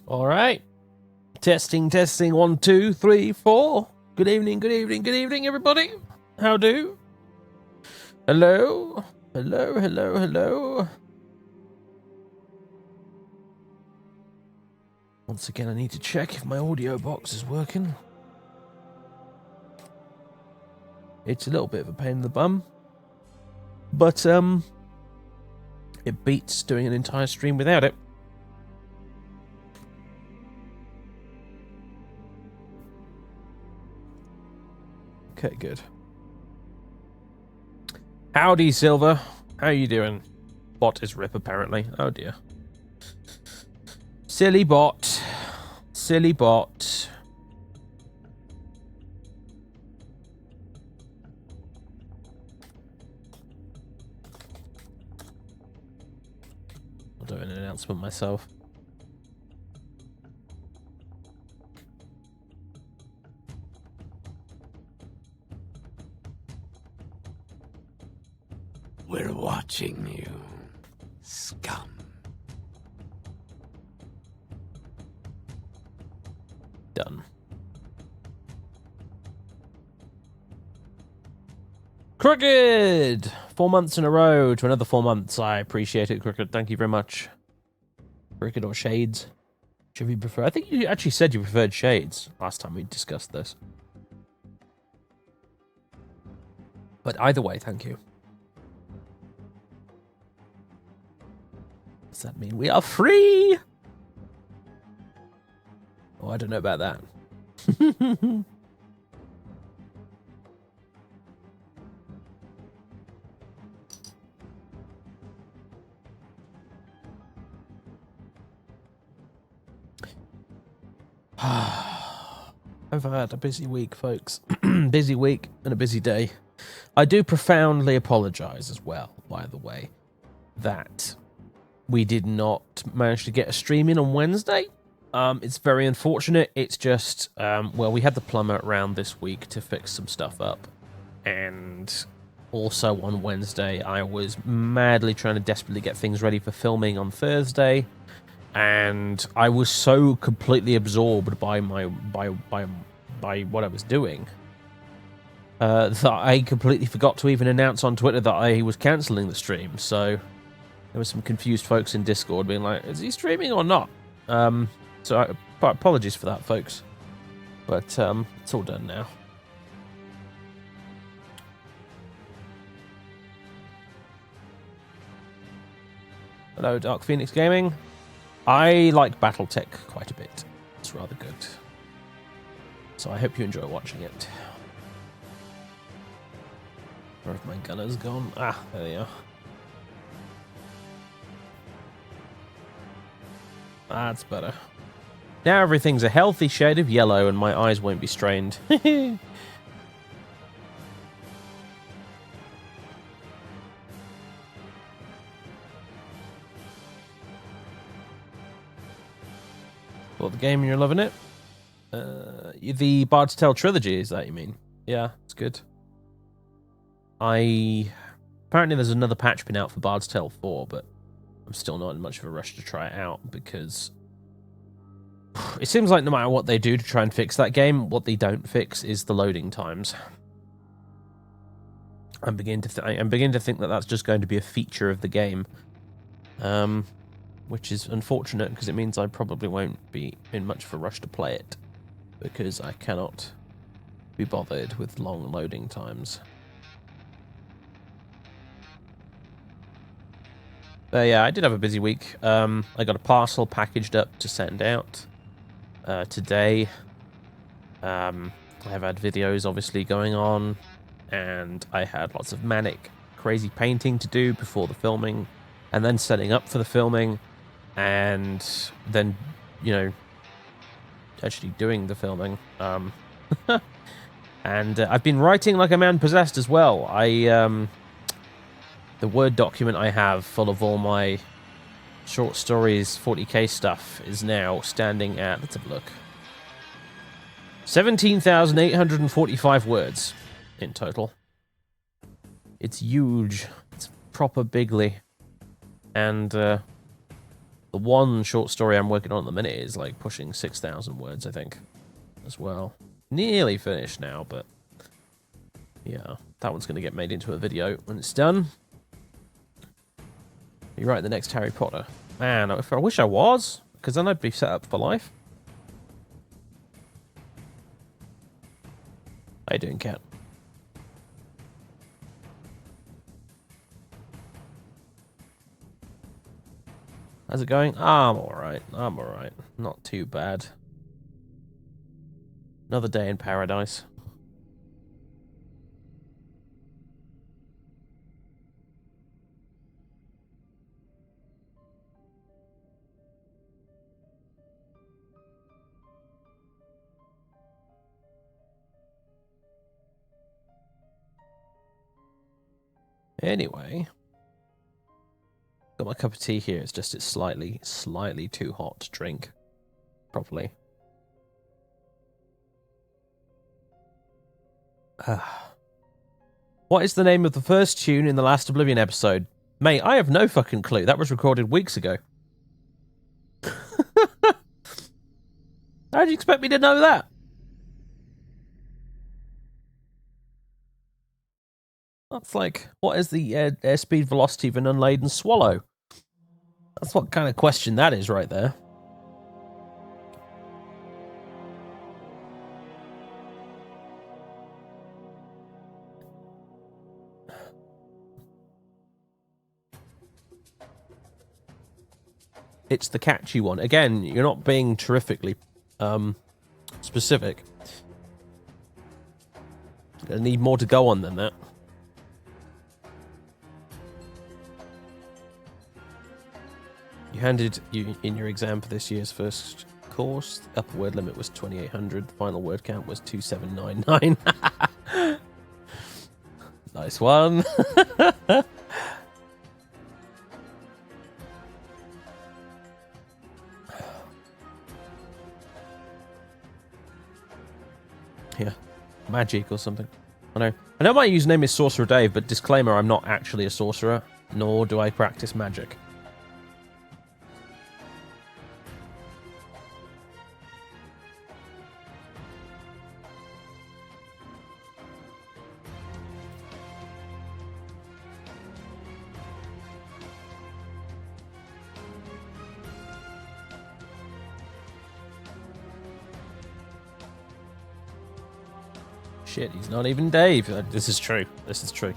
All right. Testing, 1, 2, 3, 4. Good evening, everybody. How do? Hello? Hello. Once again, I need to check if my audio box is working. It's a little bit of a pain in the bum. But, it beats doing an entire stream without it. Okay, good. Howdy, Silver. How you doing? Bot is rip, apparently. Oh, dear. Silly bot. Silly bot. I'll do an announcement myself. We're watching you, scum. Done. Crooked! 4 months in a row to another 4 months. I appreciate it, Crooked. Thank you very much. Crooked or Shades? Should we prefer? I think you actually said you preferred Shades last time we discussed this. But either way, thank you. Does that mean we are free? Oh, I don't know about that. I've had a busy week, folks. Busy week and a busy day. I do profoundly apologize as well, by the way, that we did not manage to get a stream in on Wednesday. It's very unfortunate. It's just, well, we had the plumber around this week to fix some stuff up. And also on Wednesday, I was madly trying to desperately get things ready for filming on Thursday. And I was so completely absorbed by what I was doing that I completely forgot to even announce on Twitter that I was cancelling the stream. So there were some confused folks in Discord being like, "Is he streaming or not?" So apologies for that, folks. But it's all done now. Hello, Dark Phoenix Gaming. I like Battletech quite a bit. It's rather good. So I hope you enjoy watching it. Where have my gunners gone? Ah, there they are. That's better. Now everything's a healthy shade of yellow and my eyes won't be strained. Well, the game and you're loving it? The Bard's Tale trilogy, is that you mean? Yeah, it's good. Apparently there's another patch been out for Bard's Tale 4, but I'm still not in much of a rush to try it out because it seems like no matter what they do to try and fix that game, what they don't fix is the loading times. I'm beginning to think that that's just going to be a feature of the game, which is unfortunate because it means I probably won't be in much of a rush to play it because I cannot be bothered with long loading times. But yeah, I did have a busy week. I got a parcel packaged up to send out today. I have had videos obviously going on, and I had lots of manic, crazy painting to do before the filming, and then setting up for the filming, and then, you know, actually doing the filming. And I've been writing like a man possessed as well. The Word document I have full of all my short stories, 40k stuff, is now standing at, let's have a look, 17,845 words in total. It's huge. It's proper bigly. And The one short story I'm working on at the minute is like pushing 6,000 words, I think, as well. Nearly finished now, but yeah, that one's going to get made into a video when it's done. You're right, the next Harry Potter. Man, I wish I was, because then I'd be set up for life. How you doing, Cat? How's it going? I'm alright. I'm alright. Not too bad. Another day in paradise. Anyway, got my cup of tea here. It's just slightly too hot to drink properly. What is the name of the first tune in the last Oblivion episode? Mate, I have no fucking clue. That was recorded weeks ago. How do you expect me to know that? That's like, what is the airspeed velocity of an unladen swallow? That's what kind of question that is right there. It's the catchy one. Again, you're not being terrifically specific. Gonna need more to go on than that. You handed in your exam for this year's first course. The upper word limit was 2,800. The final word count was 2,799. Nice one. Yeah, magic or something. I know my username is Sorcerer Dave, but disclaimer, I'm not actually a sorcerer, nor do I practice magic. Shit, he's not even Dave. This is true. This is true.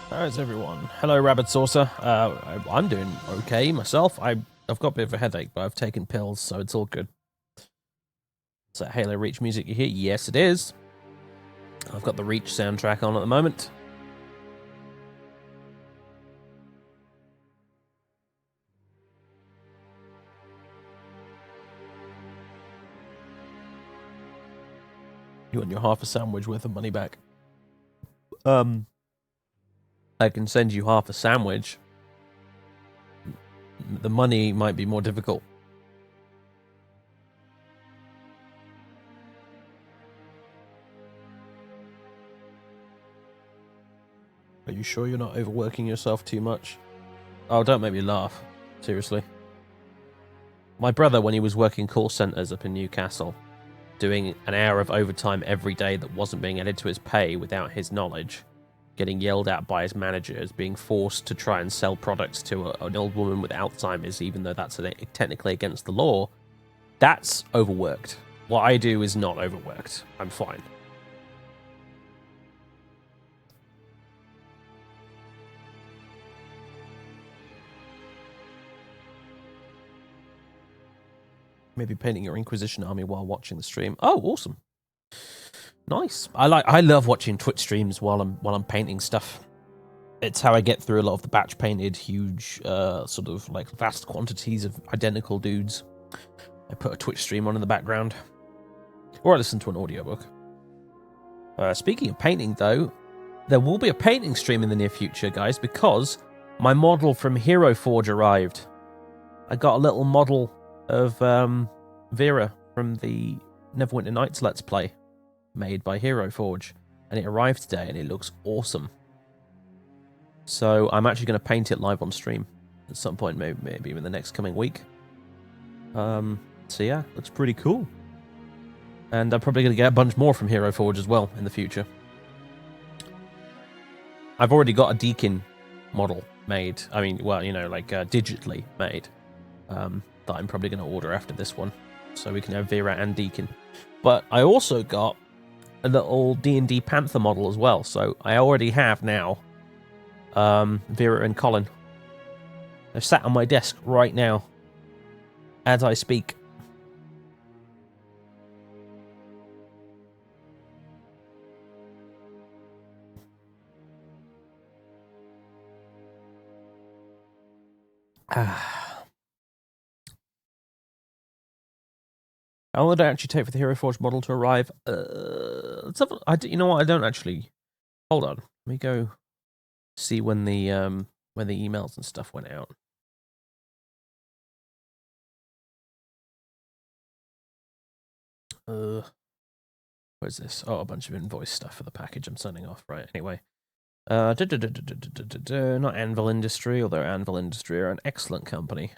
How's everyone? Hello, Rabbit Saucer. I'm doing okay myself. I've got a bit of a headache, but I've taken pills, so it's all good. Is that Halo Reach music you hear? Yes, it is. I've got the Reach soundtrack on at the moment. You want your half a sandwich worth of money back? I can send you half a sandwich. The money might be more difficult. Are you sure you're not overworking yourself too much? Oh, don't make me laugh. Seriously. My brother, when he was working call centres up in Newcastle, doing an hour of overtime every day that wasn't being added to his pay without his knowledge, getting yelled at by his manager as being forced to try and sell products to an old woman with Alzheimer's, even though that's technically against the law, that's overworked. What I do is not overworked. I'm fine. Maybe painting your Inquisition army while watching the stream. Oh, awesome. Nice. I love watching Twitch streams while I'm painting stuff. It's how I get through a lot of the batch painted huge sort of like vast quantities of identical dudes. I put a Twitch stream on in the background. Or I listen to an audiobook. Speaking of painting, though, there will be a painting stream in the near future, guys, because my model from Hero Forge arrived. I got a little model of Vera from the Neverwinter Nights Let's Play, made by Hero Forge, and it arrived today, and it looks awesome. So I'm actually going to paint it live on stream at some point, maybe in the next coming week. So yeah, looks pretty cool. And I'm probably going to get a bunch more from Hero Forge as well in the future. I've already got a Deacon model made. I mean, well, you know, like digitally made. That I'm probably going to order after this one. So we can have Vera and Deacon. But I also got a little D&D Panther model as well. So I already have now Vera and Colin. They're sat on my desk right now as I speak. How long did it actually take for the Hero Forge model to arrive? Let's have. You know what? I don't actually. Hold on. Let me go see when the emails and stuff went out. Where's this? Oh, a bunch of invoice stuff for the package I'm sending off. Right. Anyway. Not Anvil Industry, although Anvil Industry are an excellent company.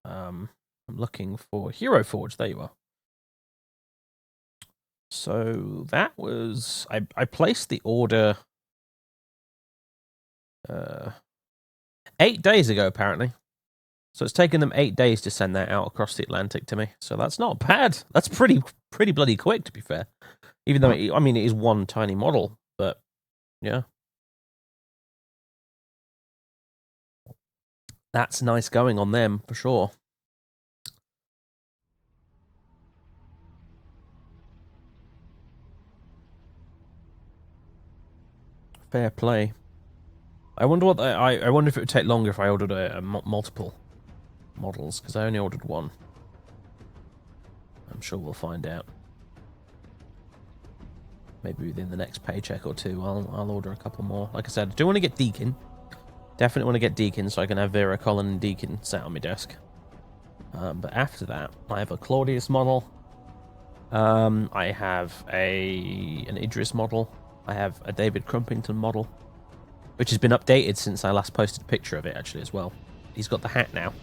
I'm looking for Hero Forge. There you are. So that was... I placed the order 8 days ago, apparently. So it's taken them 8 days to send that out across the Atlantic to me. So that's not bad. That's pretty bloody quick, to be fair. Even though, it is one tiny model, but yeah. That's nice going on them, for sure. Fair play. I wonder what I wonder if it would take longer if I ordered multiple models, because I only ordered one. I'm sure we'll find out. Maybe within the next paycheck or two, I'll order a couple more. Like I said, I do want to get Deacon. Definitely want to get Deacon so I can have Vera, Colin, and Deacon sat on my desk. But after that, I have a Claudius model. I have an Idris model. I have a David Crumpington model, which has been updated since I last posted a picture of it, actually, as well. He's got the hat now.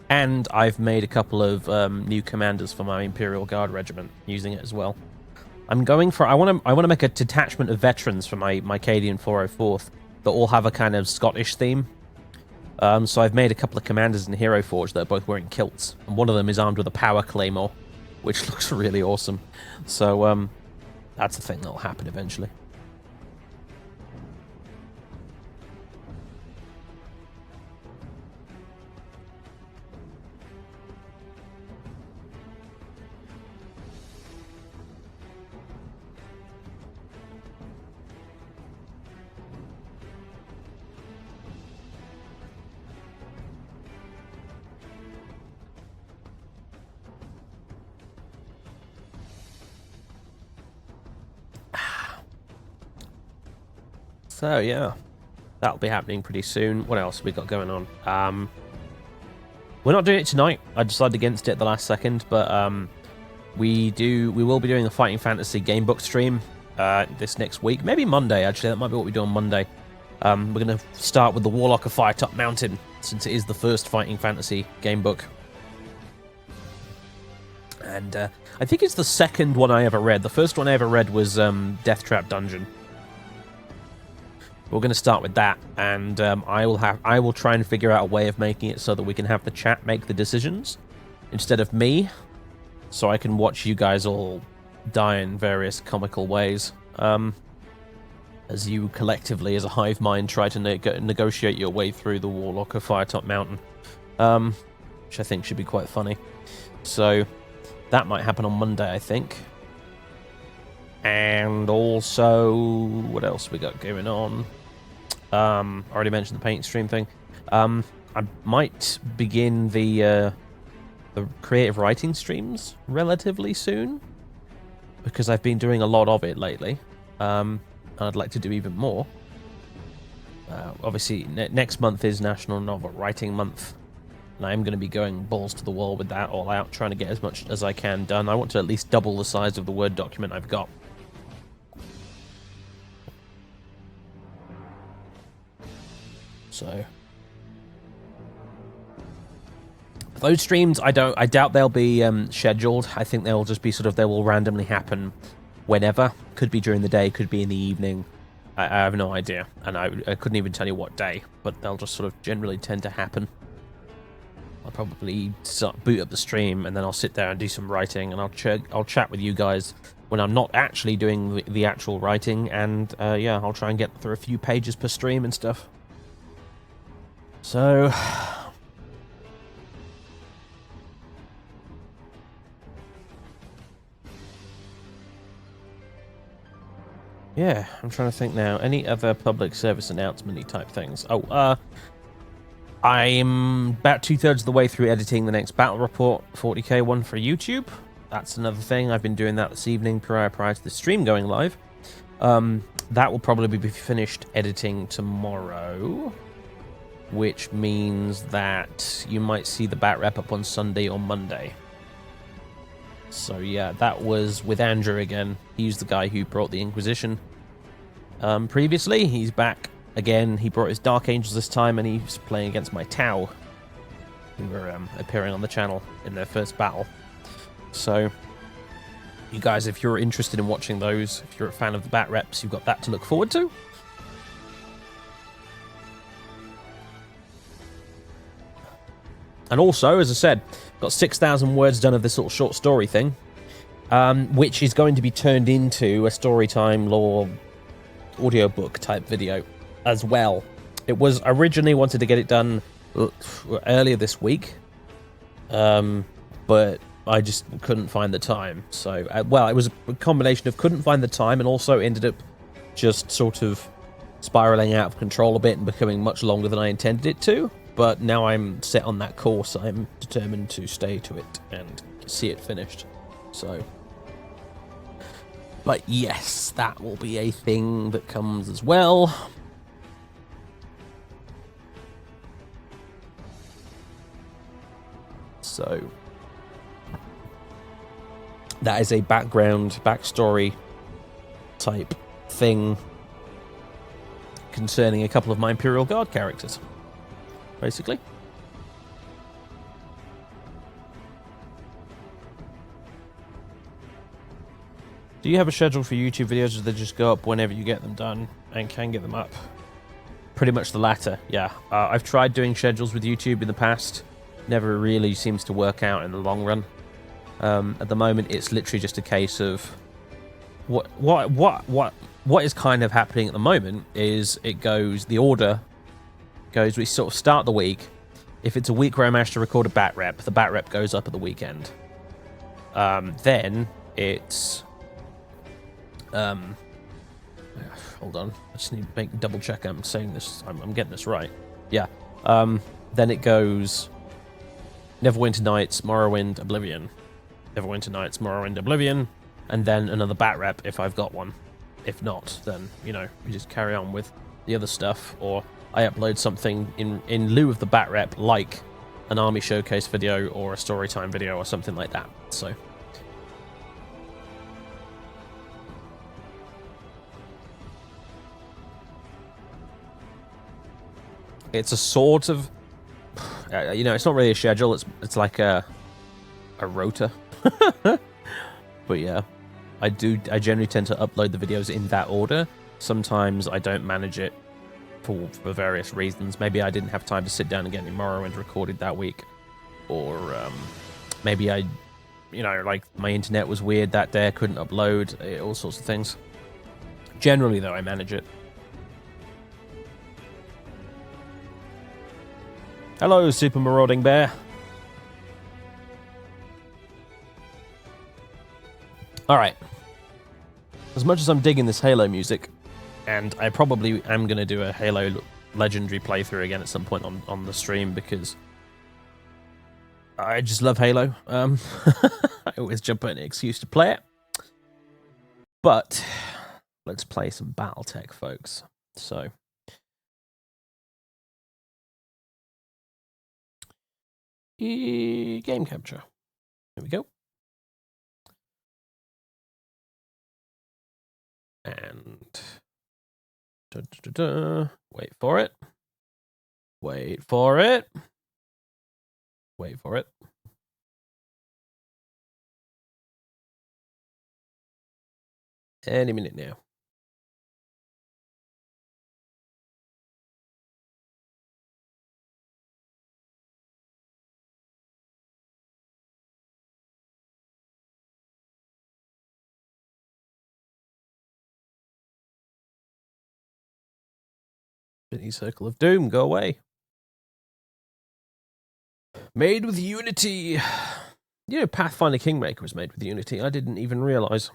And I've made a couple of new commanders for my Imperial Guard regiment using it as well. I'm going for... I want to make a detachment of veterans for my Cadian 404th that all have a kind of Scottish theme. So I've made a couple of commanders in Hero Forge that are both wearing kilts. And one of them is armed with a power claymore, which looks really awesome. So that's the thing that'll happen eventually. So yeah, that'll be happening pretty soon. What else have we got going on? We're not doing it tonight. I decided against it at the last second, but we will be doing a Fighting Fantasy gamebook stream this next week. Maybe Monday, actually. That might be what we do on Monday. We're going to start with the Warlock of Firetop Mountain, since it is the first Fighting Fantasy gamebook. And I think it's the second one I ever read. The first one I ever read was Death Trap Dungeon. We're going to start with that, and I will try and figure out a way of making it so that we can have the chat make the decisions instead of me, so I can watch you guys all die in various comical ways, as you collectively, as a hive mind, try to negotiate your way through the Warlock of Firetop Mountain, which I think should be quite funny. So that might happen on Monday, I think. And also, what else we got going on? I already mentioned the paint stream thing. I might begin the the creative writing streams relatively soon, because I've been doing a lot of it lately, and I'd like to do even more. Obviously, next month is National Novel Writing Month, and I'm going to be going balls to the wall with that all out, trying to get as much as I can done. I want to at least double the size of the Word document I've got. So those streams, I doubt they'll be scheduled. I think they'll just be they will randomly happen whenever. Could be during the day, could be in the evening. I have no idea, and I couldn't even tell you what day, but they'll just generally tend to happen. I'll probably boot up the stream, and then I'll sit there and do some writing, and I'll chat with you guys when I'm not actually doing the actual writing, and yeah, I'll try and get through a few pages per stream and stuff. So yeah, I'm trying to think now. Any other public service announcement-y type things? Oh, I'm about 2/3 of the way through editing the next Battle Report 40k one for YouTube. That's another thing. I've been doing that this evening prior to the stream going live. That will probably be finished editing tomorrow, which means that you might see the Bat Rep up on Sunday or Monday. So yeah, that was with Andrew again. He's the guy who brought the Inquisition previously. He's back again. He brought his Dark Angels this time, and he's playing against my Tau, who were appearing on the channel in their first battle. So you guys, if you're interested in watching those, if you're a fan of the Bat Reps, you've got that to look forward to. And also, as I said, got 6,000 words done of this little short story thing, which is going to be turned into a Storytime lore audiobook type video as well. It was originally wanted to get it done earlier this week, but I just couldn't find the time. So, well, it was a combination of couldn't find the time and also ended up just spiraling out of control a bit and becoming much longer than I intended it to. But now I'm set on that course. I'm determined to stay to it and see it finished. So, but yes, that will be a thing that comes as well. So, that is a backstory type thing concerning a couple of my Imperial Guard characters, basically. Do you have a schedule for YouTube videos, or do they just go up whenever you get them done and can get them up? Pretty much the latter, yeah. I've tried doing schedules with YouTube in the past. Never really seems to work out in the long run. At the moment, it's literally just a case of what is kind of happening at the moment is the order goes, we sort of start the week. If it's a week where I manage to record a Bat Rep, the Bat Rep goes up at the weekend. Then it's hold on, I just need to double check I'm saying this, I'm getting this right. Yeah. Then it goes Neverwinter Nights, Morrowind, Oblivion. Neverwinter Nights, Morrowind, Oblivion, and then another Bat Rep if I've got one. If not, then, you know, we just carry on with the other stuff, or I upload something in lieu of the Bat Rep, like an army showcase video or a Storytime video or something like that. So it's a sort of, you know, it's not really a schedule. It's like a rota. But yeah, I generally tend to upload the videos in that order. Sometimes I don't manage it for various reasons. Maybe I didn't have time to sit down and get any Morrowind recorded that week, or maybe you know, like my internet was weird that day, I couldn't upload, all sorts of things. Generally, though, I manage it. Hello, Super Marauding Bear. Alright. As much as I'm digging this Halo music, and I probably am going to do a Halo Legendary playthrough again at some point on the stream, because I just love Halo. I always jump at an excuse to play it. But let's play some Battletech, folks. So, game capture. Here we go. And wait for it. Wait for it. Wait for it. Any minute now. Infinity Circle of Doom, go away. Made with Unity. You know, Pathfinder Kingmaker was made with Unity. I didn't even realize.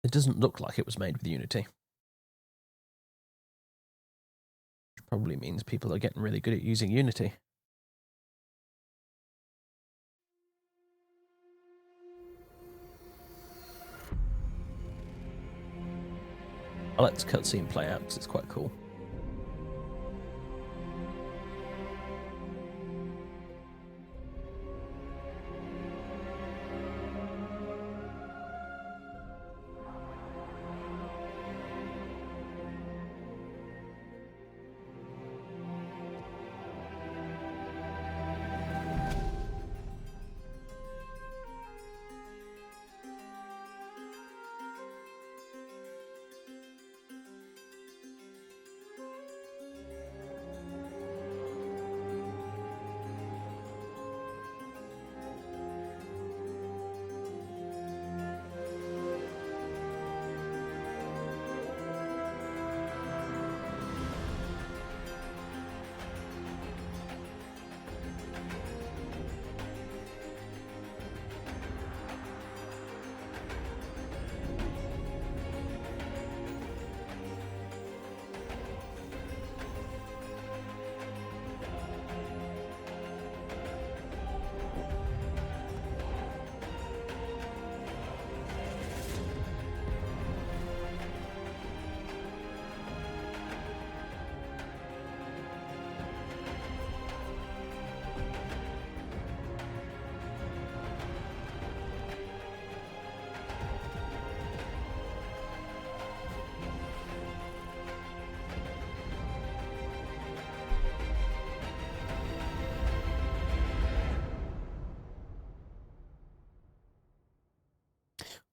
It doesn't look like it was made with Unity. Which probably means people are getting really good at using Unity. I'll let this cutscene play out because it's quite cool.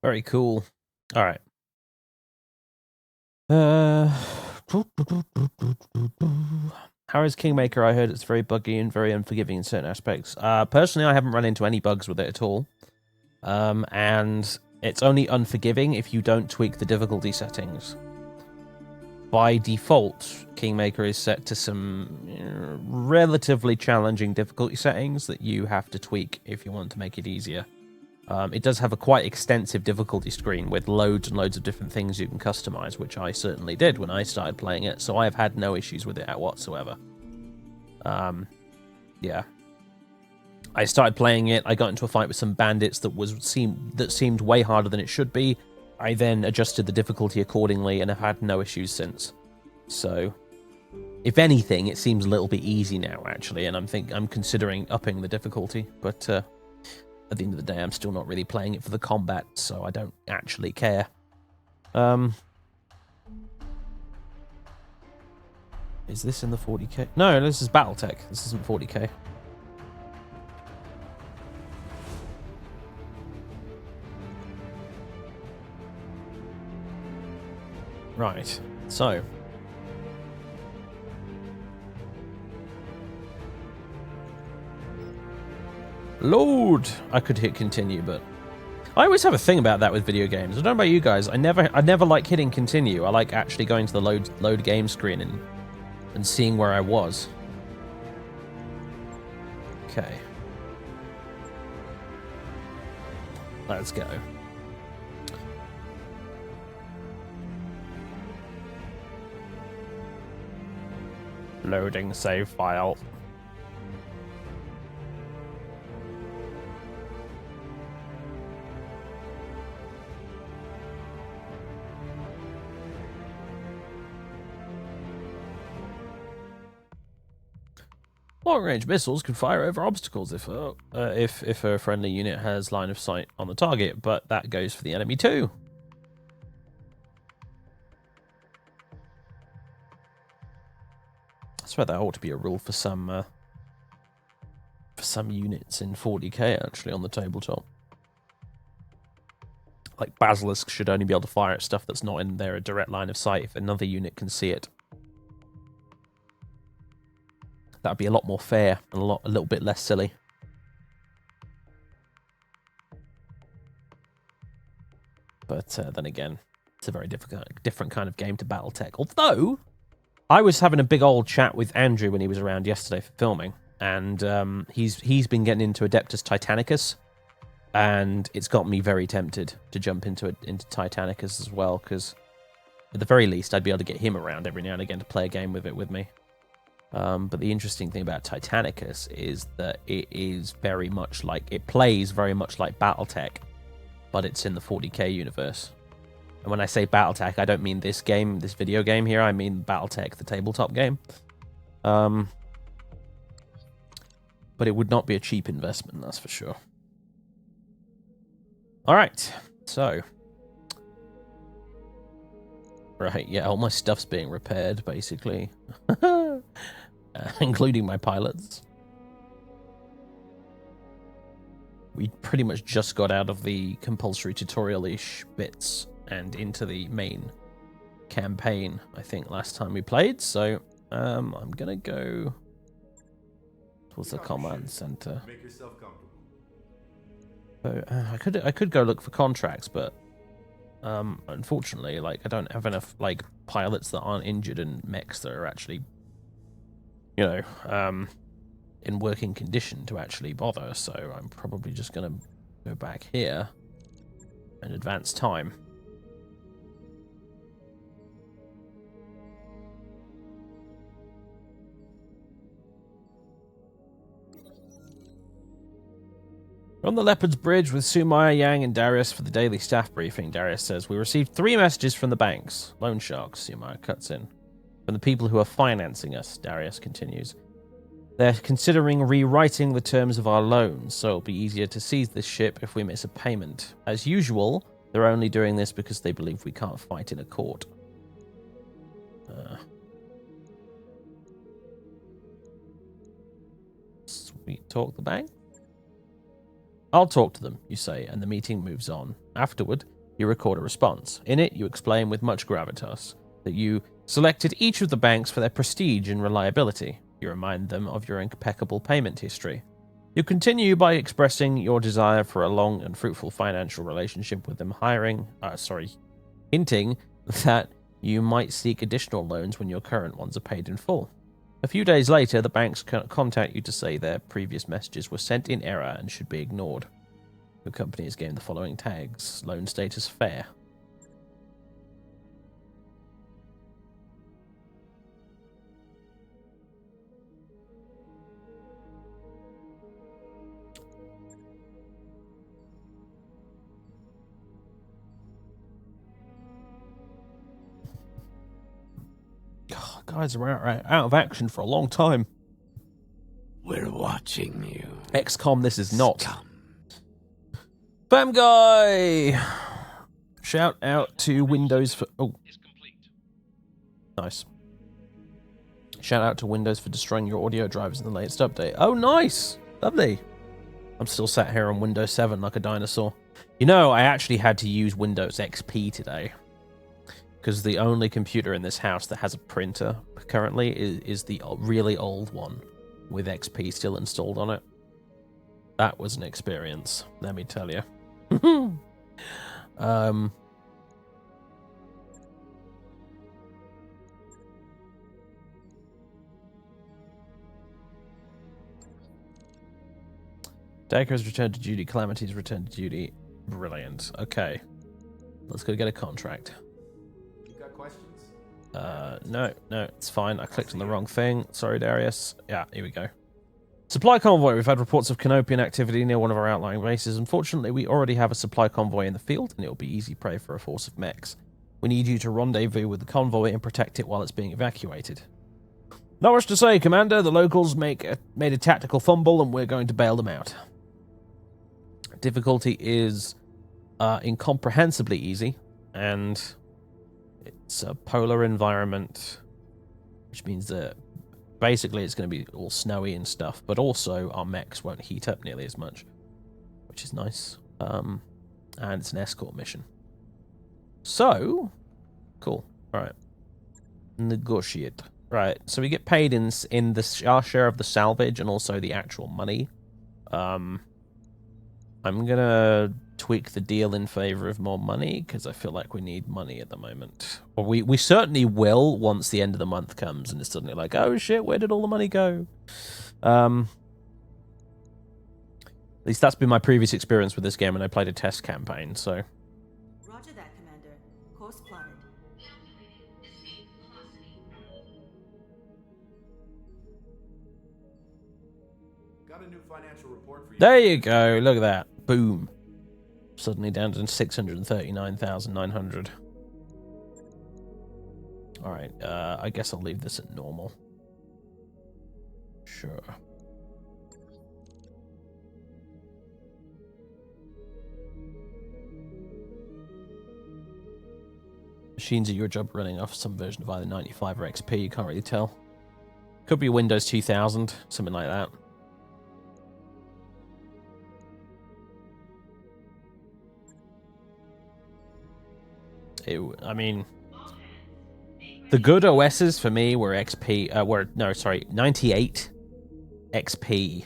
Very cool. All right. How is Kingmaker? I heard it's very buggy and very unforgiving in certain aspects. Personally, I haven't run into any bugs with it at all. And it's only unforgiving if you don't tweak the difficulty settings. By default, Kingmaker is set to some relatively challenging difficulty settings that you have to tweak if you want to make it easier. It does have a quite extensive difficulty screen with loads and loads of different things you can customize, which I certainly did when I started playing it, so I've had no issues with it whatsoever. Yeah. I started playing it, I got into a fight with some bandits that seemed way harder than it should be. I then adjusted the difficulty accordingly and have had no issues since. So, if anything, it seems a little bit easy now, actually, and I'm considering upping the difficulty, but at the end of the day, I'm still not really playing it for the combat, so I don't actually care. Is this in the 40k? No, this is Battletech. This isn't 40k. Right, so... Load! I could hit continue, but... I always have a thing about that with video games. I don't know about you guys. I never like hitting continue. I like actually going to the load game screen and seeing where I was. Okay. Let's go. Loading save file. Long-range missiles can fire over obstacles if a friendly unit has line of sight on the target, but that goes for the enemy too. I swear that ought to be a rule for some units in 40k actually on the tabletop. Like Basilisk should only be able to fire at stuff that's not in their direct line of sight if another unit can see it. That'd be a lot more fair and a little bit less silly. But then again, it's a very different kind of game to Battletech. Although, I was having a big old chat with Andrew when he was around yesterday for filming, and he's been getting into Adeptus Titanicus, and it's got me very tempted to jump into Titanicus as well, because at the very least, I'd be able to get him around every now and again to play a game with me. But the interesting thing about Titanicus is that it plays very much like Battletech, but it's in the 40k universe. And when I say Battletech, I don't mean this video game here. I mean Battletech, the tabletop game. But it would not be a cheap investment, that's for sure. All right, so. Right, yeah, all my stuff's being repaired, basically. Including my pilots. We pretty much just got out of the compulsory tutorial-ish bits and into the main campaign, I think, last time we played. So, I'm gonna go towards the command center. Make yourself comfortable. So, I could go look for contracts, but unfortunately, like, I don't have enough like pilots that aren't injured and mechs that are actually, you know, in working condition to actually bother. So I'm probably just gonna go back here and advance time. On the Leopard's Bridge with Sumaya, Yang, and Darius for the daily staff briefing, Darius says, we received 3 messages from the banks. Loan sharks, Sumaya cuts in. From the people who are financing us, Darius continues. They're considering rewriting the terms of our loans, so it'll be easier to seize this ship if we miss a payment. As usual, they're only doing this because they believe we can't fight in a court. Sweet talk the bank? I'll talk to them, you say, and the meeting moves on. Afterward, you record a response. In it, you explain with much gravitas that you selected each of the banks for their prestige and reliability. You remind them of your impeccable payment history. You continue by expressing your desire for a long and fruitful financial relationship with them, hinting that you might seek additional loans when your current ones are paid in full. A few days later, the banks contact you to say their previous messages were sent in error and should be ignored. Your company is given the following tags. Loan status fair. Guys are out of action for a long time. We're watching you. XCOM, this is not. Scum. Bam guy! Shout out to Windows for... Oh. Nice. Shout out to Windows for destroying your audio drivers in the latest update. Oh, nice! Lovely. I'm still sat here on Windows 7 like a dinosaur. You know, I actually had to use Windows XP today. Because the only computer in this house that has a printer currently is the really old one with XP still installed on it. That was an experience, let me tell you. Dacre's returned to duty. Calamity's returned to duty. Brilliant. Okay. Let's go get a contract. No, it's fine. I clicked on the wrong thing. Sorry, Darius. Yeah, here we go. Supply convoy. We've had reports of Canopian activity near one of our outlying bases. Unfortunately, we already have a supply convoy in the field, and it'll be easy prey for a force of mechs. We need you to rendezvous with the convoy and protect it while it's being evacuated. Not much to say, Commander. The locals made a tactical fumble, and we're going to bail them out. Difficulty is incomprehensibly easy, and it's a polar environment, which means that basically it's going to be all snowy and stuff, but also our mechs won't heat up nearly as much, which is nice. And it's an escort mission. So, cool. All right. Negotiate. Right, so we get paid in our share of the salvage and also the actual money. I'm gonna tweak the deal in favor of more money because I feel like we need money at the moment. Or we certainly will once the end of the month comes and it's suddenly like, oh shit, where did all the money go? At least that's been my previous experience with this game when I played a test campaign. So. Roger that, Commander. Course plotted. Got a new financial report for you. There you go. Look at that. Boom. Suddenly down to 639,900. All right. I guess I'll leave this at normal. Sure. Machines at your job running off some version of either 95 or XP. You can't really tell. Could be Windows 2000, something like that. I mean, the good OSs for me were XP. 98 XP.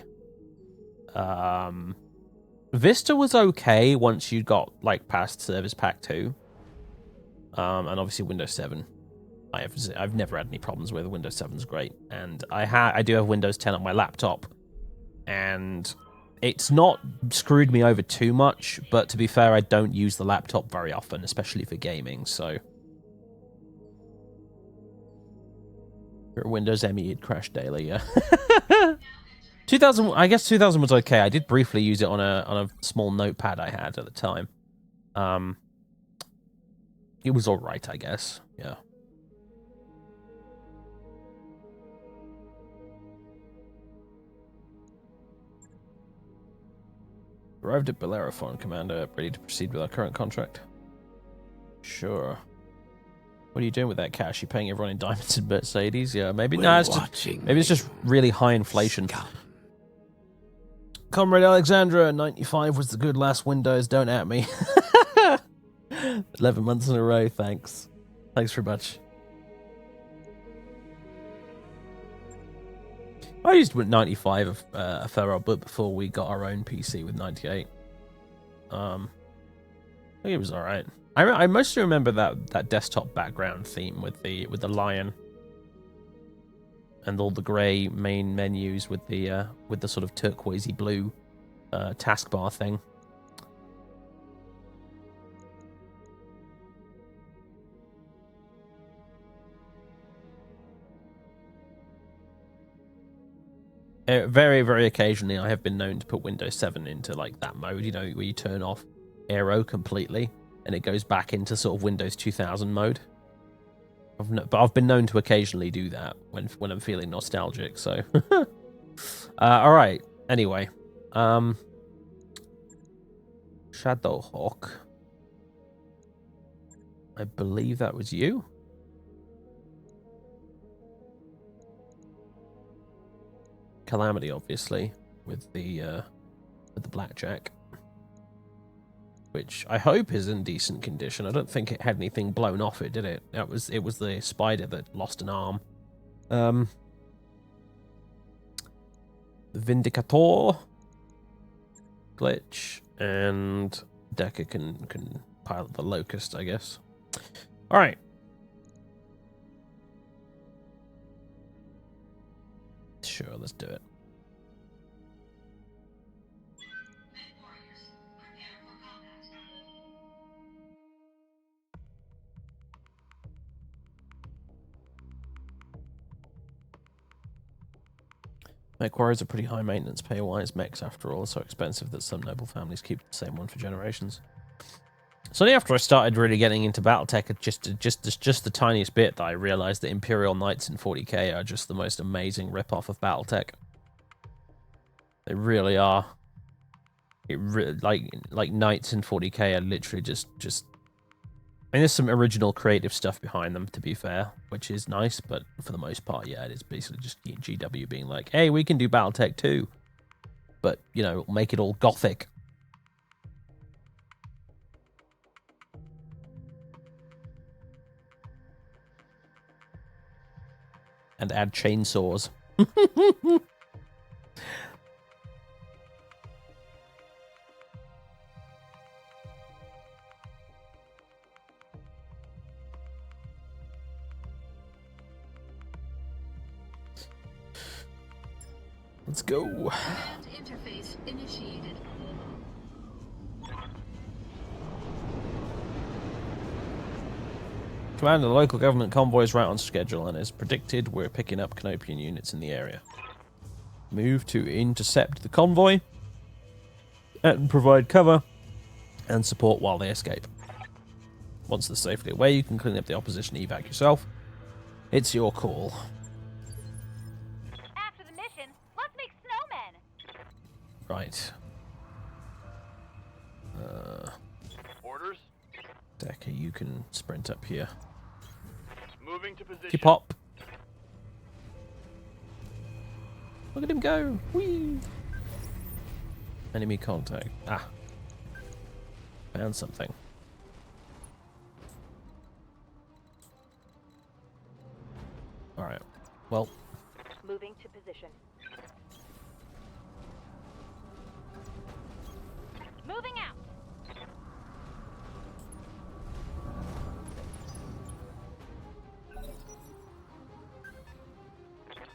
Vista was okay once you got like past Service Pack 2. And obviously Windows 7. I've never had any problems with. Windows 7's great, and I do have Windows 10 on my laptop, and it's not screwed me over too much, but to be fair, I don't use the laptop very often, especially for gaming, so... For Windows ME, it crashed daily, yeah. 2000, I guess 2000 was okay. I did briefly use it on a small notepad I had at the time. It was alright, I guess, yeah. Arrived at Bellerophon, Commander. Ready to proceed with our current contract? Sure. What are you doing with that cash? You paying everyone in diamonds and Mercedes? Yeah, maybe. No, maybe it's just really high inflation. Comrade Alexandra, 95 was the good last Windows. Don't at me. 11 months in a row. Thanks. Thanks very much. I used 95 a fair old bit before we got our own PC with 98. I think it was all right. I mostly remember that desktop background theme with the lion and all the grey main menus with the sort of turquoisey blue taskbar thing. Very, very occasionally, I have been known to put Windows 7 into like that mode, you know, where you turn off Aero completely and it goes back into sort of Windows 2000 mode. But I've been known to occasionally do that when I'm feeling nostalgic. So, all right. Anyway, Shadowhawk. I believe that was you. Calamity, obviously, with the blackjack, which I hope is in decent condition. I don't think it had anything blown off it, did it? It was the spider that lost an arm. The Vindicator glitch, and Decker can pilot the Locust, I guess. All right. Sure, let's do it. Mech warriors are pretty high maintenance pay-wise. Mechs, after all, are so expensive that some noble families keep the same one for generations. It's only after I started really getting into Battletech, just the tiniest bit, that I realized that Imperial Knights in 40k are just the most amazing rip-off of Battletech. They really are. Like Knights in 40k are literally just. I mean, there's some original creative stuff behind them, to be fair, which is nice, but for the most part, yeah, it is basically just GW being like, hey, we can do Battletech too. But, you know, make it all gothic. And add chainsaws. Let's go. Command interface initiated. Commander, the local government convoy is right on schedule, and as predicted, we're picking up Canopian units in the area. Move to intercept the convoy and provide cover and support while they escape. Once they're safely away, you can clean up the opposition evac yourself. It's your call. After the mission, let's make snowmen. Right. Orders? Decker, you can sprint up here. Moving to position. Keep up. Look at him go. Whee! Enemy contact. Ah. Found something. Alright. Well. Moving to position. Moving out.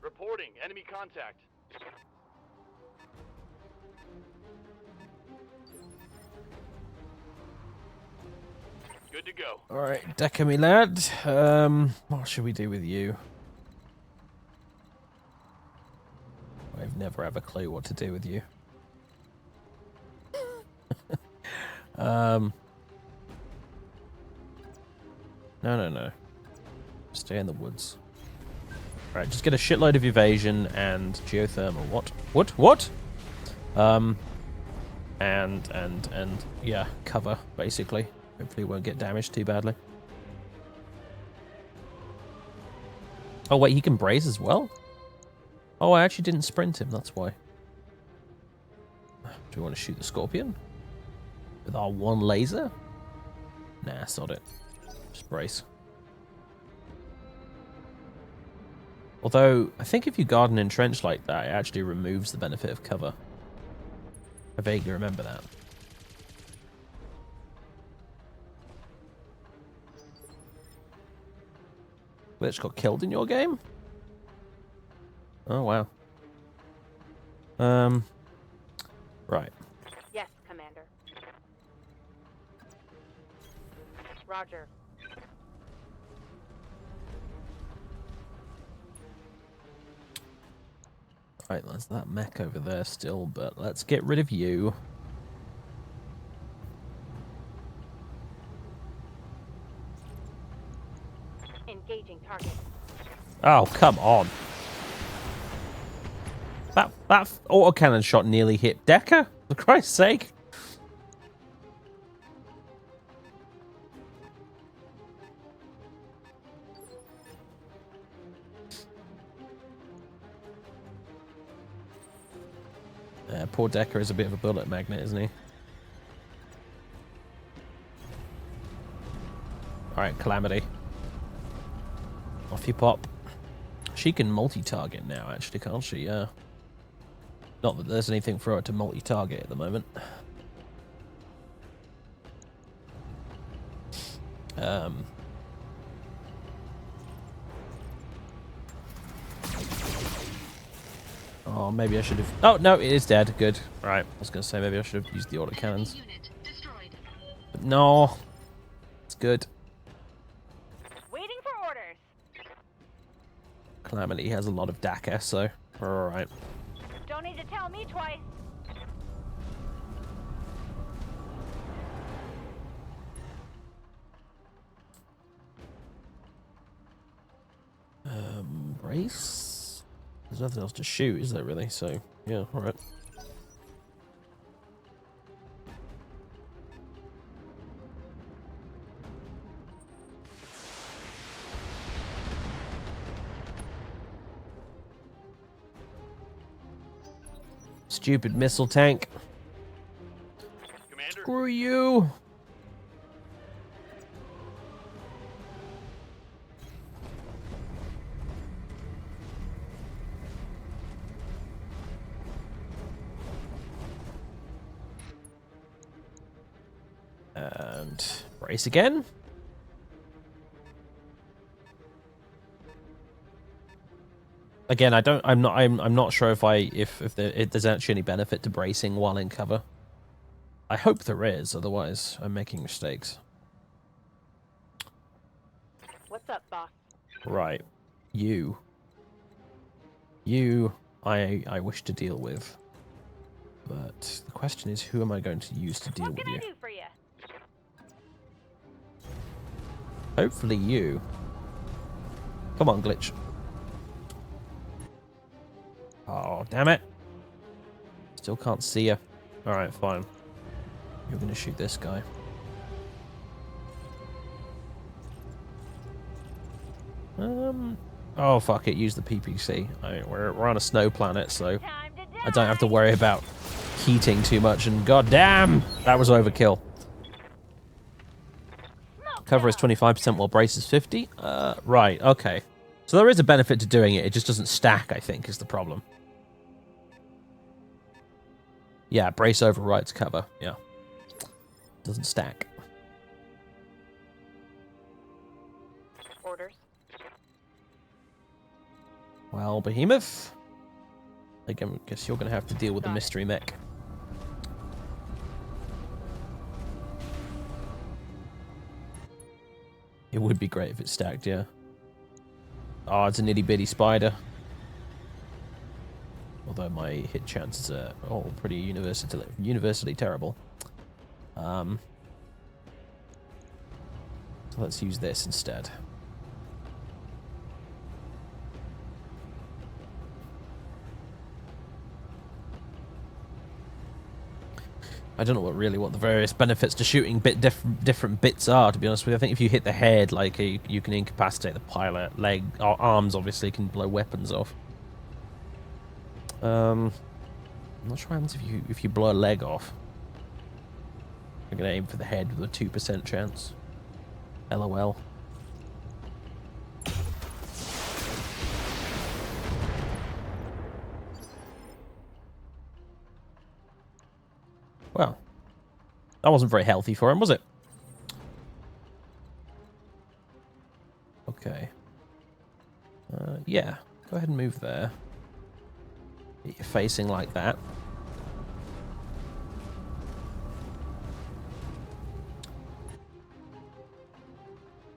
Reporting. Enemy contact. Good to go. Alright, Decker, me lad. What should we do with you? I've never have a clue what to do with you. No. Stay in the woods. Alright, just get a shitload of evasion and geothermal. What? And yeah, cover, basically. Hopefully it won't get damaged too badly. Oh wait, he can braze as well? Oh, I actually didn't sprint him, that's why. Do we want to shoot the Scorpion? With our one laser? Nah, sod it. Just brace. Although, I think if you guard and entrench like that, it actually removes the benefit of cover. I vaguely remember that. Glitch got killed in your game? Oh, wow. Right. Yes, Commander. Roger. Right, there's that mech over there still, but let's get rid of you. Engaging target. Oh, come on. That autocannon shot nearly hit Decker? For Christ's sake. Poor Decker is a bit of a bullet magnet, isn't he? Alright, Calamity. Off you pop. She can multi-target now, actually, can't she? Yeah. Not that there's anything for her to multi-target at the moment. Oh, maybe I should have... Oh, no, it is dead. Good. Right. I was going to say maybe I should have used the autocannons. Unit destroyed. But no. It's good. Waiting for orders. Calamity has a lot of DACA, so we're alright. Don't need to tell me twice. Brace? There's nothing else to shoot, is there really? So, yeah, alright. Stupid missile tank. Commander, Screw you! And brace again. Again, I'm not sure if there's actually any benefit to bracing while in cover. I hope there is, otherwise I'm making mistakes. What's up, boss? Right. You, I wish to deal with. But the question is, who am I going to use to deal What with can I you? do for you? Hopefully you. Come on, glitch. Oh, damn it. Still can't see you. Alright, fine. You're going to shoot this guy. Oh, fuck it. Use the PPC. We're on a snow planet, so Time to die. I don't have to worry about heating too much. And goddamn, that was overkill. Smoke Cover is them. 25% while brace is 50. Right, okay. So there is a benefit to doing it. It just doesn't stack, I think, is the problem. Yeah, brace overrides cover. Yeah. Doesn't stack. Orders. Well, Behemoth. Again, I guess you're going to have to deal with the Got it. mystery mech. It would be great if it stacked, yeah. Oh, it's an itty-bitty spider. Although my hit chances are all pretty universally terrible. So let's use this instead. I don't know what the various benefits to shooting different bits are, to be honest with you. I think if you hit the head, like, you can incapacitate the pilot. Arms obviously can blow weapons off. I'm not sure what happens if you blow a leg off. I'm gonna aim for the head with a 2% chance. LOL. Well, that wasn't very healthy for him, was it? Okay. Yeah, go ahead and move there. Get you facing like that.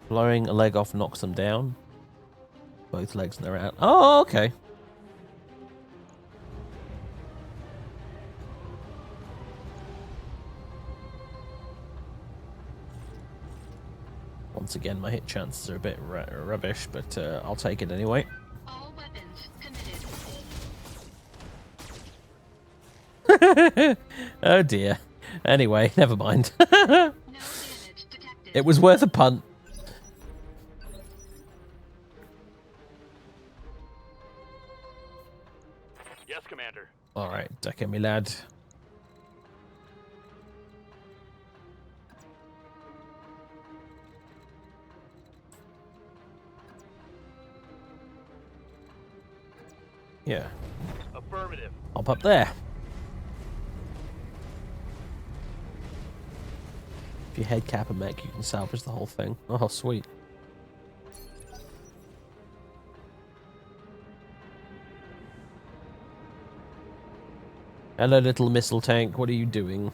Blowing a leg off knocks them down. Both legs and they're out. Oh, okay. Once again, my hit chances are a bit rubbish, but I'll take it anyway. All weapons committed. Oh dear. Anyway, never mind. No damage detected. It was worth a punt. Yes, Commander. Alright, duck in me lad. Yeah, Affirmative. hop up there. If you head cap a mech, you can salvage the whole thing. Oh, sweet. Hello, little missile tank. What are you doing?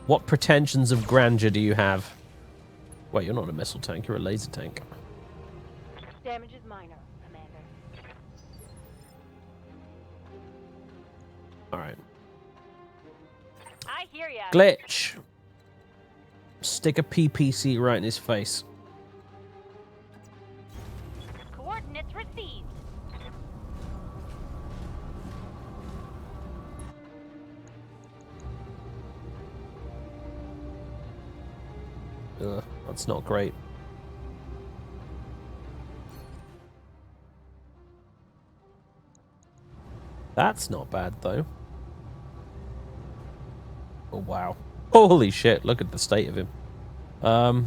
What pretensions of grandeur do you have? Wait, you're not a missile tank. You're a laser tank. Damage is minor, Commander. All right. I hear ya. Glitch. Stick a PPC right in his face. Cool. Coordinates received. Ugh, that's not great. That's not bad, though. Oh, wow. Holy shit, look at the state of him. Yeah,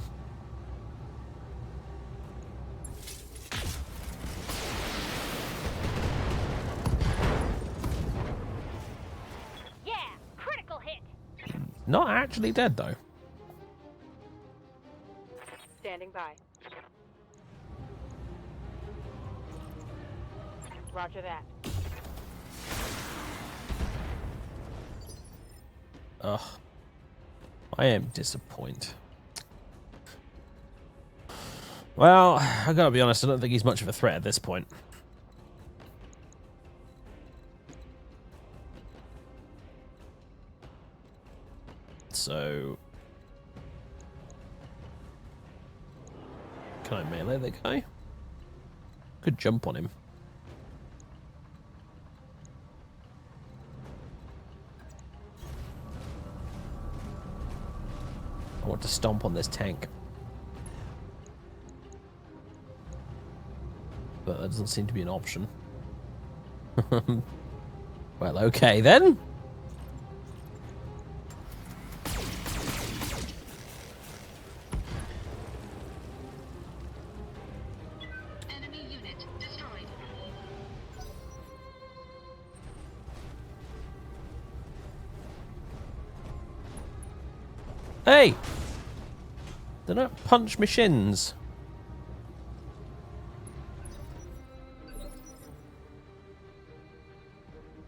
critical hit. Not actually dead, though. Standing by. Roger that. Ugh. I am disappointed. Well, I gotta be honest, I don't think he's much of a threat at this point. So... Can I melee the guy? Could jump on him. I want to stomp on this tank. But that doesn't seem to be an option. Well, okay then. Enemy unit destroyed. Hey! Do not punch my shins.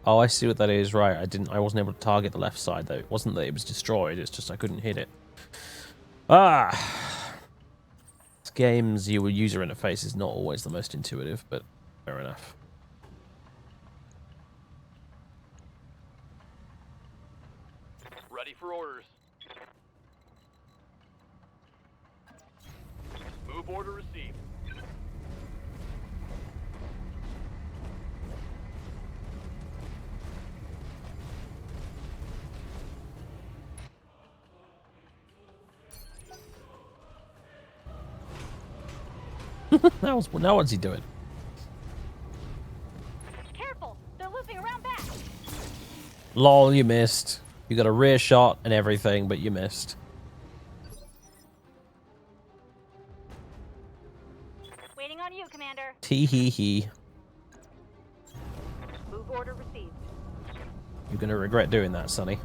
Oh, I see what that is. Right, I wasn't able to target the left side though. It wasn't that it was destroyed, it's just I couldn't hit it. Ah! This game's user interface is not always the most intuitive, but fair enough. Ready for orders. Move order received. Now what's he doing? Careful, they're looping around back. Lol, you missed. You got a rear shot and everything, but you missed. Waiting on you, Commander. Tee hee hee. Move order received. You're gonna regret doing that, Sonny.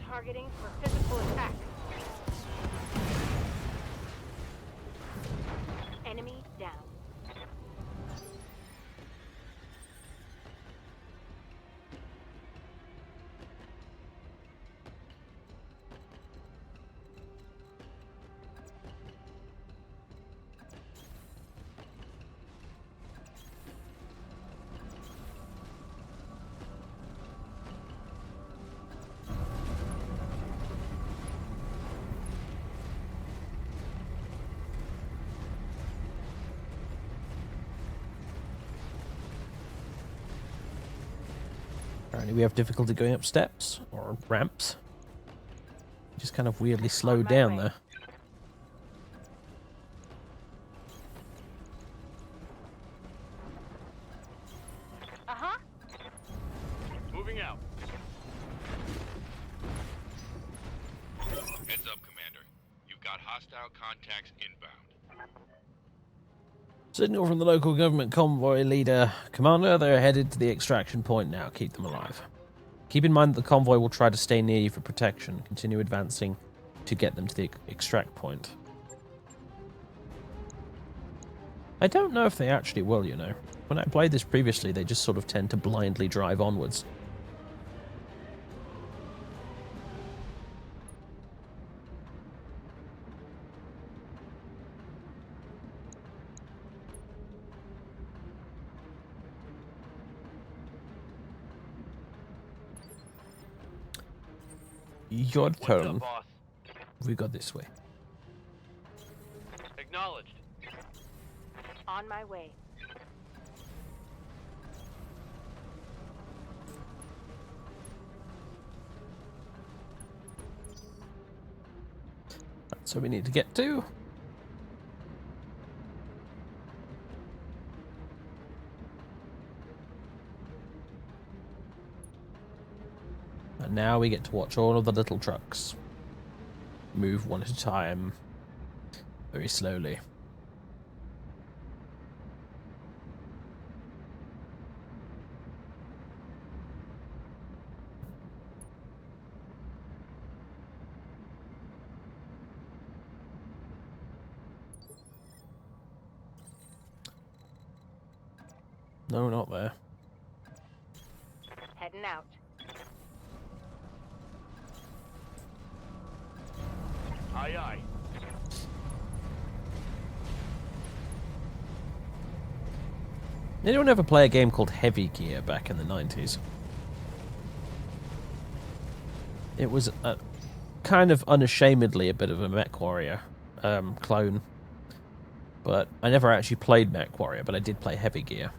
Targeting for physical attack. Enemy down. Apparently we have difficulty going up steps or ramps. Just kind of weirdly slowed down there. Uh-huh. Moving out. Heads up, Commander. You've got hostile contacts inbound. Signal from the local government convoy leader. Commander, they're headed to the extraction point now. Keep them alive. Keep in mind that the convoy will try to stay near you for protection. Continue advancing to get them to the extract point. I don't know if they actually will, you know. When I played this previously, they just sort of tend to blindly drive onwards. Your What's turn. up, boss? We got this way. Acknowledged. On my way. That's where we need to get to. And now we get to watch all of the little trucks move one at a time, very slowly. No, not there. Heading out. Aye, aye. Anyone ever play a game called Heavy Gear back in the 90s? It was kind of unashamedly a bit of a MechWarrior clone. But I never actually played MechWarrior, but I did play Heavy Gear.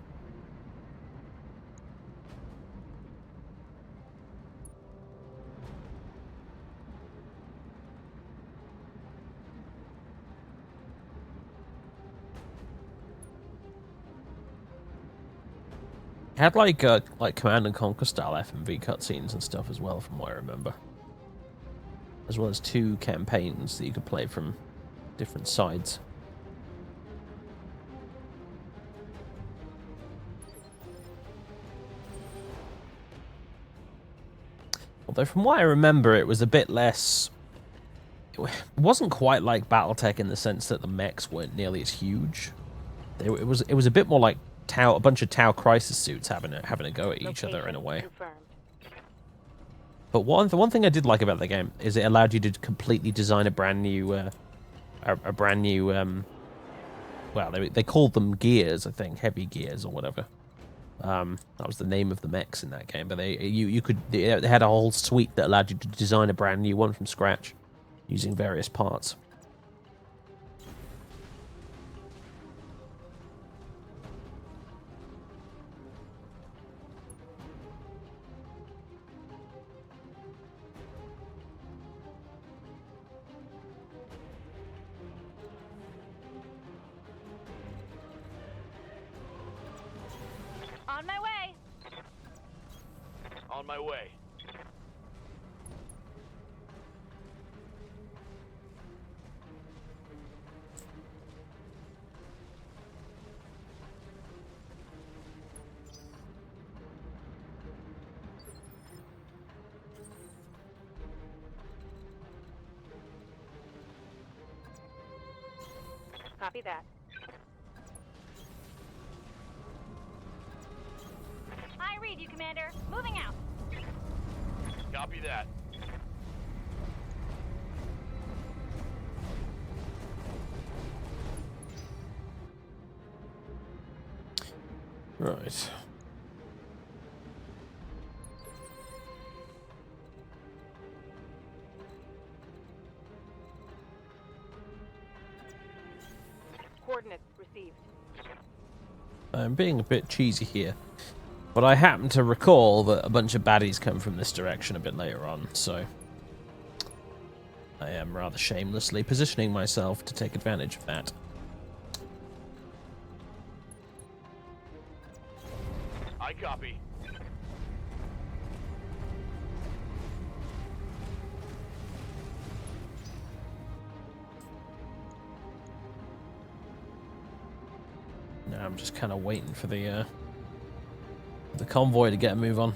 It had like Command and Conquer style FMV cutscenes and stuff as well, from what I remember. As well as 2 campaigns that you could play from different sides. Although from what I remember, it was a bit less... It wasn't quite like Battletech in the sense that the mechs weren't nearly as huge. It was a bit more like a bunch of Tau Crisis suits having a go at each other in a way. Confirmed. But one thing I did like about the game is it allowed you to completely design a brand new, well, they called them gears, I think, heavy gears or whatever. That was the name of the mechs in that game. But they had a whole suite that allowed you to design a brand new one from scratch using various parts. On my way. On my way. Copy that. I read you, Commander. Moving out. Copy that. Right. Coordinates received. I'm being a bit cheesy here, but I happen to recall that a bunch of baddies come from this direction a bit later on, so I am rather shamelessly positioning myself to take advantage of that. I copy. Now I'm just kind of waiting for the convoy to get a move on.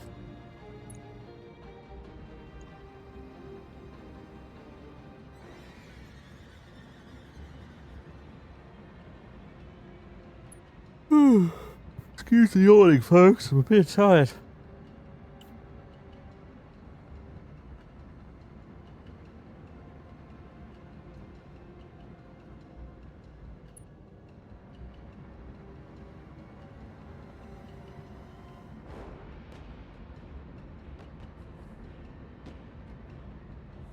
Excuse the yawning, folks. I'm a bit tired.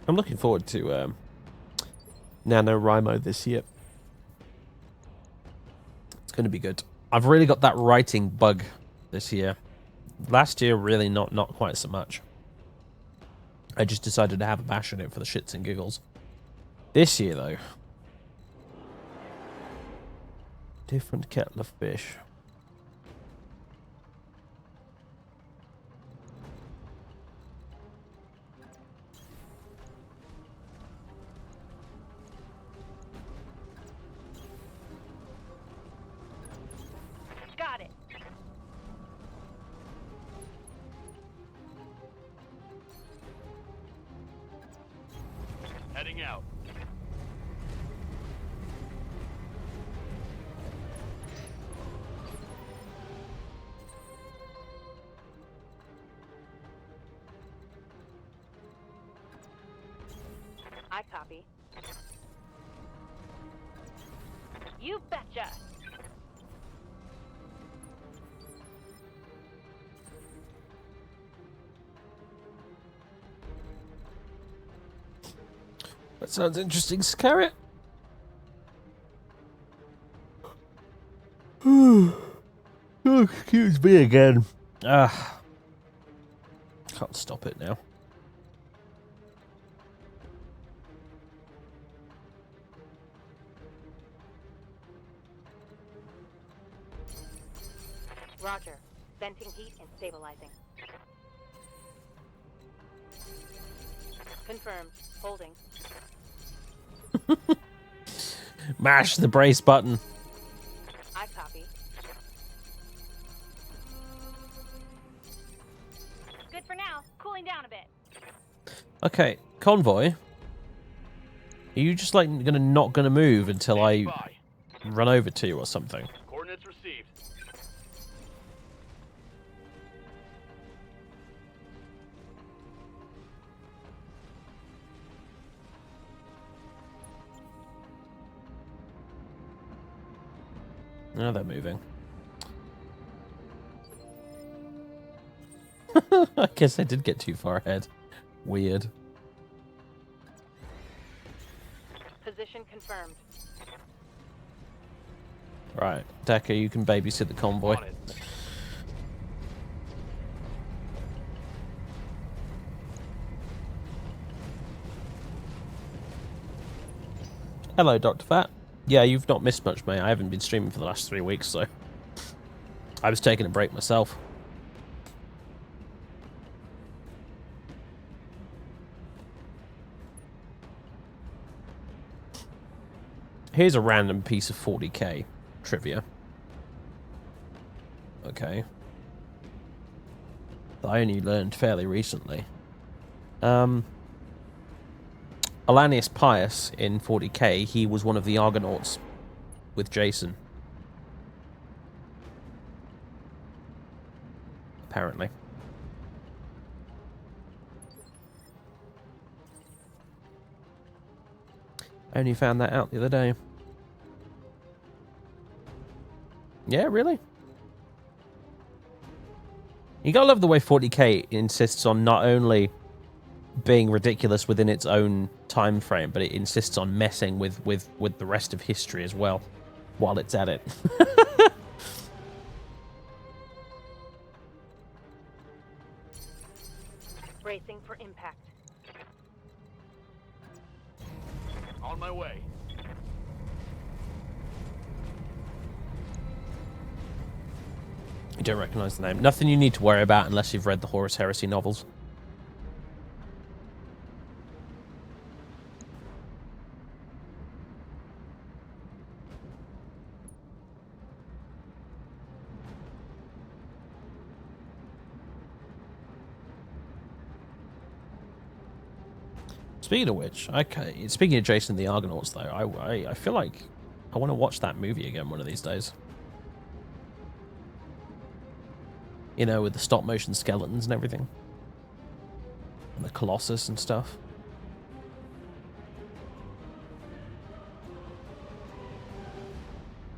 I'm looking forward to NaNoWriMo this year. going to be good. I've really got that writing bug this year. Last year, really not quite so much. I just decided to have a bash on it for the shits and giggles. This year, though, different kettle of fish. Got it. Heading out. I copy. You betcha. That sounds interesting, Scarret. Oh, excuse me again. Can't stop it now. Roger. Venting heat and stabilizing. Confirmed. Holding. Mash the brace button. I copy. Good for now. Cooling down a bit. Okay, convoy. Are you just like not gonna move until I By. run over to you or something? Coordinates received. No, they're moving. I guess I did get too far ahead. Weird. Position confirmed. Right, Decker, you can babysit the convoy. On it. Hello, Dr. Fat. Yeah, you've not missed much, mate. I haven't been streaming for the last 3 weeks, so I was taking a break myself. Here's a random piece of 40k trivia. Okay. That I only learned fairly recently. Alanius Pius in 40k, he was one of the Argonauts with Jason. Apparently. I only found that out the other day. Yeah, really? You gotta love the way 40k insists on not only being ridiculous within its own time frame, but it insists on messing with the rest of history as well while it's at it. Bracing for impact. On my way. You don't recognize the name. Nothing you need to worry about unless you've read the Horus Heresy novels. Speaking of which, okay. Speaking of Jason the Argonauts, though, I feel like I want to watch that movie again one of these days. You know, with the stop motion skeletons and everything, and the Colossus and stuff.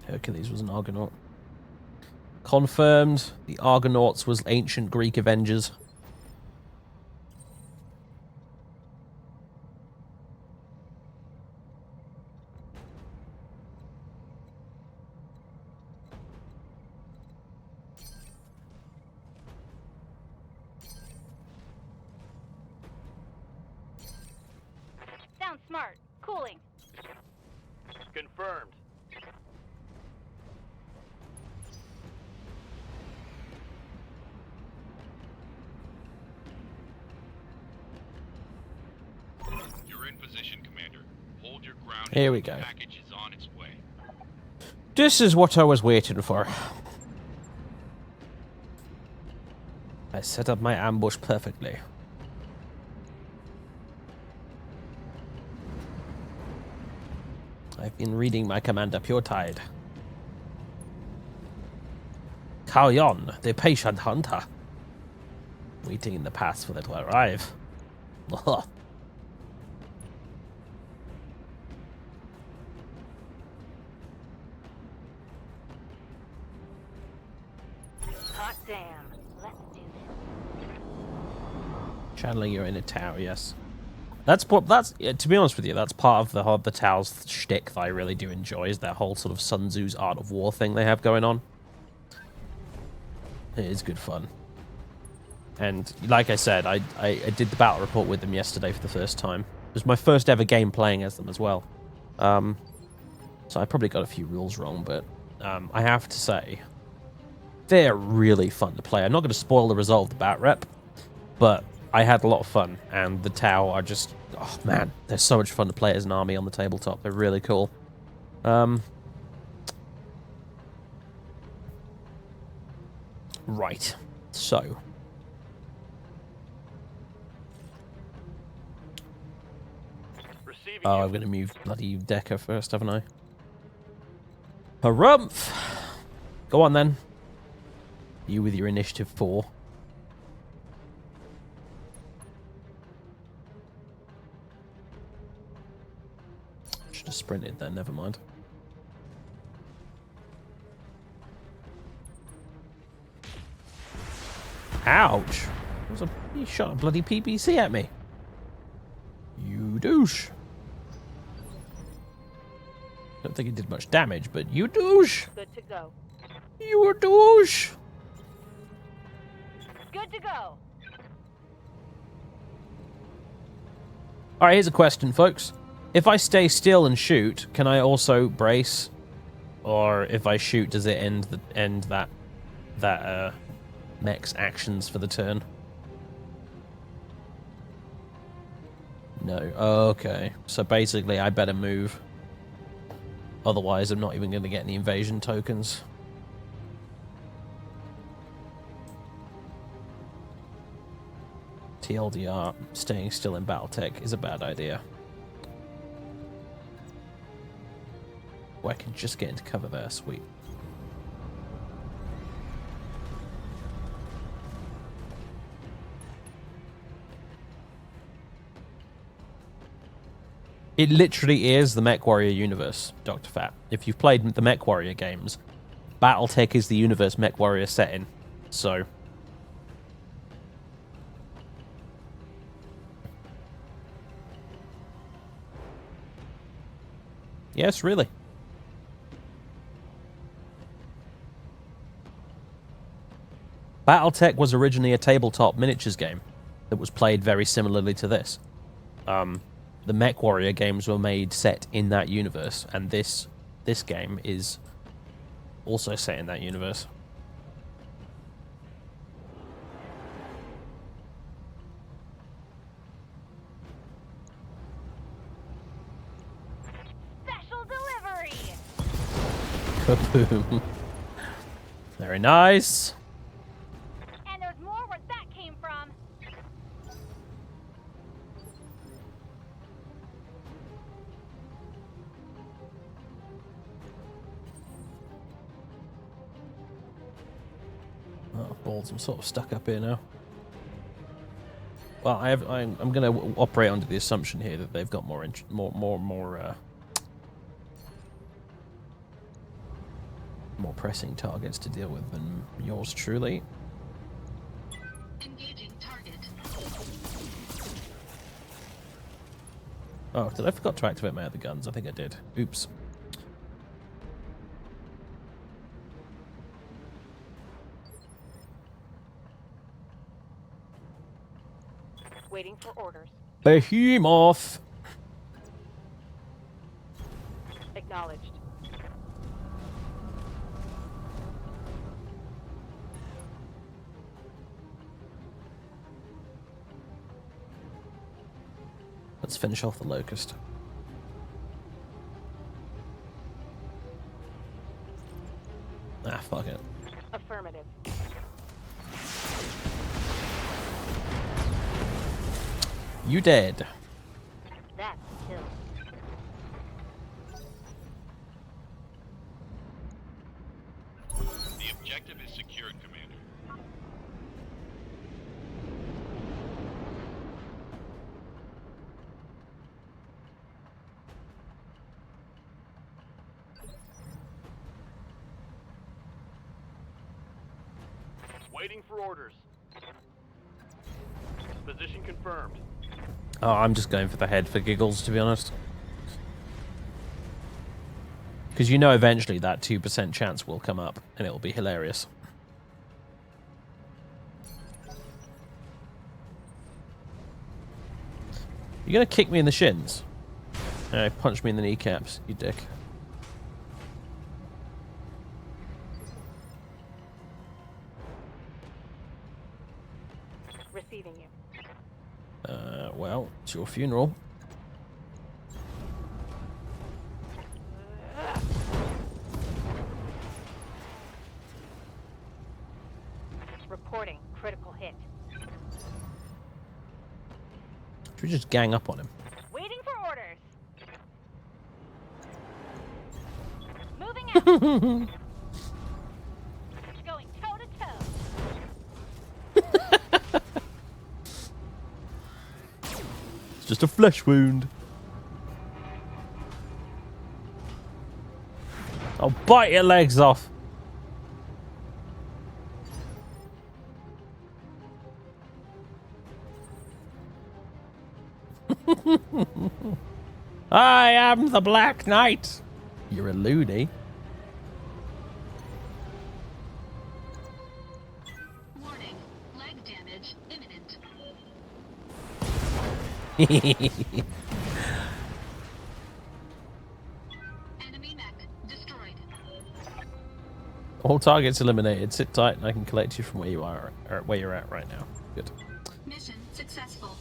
Hercules was an Argonaut. Confirmed. The Argonauts was ancient Greek Avengers. Smart. Cooling. Confirmed. You're in position, Commander. Hold your ground. Here we until go. the package is on its way. This is what I was waiting for. I set up my ambush perfectly. I've been reading my commander Pure Tide. Kao Yon, the patient hunter. Waiting in the past for them to arrive. Hot damn. Let's do this. Channeling your inner Tau, yes. That's to be honest with you, that's part of the Tao's shtick that I really do enjoy, is that whole sort of Sun Tzu's Art of War thing they have going on. It is good fun. And like I said, I did the battle report with them yesterday for the first time. It was my first ever game playing as them as well. So I probably got a few rules wrong, but I have to say, they're really fun to play. I'm not going to spoil the result of the bat rep, but I had a lot of fun, and the Tau are just, oh man, they're so much fun to play as an army on the tabletop. They're really cool. Right, so. Receiving Oh, you. I'm going to move bloody Decker first, haven't I? Harumph! Go on then. You with your initiative 4. Should have sprinted then, never mind. Ouch! He shot a bloody PPC at me. You douche. Don't think it did much damage, but you douche. Good to go. You a douche. Good to go. Alright, here's a question, folks. If I stay still and shoot, can I also brace? Or if I shoot, does it end that mech's actions for the turn? No. Okay. So basically, I better move. Otherwise, I'm not even going to get any invasion tokens. TLDR, staying still in Battletech is a bad idea. Oh, I can just get into cover there, sweet. It literally is the MechWarrior universe, Dr. Fat. If you've played the MechWarrior games, Battletech is the universe MechWarrior set in. So... yes, really. Battletech was originally a tabletop miniatures game that was played very similarly to this. The MechWarrior games were made set in that universe, and this game is also set in that universe. Special delivery. Kaboom. Very nice. And there's more where that came from. Oh, balls, I'm sort of stuck up here now. Well, I'm going to operate under the assumption here that they've got more pressing targets to deal with than yours truly. Engaging target. Oh, did I forget to activate my other guns? I think I did. Oops. Waiting for orders. Behemoth! Let's finish off the locust. Ah, fuck it. Affirmative. You dead. That's a kill. The objective is secured, Commander. Waiting for orders. Position confirmed. Oh, I'm just going for the head for giggles, to be honest. Because you know eventually that 2% chance will come up, and it'll be hilarious. You're gonna kick me in the shins? Punch me in the kneecaps, you dick. Receiving you. Well, it's your funeral. Reporting critical hit. Should we just gang up on him? Waiting for orders. Moving out. Going toe to toe. It's just a flesh wound. I'll bite your legs off. I am the Black Knight. You're a loony. Warning. Leg damage imminent. Enemy mech destroyed. All targets eliminated. Sit tight and I can collect you from where you are, or where you're at right now. Good. Mission successful.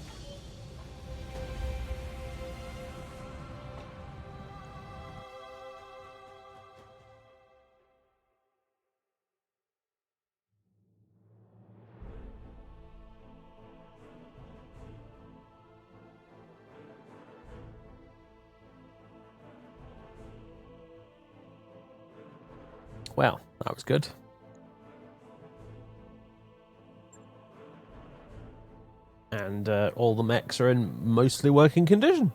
Well, that was good. And all the mechs are in mostly working condition.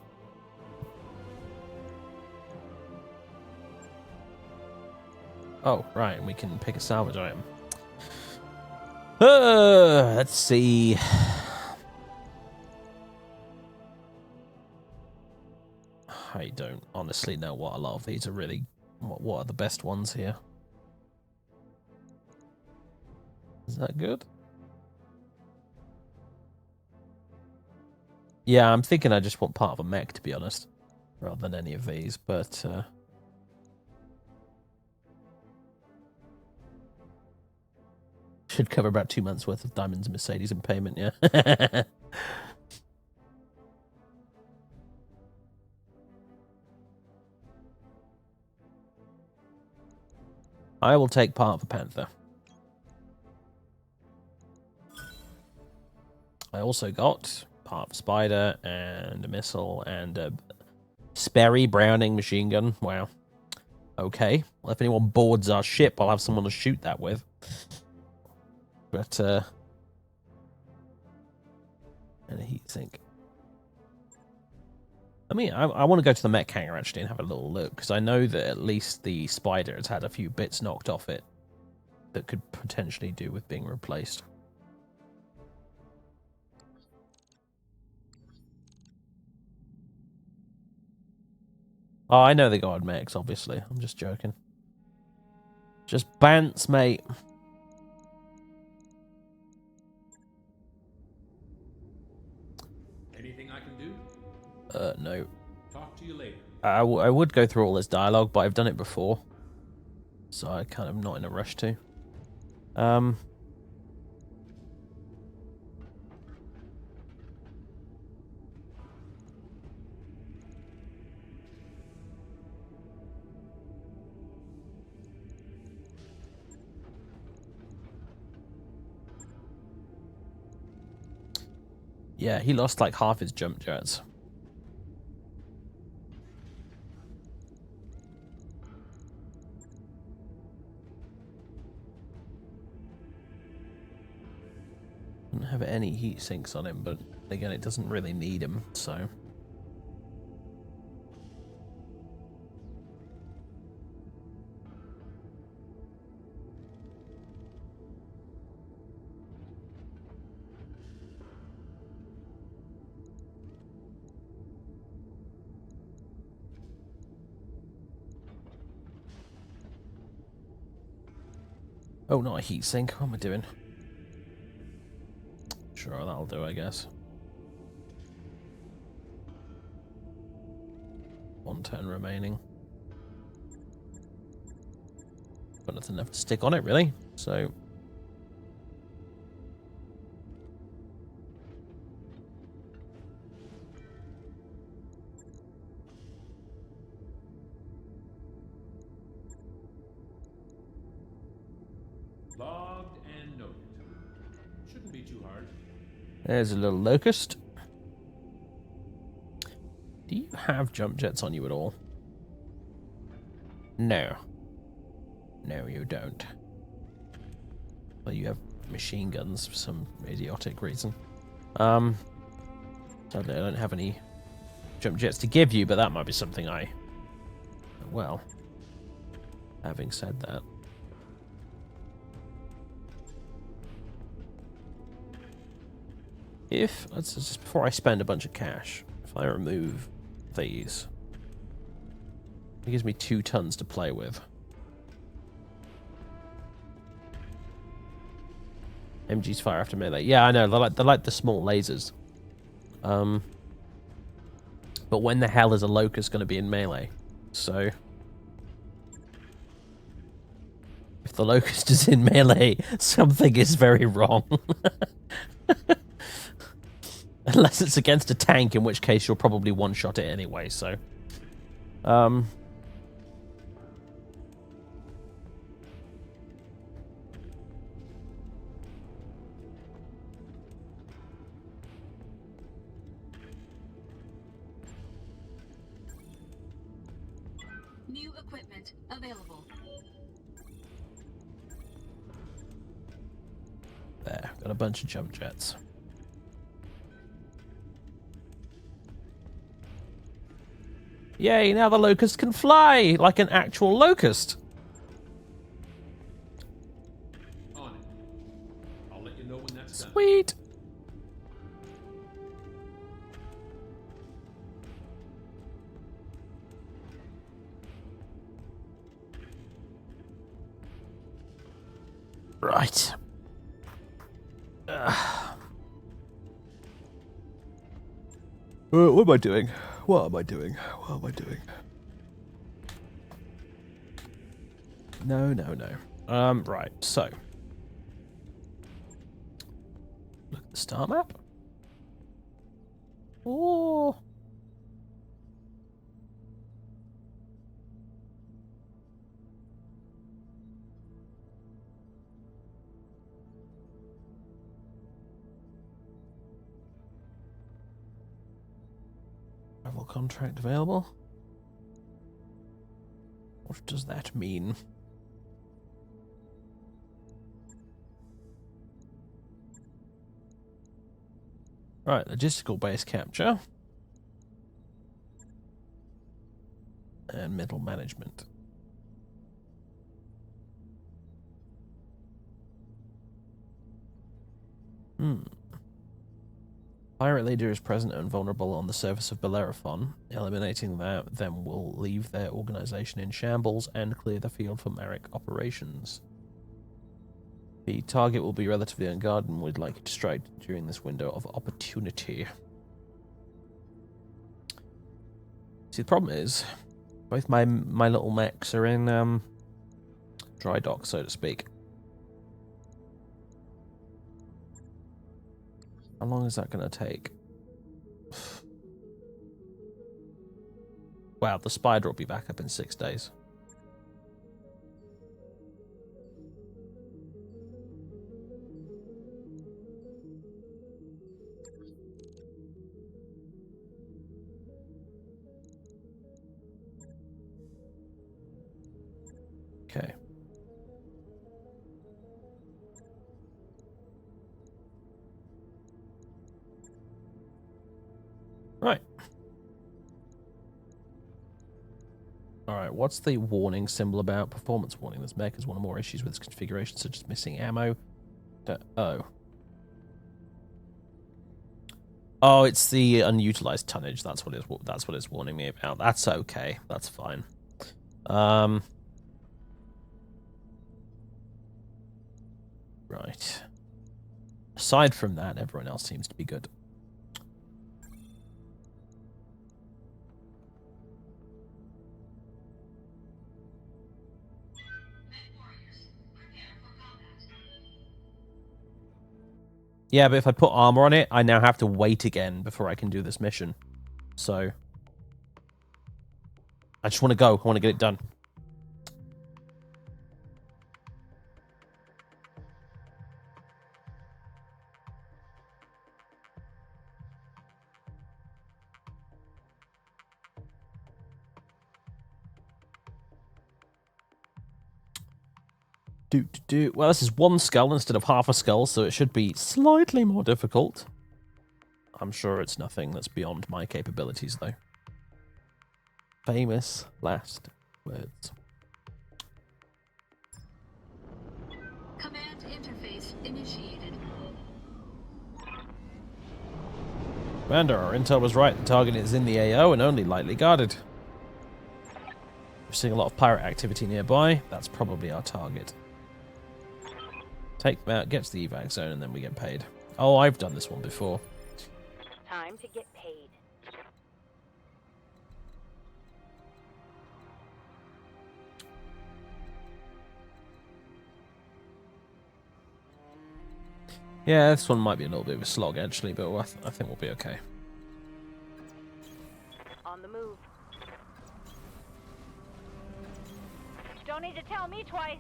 Oh, right, and we can pick a salvage item. Let's see. I don't honestly know what a lot of these are really... What are the best ones here? Is that good? Yeah, I'm thinking I just want part of a mech, to be honest, rather than any of these, but... Should cover about 2 months' worth of Diamonds and Mercedes in payment, yeah. I will take part of a Panther. I also got part of a Spider and a missile and a Sperry Browning machine gun. Wow. Okay. Well, if anyone boards our ship, I'll have someone to shoot that with. But, and a heat sink. I mean, I want to go to the mech hangar, actually, and have a little look, because I know that at least the Spider has had a few bits knocked off it that could potentially do with being replaced. Oh, I know they go on mechs, obviously. I'm just joking. Just bants, mate. Anything I can do? No. Talk to you later. I would go through all this dialogue, but I've done it before. So I kind of not in a rush to. Yeah, he lost like half his jump jets. Doesn't have any heat sinks on him, but again, it doesn't really need him, so. Oh, not a heat sink. What am I doing? Sure, that'll do, I guess. 1 turn remaining. Got nothing left to stick on it, really. So. Logged and noted. Shouldn't be too hard. There's a little locust. Do you have jump jets on you at all? No. No, you don't. Well, you have machine guns for some idiotic reason. Sadly, I don't have any jump jets to give you, but that might be something I... Well, having said that... If, just before I spend a bunch of cash, if I remove these, it gives me 2 tons to play with. MGs fire after melee. Yeah, I know, they're like the small lasers. But when the hell is a locust going to be in melee? So... If the locust is in melee, something is very wrong. Unless it's against a tank, in which case you'll probably one-shot it anyway, so... New equipment available. There, got a bunch of jump jets. Yay, now the locust can fly like an actual locust. On it. I'll let you know when that's done. Sweet. Right. What am I doing? What am I doing? What am I doing? No, no, no. Right, so. Look at the star map. Oh. Travel contract available. What does that mean? Right, logistical base capture. And middle management. Pirate leader is present and vulnerable on the surface of Bellerophon. Eliminating them will leave their organization in shambles and clear the field for Marek operations. The target will be relatively unguarded and we'd like you to strike during this window of opportunity. See, the problem is, both my little mechs are in dry dock, so to speak. How long is that going to take? Wow, the spider will be back up in 6 days. Okay. Right. Alright, what's the warning symbol about? Performance warning. This mech has one or more issues with its configuration, such as missing ammo. Oh. Oh, it's the unutilized tonnage. That's what it's warning me about. That's okay. That's fine. Right. Aside from that, everyone else seems to be good. Yeah, but if I put armor on it, I now have to wait again before I can do this mission. So, I just want to go. I want to get it done. Well, this is one skull instead of half a skull, so it should be slightly more difficult. I'm sure it's nothing that's beyond my capabilities, though. Famous last words. Command interface initiated. Commander, our intel was right. The target is in the AO and only lightly guarded. We're seeing a lot of pirate activity nearby. That's probably our target. Take them out, get to the evac zone, and then we get paid. Oh, I've done this one before. Time to get paid. Yeah, this one might be a little bit of a slog, actually, but I think we'll be okay. On the move. Don't need to tell me twice.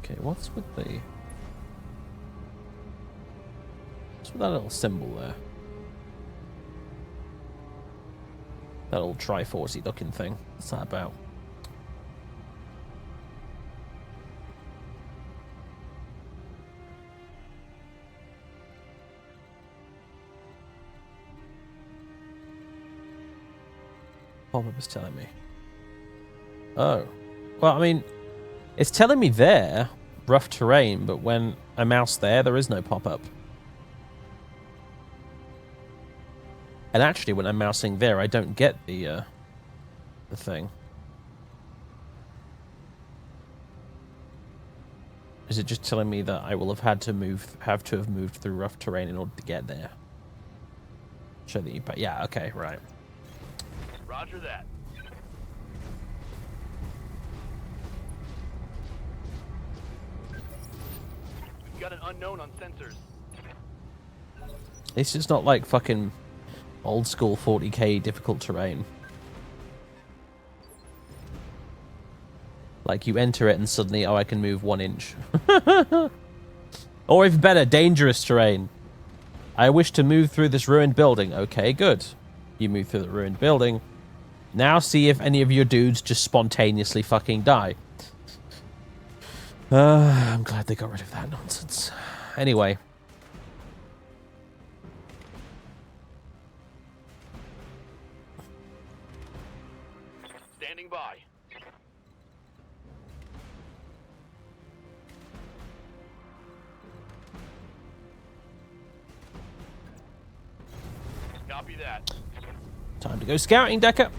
Okay, what's with that little symbol there? That old Triforce-y looking thing. What's that about? Pop-up is telling me. Oh. Well, I mean, it's telling me there, rough terrain, but when I mouse there is no pop-up. And actually, when I'm mousing there, I don't get the thing. Is it just telling me that I will have had to have moved through rough terrain in order to get there? Show the yeah, okay, right. Roger that. We've got an unknown on sensors. It's just not like fucking old school 40k difficult terrain. Like you enter it and suddenly, oh, I can move 1 inch. Or even better, dangerous terrain. I wish to move through this ruined building. Okay, good. You move through the ruined building. Now see if any of your dudes just spontaneously fucking die. I'm glad they got rid of that nonsense. Anyway. Standing by. Copy that. Time to go scouting, Decker.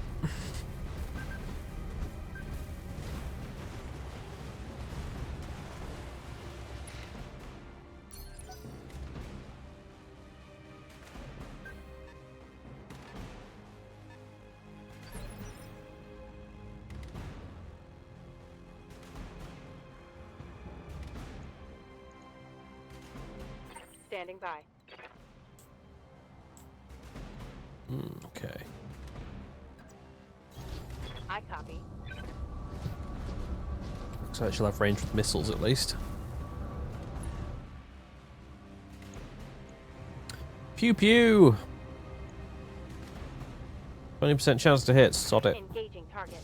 Standing by. Okay. I copy. Looks like she'll have range with missiles at least. Pew pew! 20% chance to hit, sod it. Engaging target.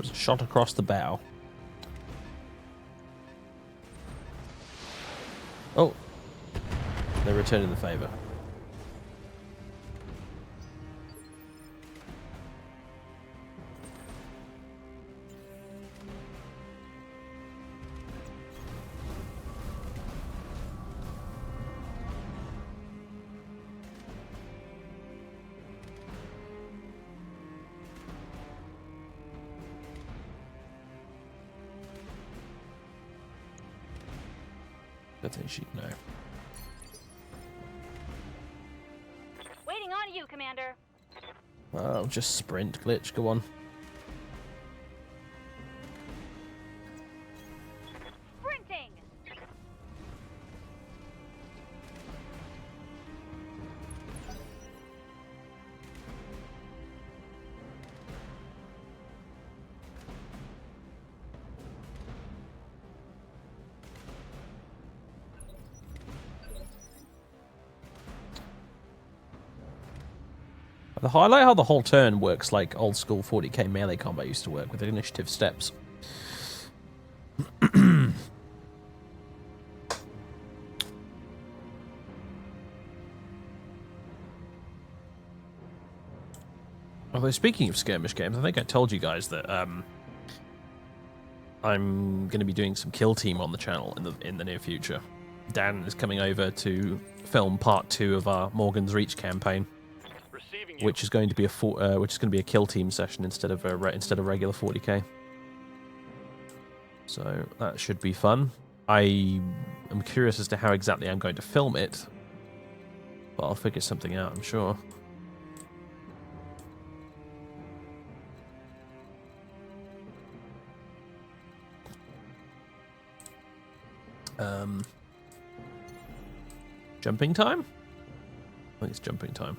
was a shot across the bow. Oh, they're returning the favor. I think she'd know. Waiting on you, Commander. Oh, just sprint glitch. Go on. Sprinting. I like how the whole turn works like old school 40k melee combat used to work with initiative steps. Although speaking of skirmish games, I think I told you guys that I'm going to be doing some kill team on the channel in the near future. Dan is coming over to film part 2 of our Morgan's Reach campaign, Receiving you. which is going to be a kill team session instead of regular 40k. So that should be fun. I am curious as to how exactly I'm going to film it, but I'll figure something out, I'm sure. Jumping time? I think it's jumping time.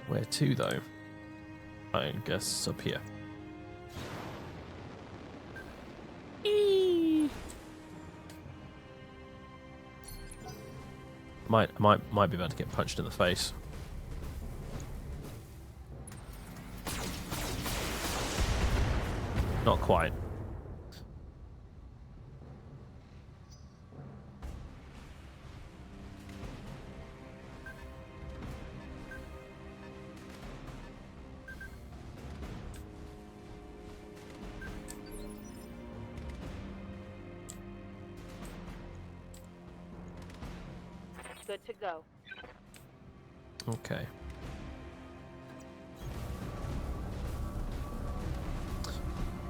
Where to, though? I guess up here. Eee. Might be about to get punched in the face. Not quite. Good to go. Okay.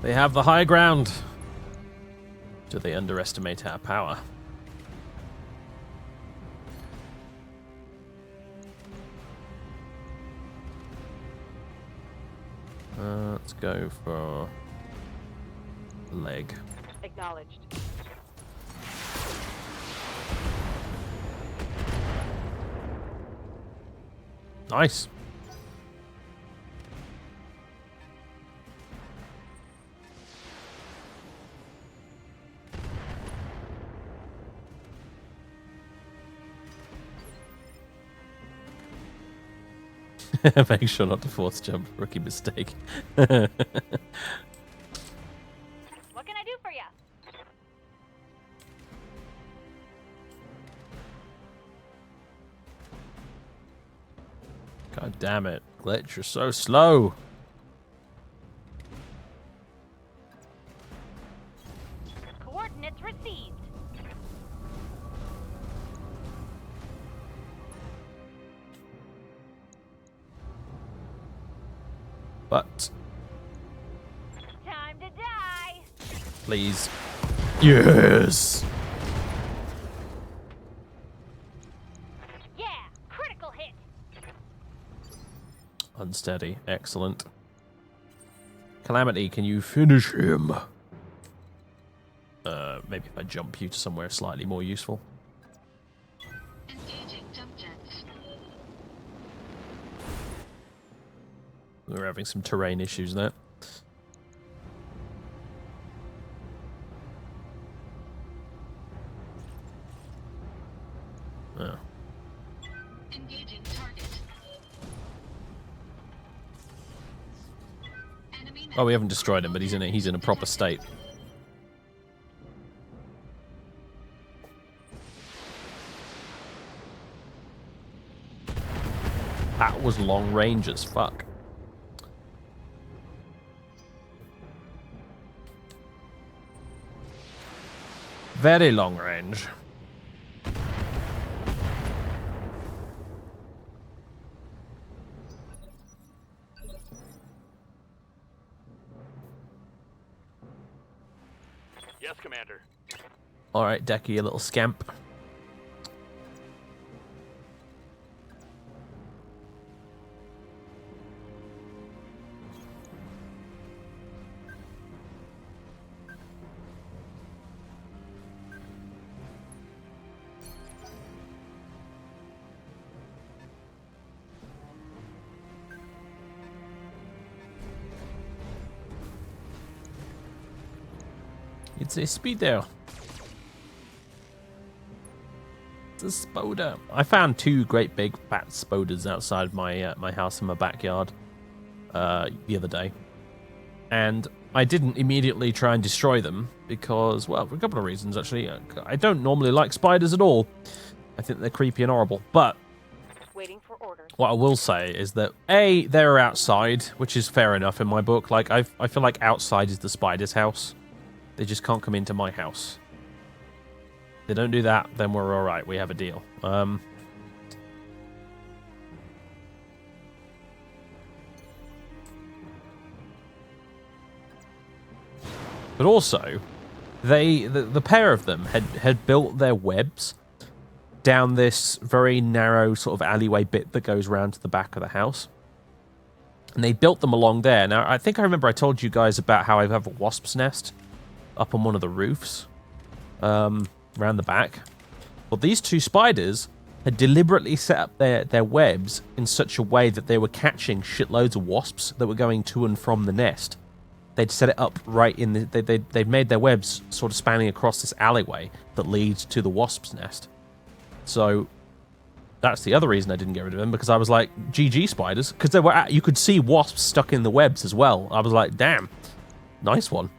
They have the high ground. Do they underestimate our power? Let's go for leg. Acknowledged. Nice. Make sure not to force jump. Rookie mistake. What can I do for you? God damn it. Glitch, you're so slow. Coordinates received. But, Time to die. please. Yes! Yeah, critical hit. Unsteady. Excellent. Calamity, can you finish him? Maybe if I jump you to somewhere slightly more useful. Engaging jump jets. We're having some terrain issues there. Oh. Engaging target. Oh, we haven't destroyed him, but he's in a proper state. That was long range as fuck. Very long range. Yes, Commander. All right, Decky, you little scamp. It's a speedo. It's a spoder. I found 2 great big fat spoders outside my my house in my backyard the other day, and I didn't immediately try and destroy them because, well, for a couple of reasons actually. I don't normally like spiders at all. I think they're creepy and horrible. But Waiting for orders. what I will say is that A, they're outside, which is fair enough in my book. Like I feel like outside is the spider's house. They just can't come into my house. If they don't do that, then we're all right. We have a deal. But also, the pair of them had built their webs down this very narrow sort of alleyway bit that goes round to the back of the house. And they built them along there. Now, I think I remember I told you guys about how I have a wasp's nest up on one of the roofs around the back. Well, these 2 spiders had deliberately set up their webs in such a way that they were catching shitloads of wasps that were going to and from the nest. They'd set it up right in the... They'd made their webs sort of spanning across this alleyway that leads to the wasp's nest. So that's the other reason I didn't get rid of them, because I was like, GG spiders, because they were you could see wasps stuck in the webs as well. I was like, damn, nice one.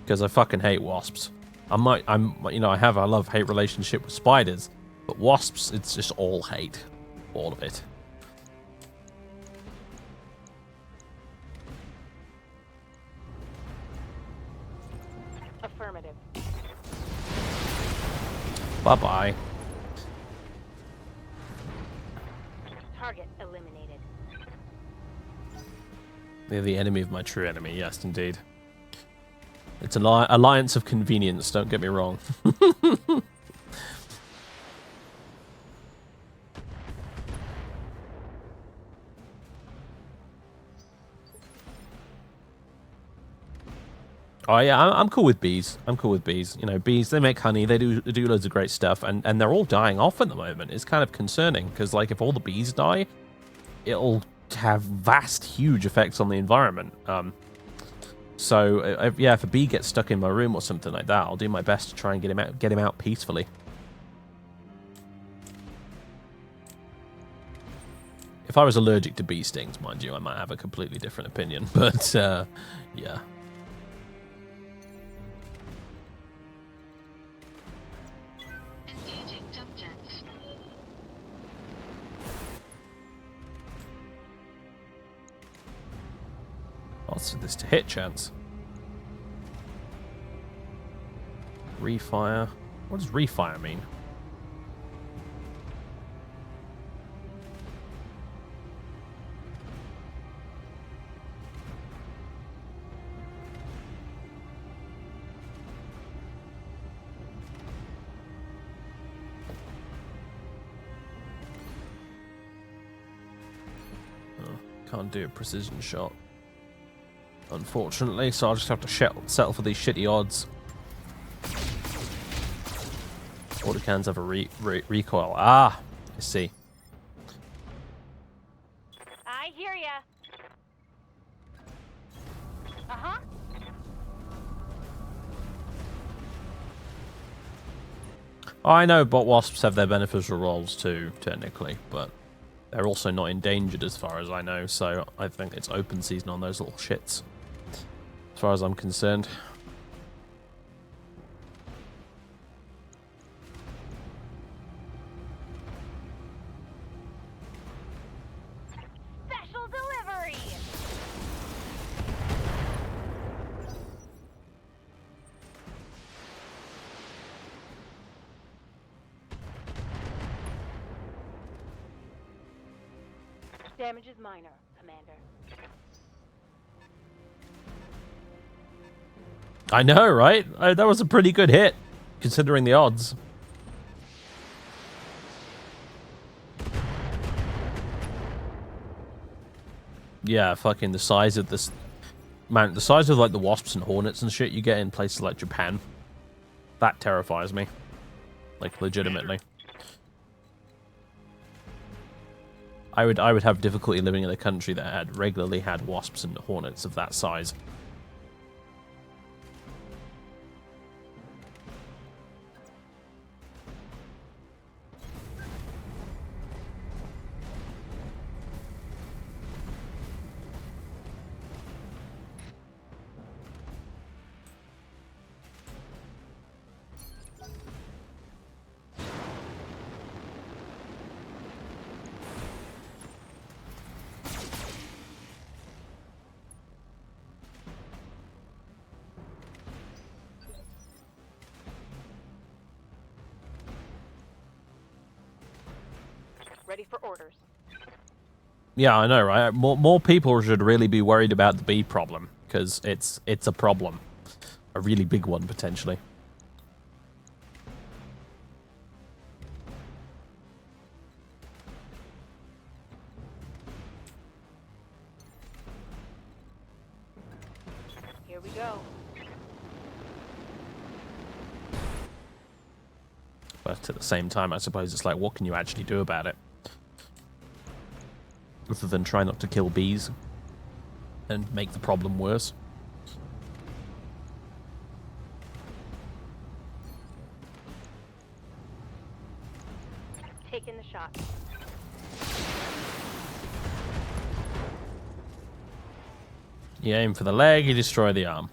Because I fucking hate wasps. I have a love-hate relationship with spiders, but wasps, it's just all hate. All of it. Affirmative. Bye-bye. Target eliminated. They're the enemy of my true enemy, yes, indeed. It's an alliance of convenience, don't get me wrong. Oh yeah, I'm cool with bees. I'm cool with bees. You know, bees, they make honey, they do loads of great stuff, and they're all dying off at the moment. It's kind of concerning, because like if all the bees die, it'll have vast, huge effects on the environment. So yeah, if a bee gets stuck in my room or something like that, I'll do my best to try and get him out peacefully. If I was allergic to bee stings, mind you, I might have a completely different opinion. But yeah. Engaging subjects. I'll set this to hit chance. Refire. What does refire mean? Can't do a precision shot, unfortunately, so I'll just have to settle for these shitty odds. Autocans have a recoil. Ah, I see. I hear ya. Uh-huh. I know bot wasps have their beneficial roles too, technically, but they're also not endangered as far as I know, so I think it's open season on those little shits, as far as I'm concerned. Special delivery! Damage is minor, Commander. I know, right? That was a pretty good hit, considering the odds. Yeah, fucking the size of this... Man, the size of, like, the wasps and hornets and shit you get in places like Japan. That terrifies me. Like, legitimately. I would have difficulty living in a country that had regularly had wasps and hornets of that size. Ready for orders. Yeah, I know, right? More people should really be worried about the bee problem, because it's a problem. A really big one, potentially. Here we go. But at the same time, I suppose it's like, what can you actually do about it? Other than try not to kill bees and make the problem worse. Taking the shot. You aim for the leg, you destroy the arm.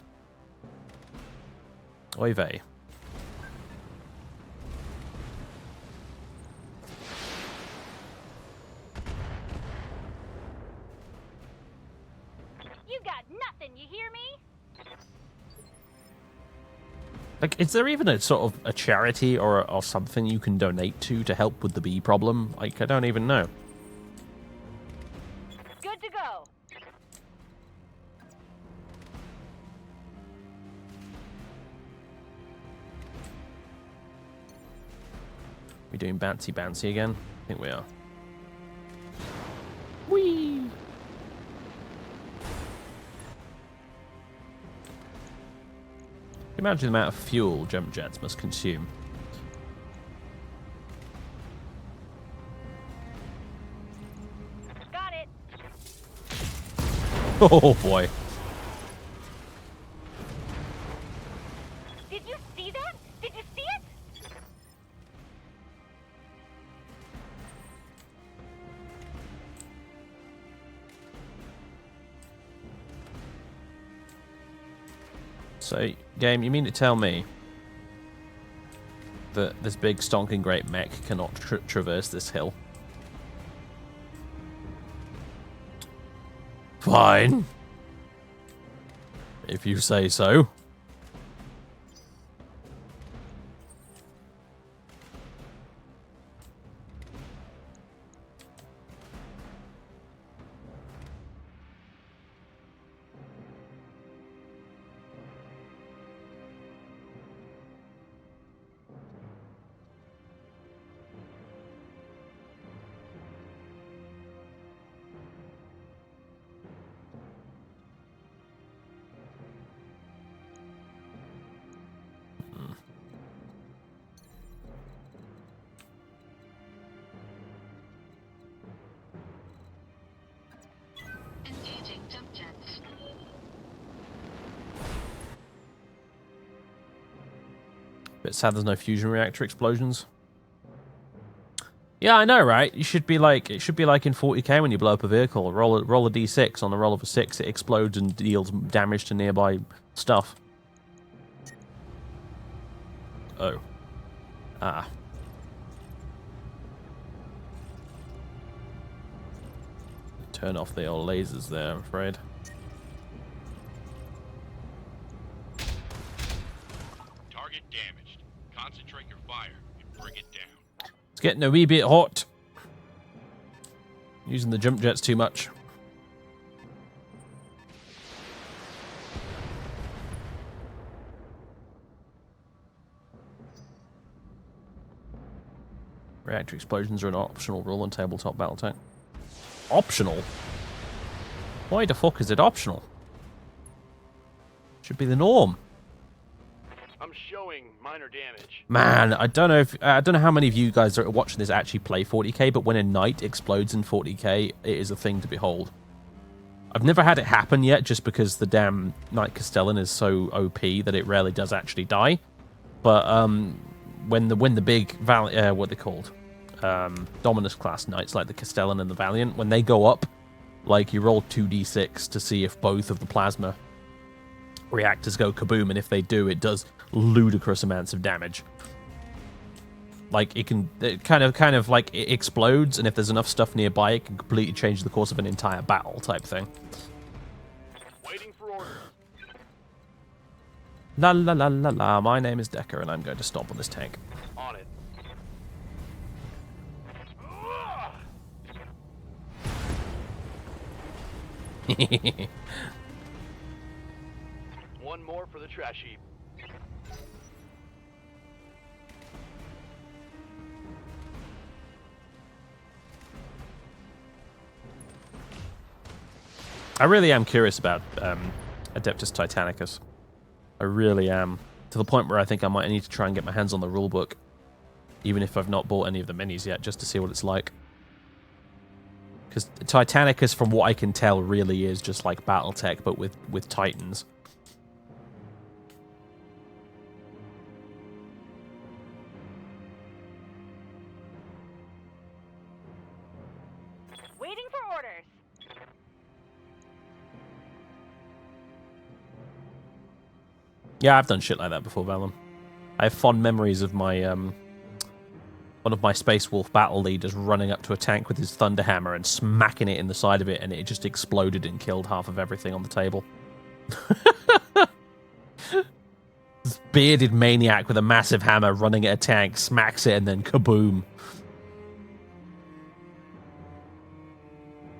Oy vey. You got nothing, you hear me? Like, is there even a sort of a charity or something you can donate to help with the bee problem? Like, I don't even know. Good to go. We doing bouncy bouncy again? I think we are. Whee! Imagine the amount of fuel jump jets must consume. Got it. Oh boy. Did you see that? Did you see it? So, game, you mean to tell me that this big stonking great mech cannot traverse this hill? Fine. If you say so. Bit sad there's no fusion reactor explosions. Yeah, I know, right? It should be like in 40k when you blow up a vehicle. Roll a d6. On the roll of a 6, it explodes and deals damage to nearby stuff. Oh. Ah. Turn off the old lasers there, I'm afraid. Target damaged. Concentrate your fire and bring it down. It's getting a wee bit hot. Using the jump jets too much. Reactor explosions are an optional rule on tabletop Battletech. Optional? Why the fuck is it optional? Should be the norm. I'm showing minor damage. Man, I don't know how many of you guys are watching this actually play 40k, but when a knight explodes in 40k, it is a thing to behold. I've never had it happen yet, just because the damn Knight Castellan is so OP that it rarely does actually die. But when the big what they called Dominus class knights like the Castellan and the Valiant, when they go up, like you roll 2d6 to see if both of the plasma reactors go kaboom, and if they do, it does ludicrous amounts of damage. Like it kind of like it explodes, and if there's enough stuff nearby, it can completely change the course of an entire battle type thing. Waiting for orders. La la la la la. My name is Decker, and I'm going to stomp on this tank. On it. One more for the trash heap. I really am curious about Adeptus Titanicus. I really am. To the point where I think I might need to try and get my hands on the rulebook, even if I've not bought any of the minis yet, just to see what it's like. Because Titanicus, from what I can tell, really is just like Battletech, but with Titans. Waiting for orders. Yeah, I've done shit like that before, Valen. I have fond memories of my one of my Space Wolf battle leaders running up to a tank with his Thunderhammer and smacking it in the side of it, and it just exploded and killed half of everything on the table. This bearded maniac with a massive hammer running at a tank, smacks it, and then kaboom.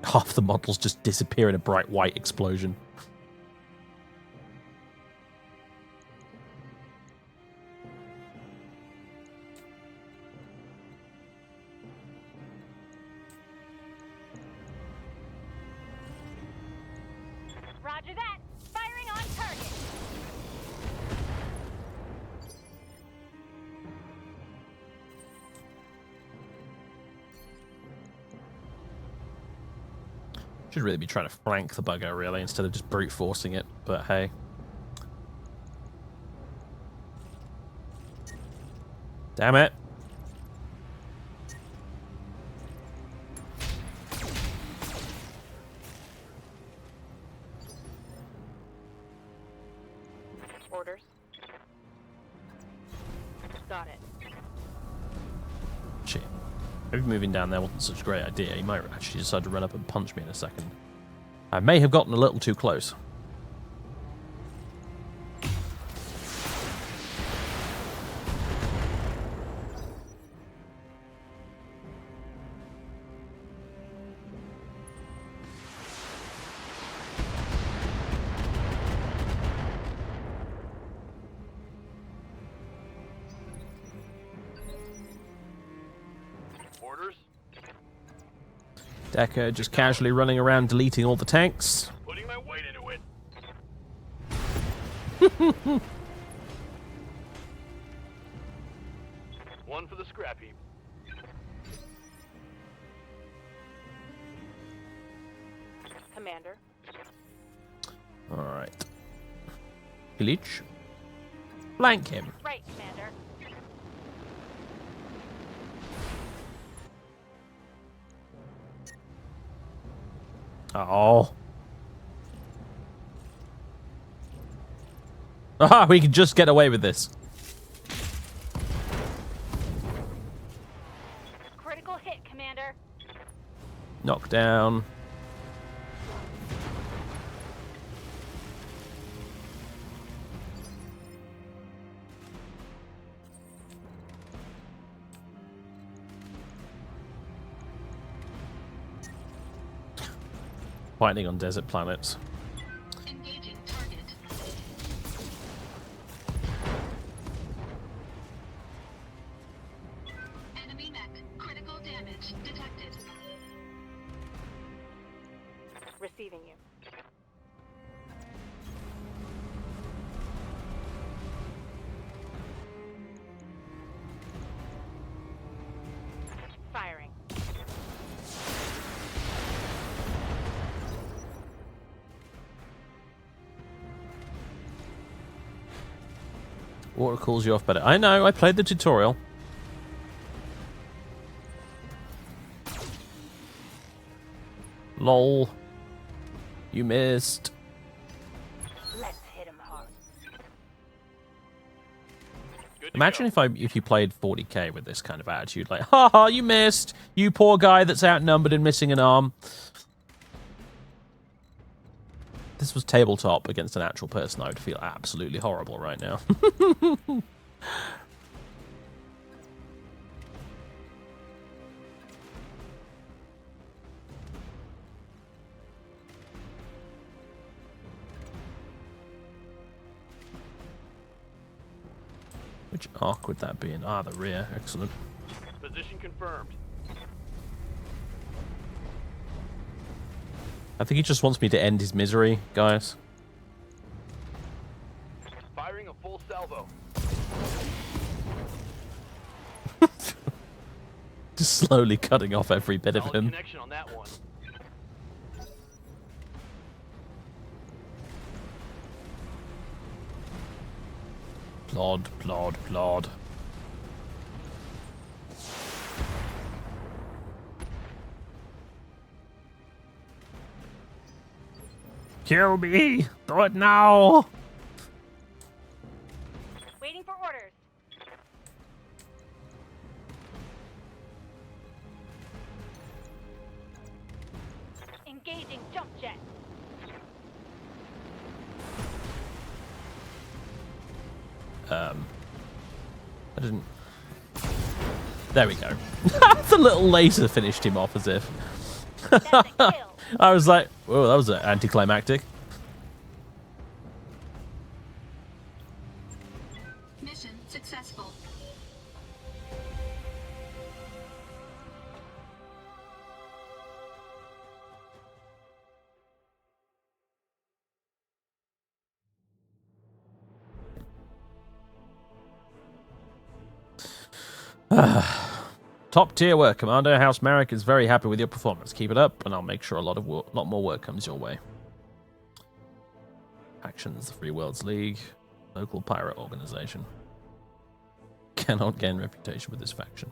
Half the models just disappear in a bright white explosion. Roger that. Firing on target. Should really be trying to flank the bugger, really, instead of just brute forcing it, but hey. Damn it. Orders. Got it. Shit. Maybe moving down there wasn't such a great idea. He might actually decide to run up and punch me in a second. I may have gotten a little too close. Orders. Decker just casually running around deleting all the tanks. Putting my weight into it. One for the scrap heap. Commander. Alright. Village. Flank him. Right, Commander. Oh. Aha, we can just get away with this. Critical hit, Commander. Knock down. Fighting on desert planets. Engaging target. Enemy mech. Critical damage detected. Receiving you. Firing. Water cools you off better. I know, I played the tutorial. Lol. You missed. Let's hit him hard. Good to Imagine go. if you played 40k with this kind of attitude, like, haha, you missed. You poor guy that's outnumbered and missing an arm. This was tabletop against an actual person, I would feel absolutely horrible right now. Which arc would that be in? Ah, the rear. Excellent. Position confirmed. I think he just wants me to end his misery, guys. Firing a full salvo. Just slowly cutting off every bit of Solid him. connection on that one. Plod, plod, plod. Kill me! Do it now! Waiting for orders. Engaging jump jet. I didn't... There we go. The little laser finished him off as if. That's a kill. I was like, whoa, that was anticlimactic. Mission successful. Top tier work, Commander. House Marek is very happy with your performance. Keep it up, and I'll make sure a lot more work comes your way. Factions, the Free Worlds League, local pirate organization. Cannot gain reputation with this faction.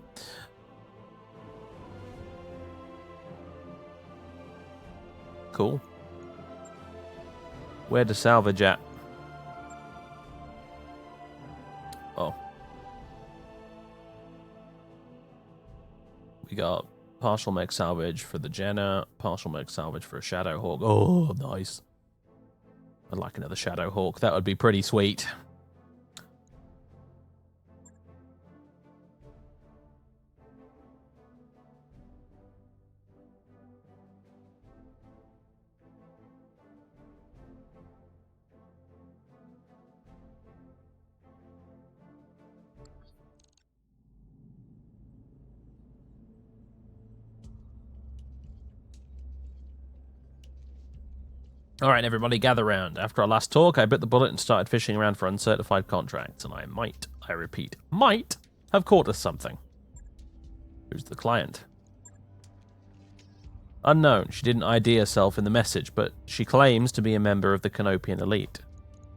Cool. Where to salvage at? Oh. We got partial mech salvage for the Jenna, partial mech salvage for a Shadow Hawk. Oh, nice. I'd like another Shadow Hawk. That would be pretty sweet. All right, everybody, gather round. After our last talk, I bit the bullet and started fishing around for uncertified contracts, and I repeat, might have caught us something. Who's the client? Unknown. She didn't ID herself in the message, but she claims to be a member of the Canopian elite.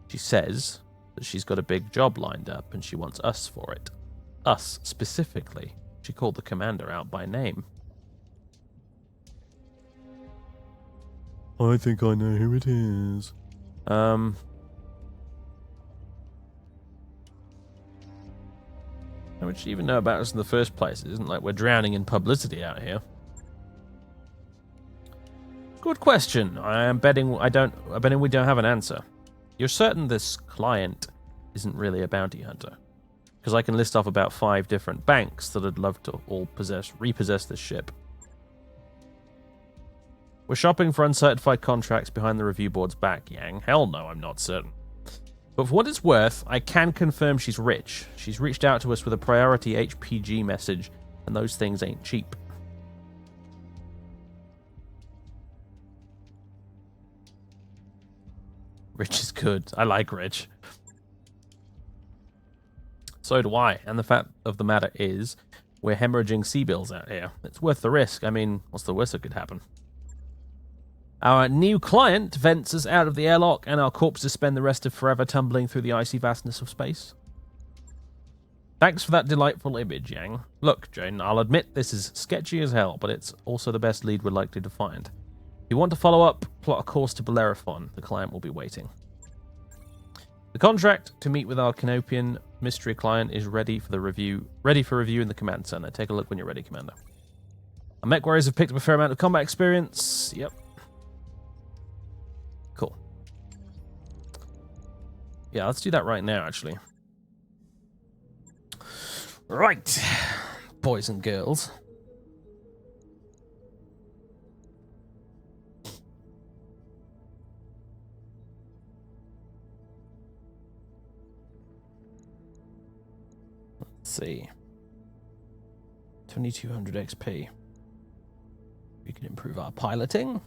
She says that she's got a big job lined up, and she wants us for it. Us, specifically. She called the commander out by name. I think I know who it is. How much do you even know about us in the first place? It isn't like we're drowning in publicity out here. Good question. I'm betting we don't have an answer. You're certain this client isn't really a bounty hunter? Because I can list off about 5 different banks that I'd love to all repossess this ship. We're shopping for uncertified contracts behind the review board's back, Yang. Hell no, I'm not certain. But for what it's worth, I can confirm she's rich. She's reached out to us with a priority HPG message, and those things ain't cheap. Rich is good. I like rich. So do I. And the fact of the matter is, we're hemorrhaging sea bills out here. It's worth the risk. I mean, what's the worst that could happen? Our new client vents us out of the airlock, and our corpses spend the rest of forever tumbling through the icy vastness of space. Thanks for that delightful image, Yang. Look, Jane, I'll admit this is sketchy as hell, but it's also the best lead we're likely to find. If you want to follow up, plot a course to Bellerophon. The client will be waiting. The contract to meet with our Canopian mystery client is ready for review in the command center. Take a look when you're ready, Commander. Our mech warriors have picked up a fair amount of combat experience. Yep. Cool. Yeah, let's do that right now, actually. Right, boys and girls. Let's see. 2200 XP. We can improve our piloting.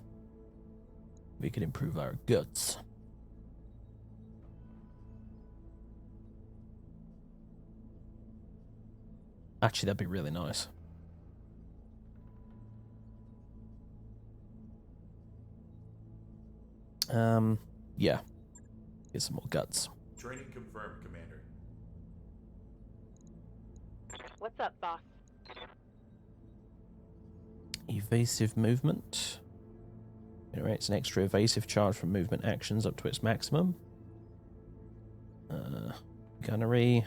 We can improve our guts. Actually, that'd be really nice. Yeah. Get some more guts. Training confirmed, Commander. What's up, boss? Evasive movement. Generates an extra evasive charge from movement actions up to its maximum. Gunnery.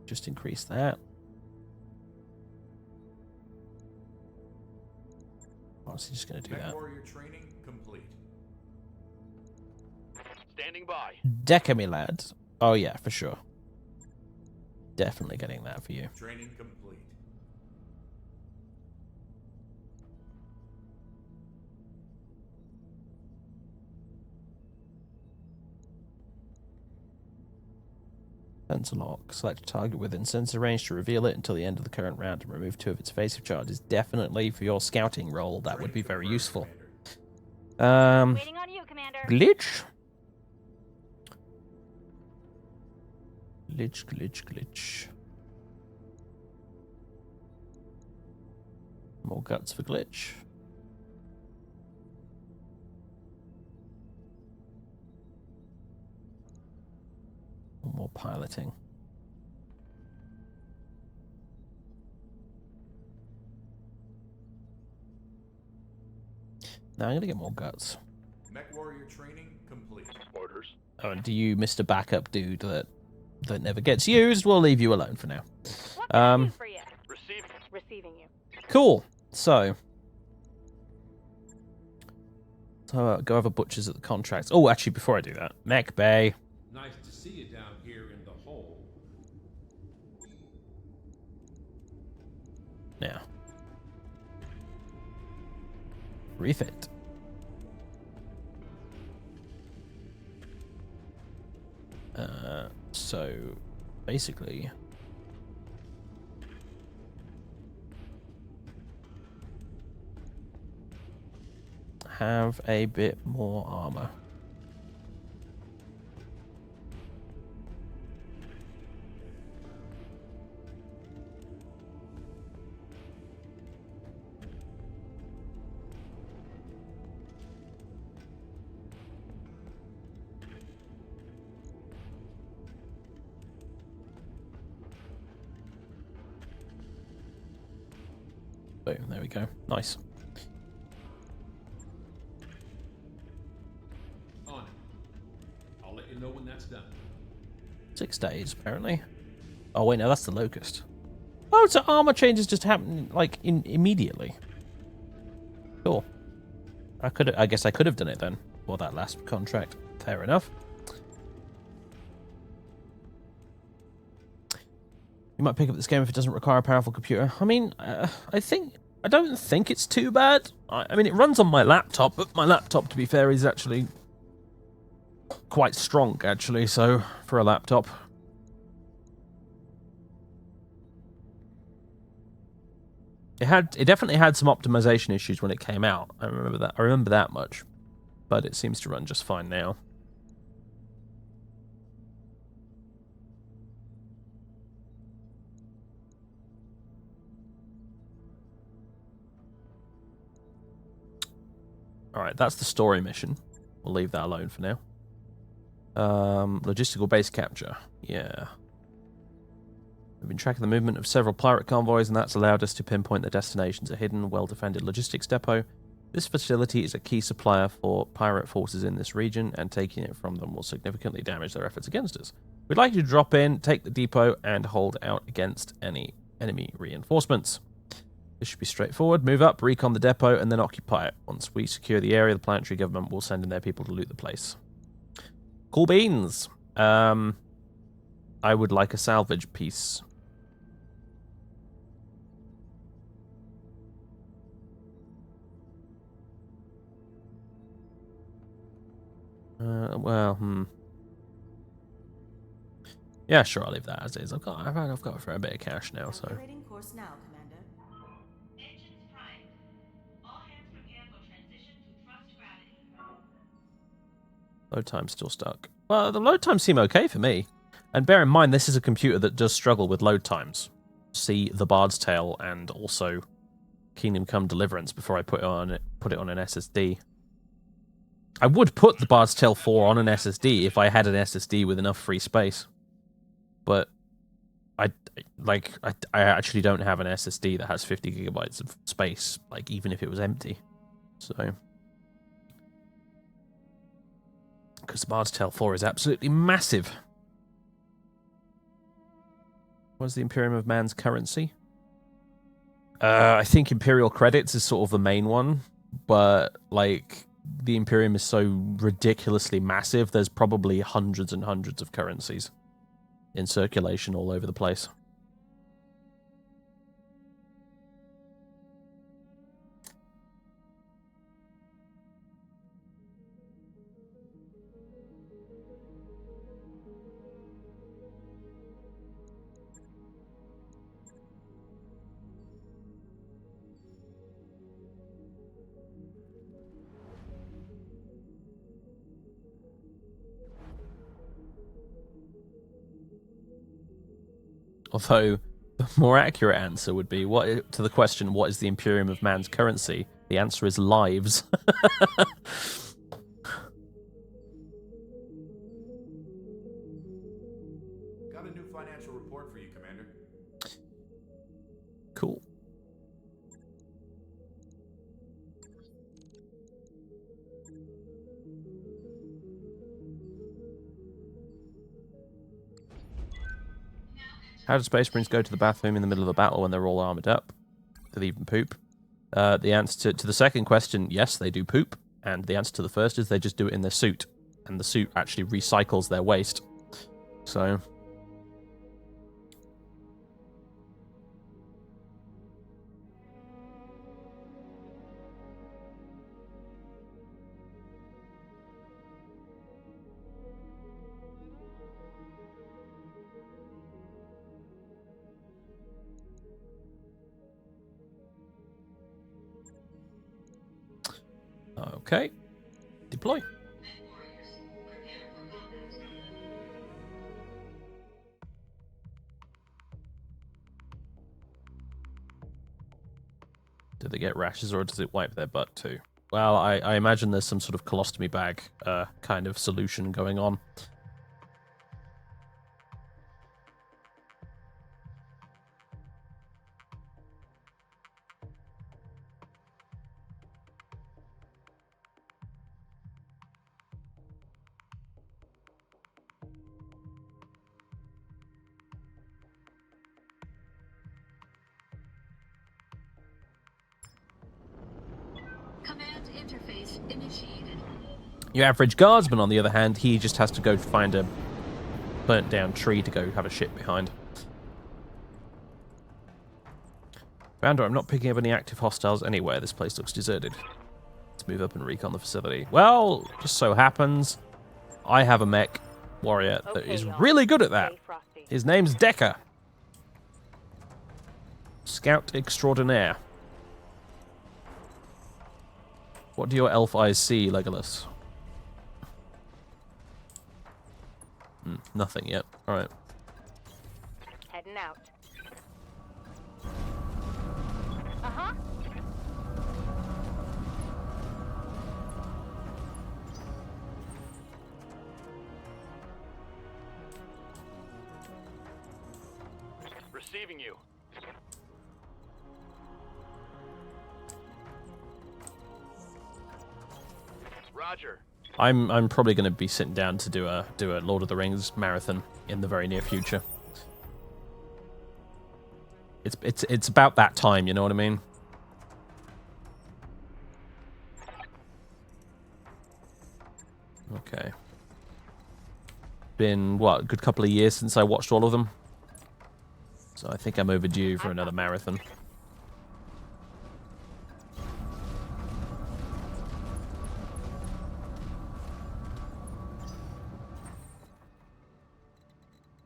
Just increase that. Honestly, just going to do that. Warrior training complete. Standing by. Decker me, lads. Oh, yeah, for sure. Definitely getting that for you. Training complete. Sensor lock. Select a target within sensor range to reveal it until the end of the current round and remove 2 of its evasive charges. Definitely for your scouting role, that would be very useful. Waiting on you, Commander. Glitch. Glitch. More guts for glitch. More piloting. Now I'm gonna get more guts. Mech warrior training complete. Orders. Oh, and do you, Mr. Backup dude that never gets used? We'll leave you alone for now. What can I do for you? Receiving you. Cool. So go over butchers at the contracts. Oh, actually, before I do that, Mech Bay. Nice to see you down here in the hole. Now, refit. So basically, have a bit more armor. Boom, there we go. Nice. you know when that's done. 6 days, apparently. Oh, wait, no, that's the Locust. Oh, so armor changes just happen, like, immediately. Cool. I guess I could have done it then, for that last contract. Fair enough. You might pick up this game if it doesn't require a powerful computer. I mean, I don't think it's too bad. I mean, it runs on my laptop, but my laptop, to be fair, is actually quite strong, actually, so, for a laptop. It definitely had some optimization issues when it came out. I remember that much. But it seems to run just fine now. Alright, that's the story mission. We'll leave that alone for now. Logistical base capture. Yeah. We've been tracking the movement of several pirate convoys, and that's allowed us to pinpoint their destinations. A hidden, well-defended logistics depot. This facility is a key supplier for pirate forces in this region, and taking it from them will significantly damage their efforts against us. We'd like you to drop in, take the depot, and hold out against any enemy reinforcements. This should be straightforward. Move up, recon the depot, and then occupy it. Once we secure the area, the planetary government will send in their people to loot the place. Cool beans. I would like a salvage piece. Yeah, sure, I'll leave that as is. I've got a fair bit of cash now, so. Calculating course now, Commander. Engines primed. All hands prepare for transition to thrust gravity. Load time's still stuck. Well, the load times seem okay for me. And bear in mind, this is a computer that does struggle with load times. See The Bard's Tale and also Kingdom Come Deliverance before I put it on an SSD. I would put The Bard's Tale 4 on an SSD if I had an SSD with enough free space. But I actually don't have an SSD that has 50 gigabytes of space, like even if it was empty. So, because Bard's Tale 4 is absolutely massive. What's the Imperium of Man's currency? I think Imperial credits is sort of the main one, but like the Imperium is so ridiculously massive, there's probably hundreds and hundreds of currencies in circulation all over the place. Although, the more accurate answer would be, to the question, what is the Imperium of Man's currency? The answer is lives. Got a new financial report for you, Commander. Cool. How do Space Marines go to the bathroom in the middle of a battle when they're all armored up? Do they even poop? The answer to the second question, yes, they do poop. And the answer to the first is they just do it in their suit. And the suit actually recycles their waste. So... Okay. Deploy. Do they get rashes or does it wipe their butt too? Well, I imagine there's some sort of colostomy bag kind of solution going on. Your average guardsman, on the other hand, he just has to go find a burnt down tree to go have a shit behind. Commander, I'm not picking up any active hostiles anywhere. This place looks deserted. Let's move up and recon the facility. Well, just so happens, I have a mech warrior that is really good at that. His name's Decker. Scout extraordinaire. What do your elf eyes see, Legolas? Nothing yet. Alright. Heading out. Uh-huh. Receiving you. Roger. I'm probably going to be sitting down to do a Lord of the Rings marathon in the very near future. It's about that time, you know what I mean? Okay. Been what, a good couple of years since I watched all of them. So I think I'm overdue for another marathon.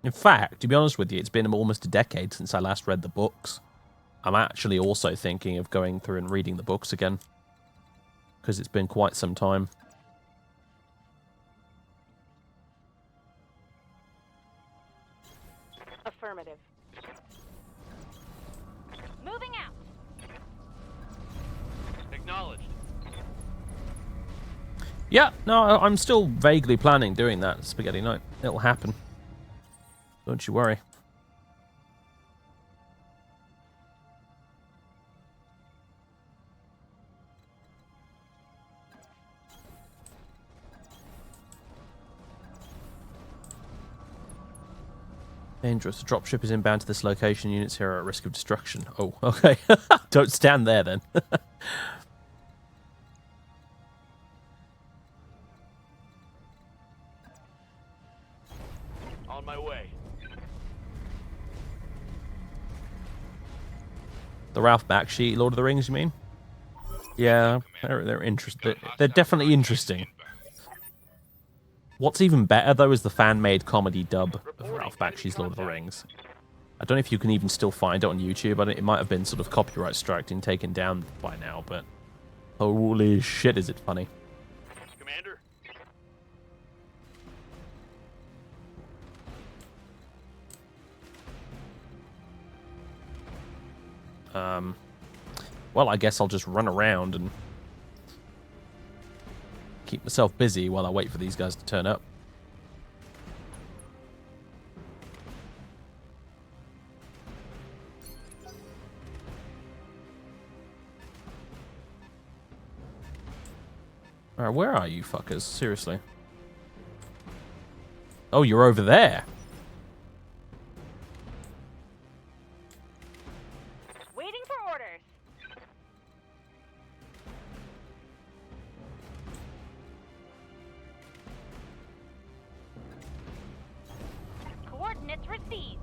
In fact, to be honest with you, it's been almost a decade since I last read the books. I'm actually also thinking of going through and reading the books again, because it's been quite some time. Affirmative. Moving out. Acknowledged. Yeah, no, I'm still vaguely planning doing that spaghetti night. It'll happen. Don't you worry. Dangerous. The dropship is inbound to this location. Units here are at risk of destruction. Oh, okay. Don't stand there then. On my way. The Ralph Bakshi Lord of the Rings, you mean? Yeah, they're interesting. They're definitely interesting. What's even better, though, is the fan-made comedy dub of Ralph Bakshi's Lord of the Rings. I don't know if you can even still find it on YouTube. It might have been sort of copyright striked and taken down by now, but holy shit, is it funny. Commander? Well, I guess I'll just run around and keep myself busy while I wait for these guys to turn up. Alright, where are you fuckers? Seriously. Oh, you're over there. Waiting for orders. Coordinates received.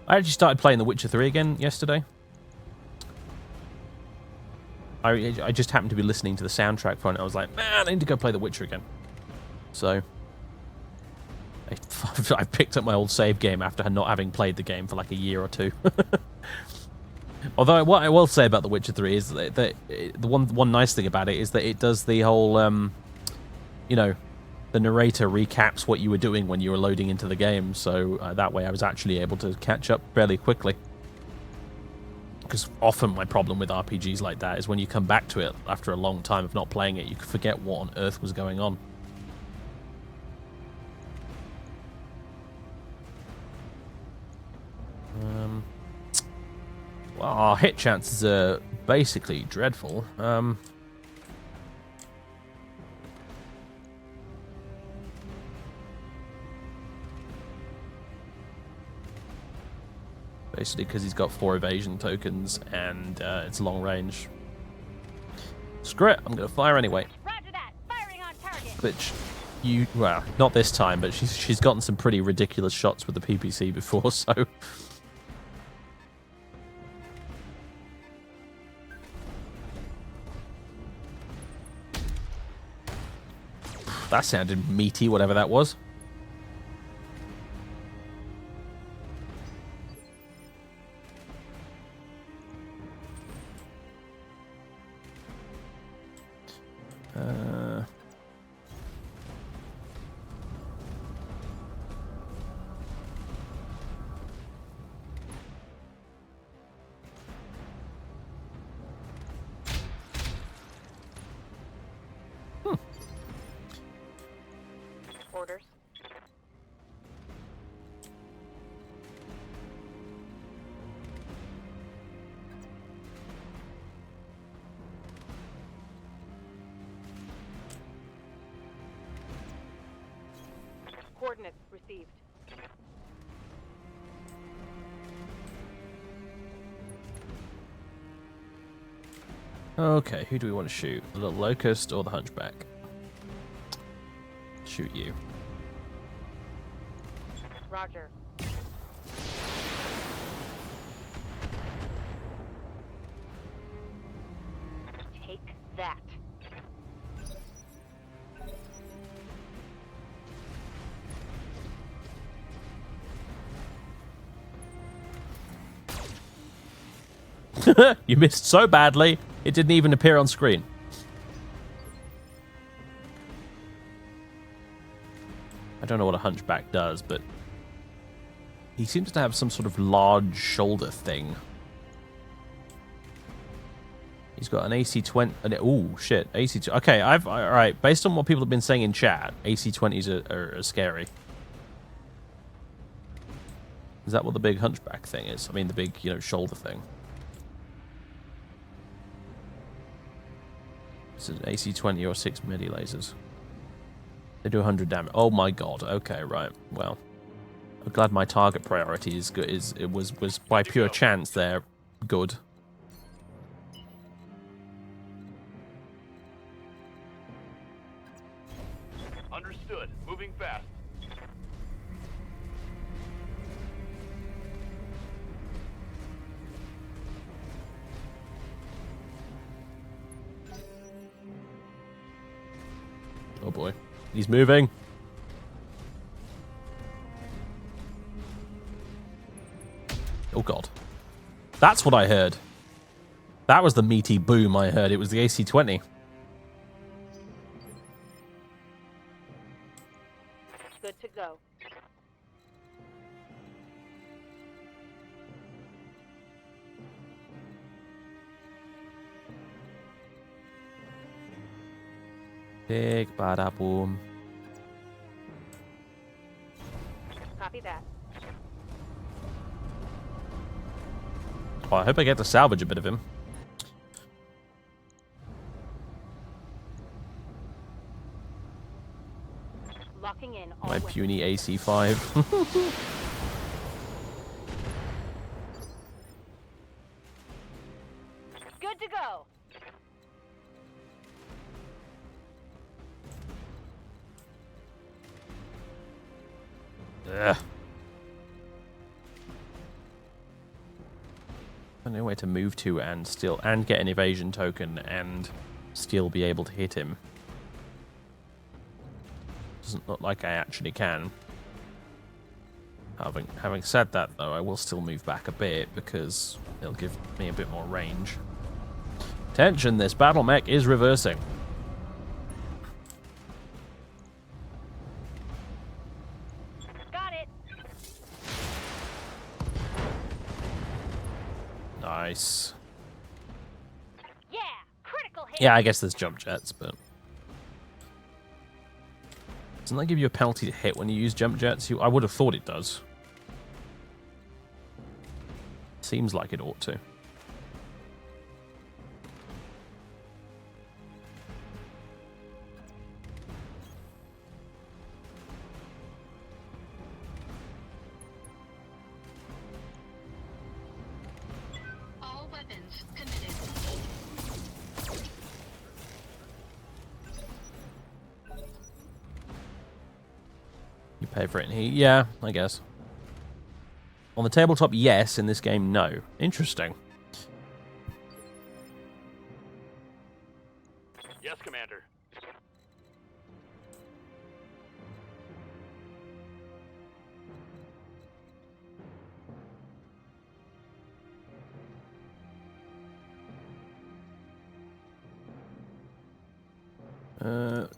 I actually started playing The Witcher 3 again yesterday. I just happened to be listening to the soundtrack for it, and I was like, man, I need to go play The Witcher again. So I picked up my old save game after not having played the game for like a year or two. Although what I will say about The Witcher 3 is that the one nice thing about it is that it does the whole, you know, the narrator recaps what you were doing when you were loading into the game. So that way I was actually able to catch up fairly quickly. Because often my problem with RPGs like that is when you come back to it after a long time of not playing it, you can forget what on earth was going on. Well, our hit chances are basically dreadful. Basically, because he's got 4 evasion tokens and it's long range. Screw it, I'm going to fire anyway. Roger that. Firing on target. Which, well, not this time, but she's gotten some pretty ridiculous shots with the PPC before, so... That sounded meaty, whatever that was. Orders. Coordinates received. Okay, who do we want to shoot? The little locust or the hunchback? Shoot you. Roger. Take that. You missed so badly, it didn't even appear on screen. I don't know what a hunchback does, but he seems to have some sort of large shoulder thing. He's got an AC-20. Oh shit, AC-20. Okay, all right. Based on what people have been saying in chat, AC-20s are scary. Is that what the big hunchback thing is? I mean, the big, shoulder thing. It's an AC-20 or 6 melee lasers. They do 100 damage. Oh my god. Okay, right. Well, I'm glad my target priority is good. It was by pure chance they're good. Understood. Moving fast. Oh boy. He's moving. Oh god. That's what I heard. That was the meaty boom I heard. It was the AC-20. Good to go. Big bada boom. Copy that. Oh, I hope I get to salvage a bit of him. Locking in all My weapons. puny AC-5. Good to go. Ugh. I know where to move to and get an evasion token and still be able to hit him. Doesn't look like I actually can. Having said that, though, I will still move back a bit because it'll give me a bit more range. Attention, this battle mech is reversing. Got it. Nice. Yeah. Critical hit. Yeah, I guess there's jump jets, but... Doesn't that give you a penalty to hit when you use jump jets? I would have thought it does. Seems like it ought to. weapons committed. You pay for it in heat. Yeah, I guess. On the tabletop, yes. In this game, no. Interesting. Yes, Commander.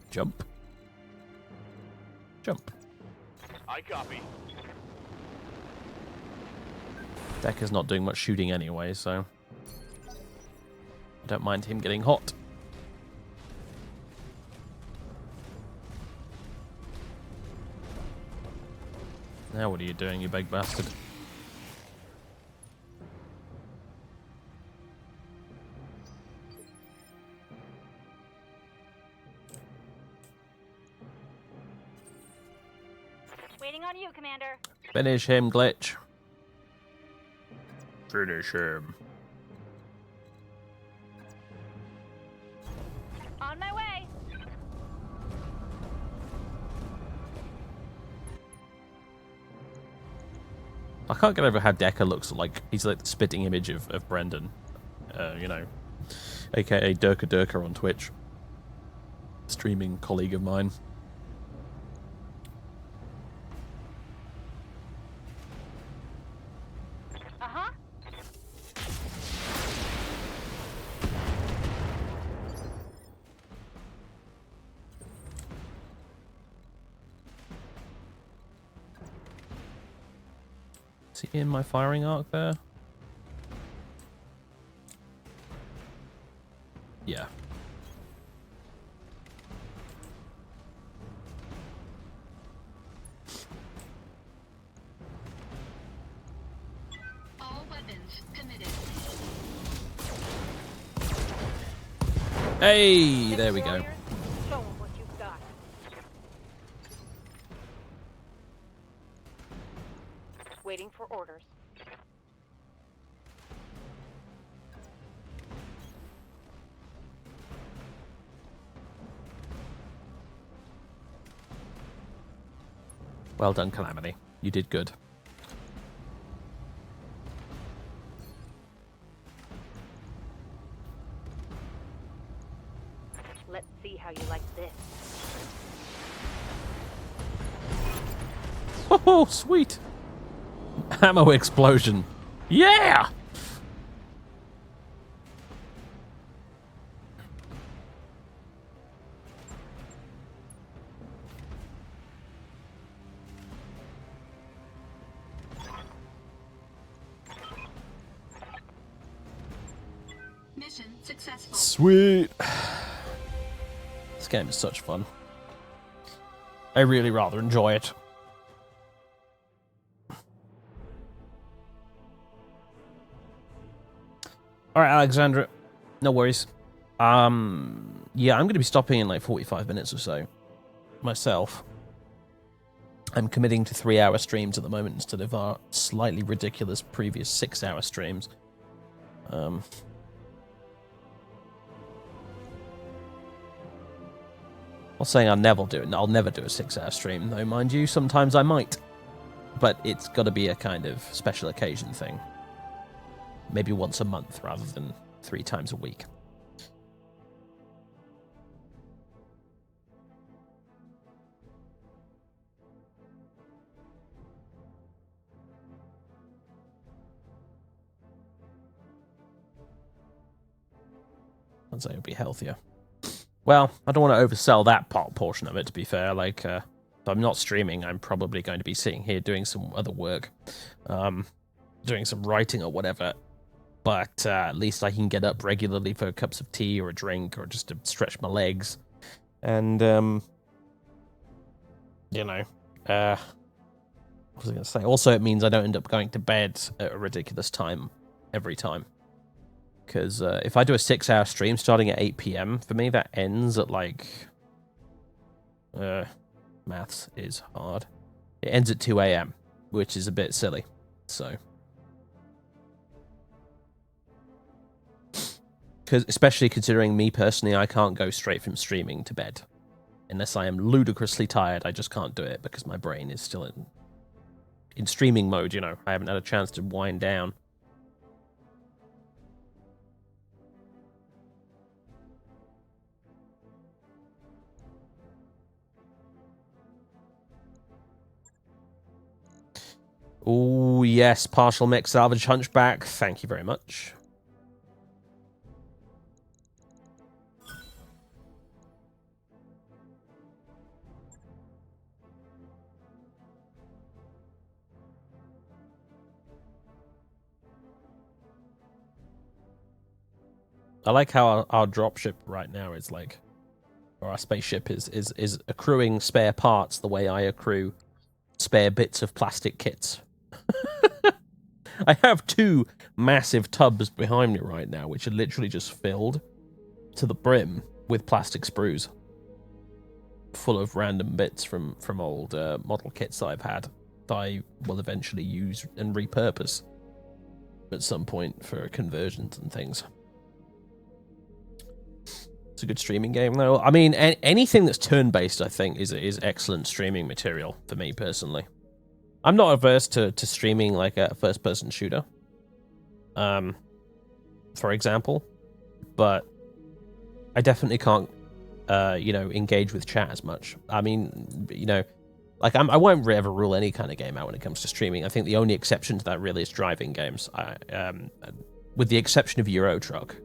Jump. Jump. I copy. Decker's not doing much shooting anyway, so I don't mind him getting hot. Now what are you doing, you big bastard? Waiting on you, Commander. Finish him, Glitch. Finish him. On my way. I can't get over how Decker looks like. He's like the spitting image of Brendan. You know, aka Durka on Twitch. Streaming colleague of mine. Uh-huh. Is he in my firing arc there? Yeah. All weapons committed. Hey, there we go. Warriors, show 'em what you've got. Waiting for orders. Well done, Calamity. You did good. Let's see how you like this. Oh, sweet. Ammo explosion. Yeah! Mission successful. Sweet. This game is such fun. I really rather enjoy it. Alright, Alexandra. No worries. Yeah, I'm going to be stopping in like 45 minutes or so. Myself. I'm committing to 3-hour streams at the moment instead of our slightly ridiculous previous 6-hour streams. Not saying I'll never do it. I'll never do a 6-hour stream, though, mind you. Sometimes I might. But it's got to be a kind of special occasion thing. Maybe once a month rather than 3 times a week. I'd say it'll be healthier. Well, I don't want to oversell that portion of it, to be fair. Like, if I'm not streaming, I'm probably going to be sitting here doing some other work. Doing some writing or whatever. But at least I can get up regularly for cups of tea or a drink or just to stretch my legs. And, you know, what was I going to say? Also, it means I don't end up going to bed at a ridiculous time every time. Because if I do a 6-hour stream starting at 8 PM, for me that ends at like... maths is hard. It ends at 2 AM, which is a bit silly. So... especially considering me personally, I can't go straight from streaming to bed. Unless I am ludicrously tired, I just can't do it because my brain is still in streaming mode, you know. I haven't had a chance to wind down. Oh, yes, partial mech salvage hunchback. Thank you very much. I like how our dropship right now is like, or our spaceship is accruing spare parts the way I accrue spare bits of plastic kits. I have 2 massive tubs behind me right now, which are literally just filled to the brim with plastic sprues, full of random bits from old model kits that I've had that I will eventually use and repurpose at some point for conversions and things. It's a good streaming game, though. I mean, anything that's turn-based, I think, is excellent streaming material for me personally. I'm not averse to streaming like a first-person shooter, for example, but I definitely can't, you know, engage with chat as much. I mean, you know, like I won't ever rule any kind of game out when it comes to streaming. I think the only exception to that really is driving games. With the exception of Euro Truck,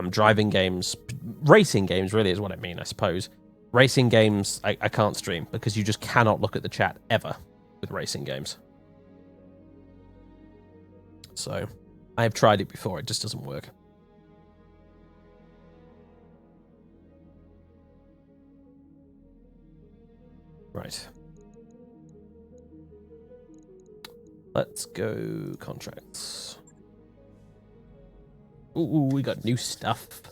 driving games, racing games really is what I mean, I suppose. Racing games, I can't stream because you just cannot look at the chat ever with racing games. So, I have tried it before, it just doesn't work. Right. Let's go contracts. Ooh, we got new stuff.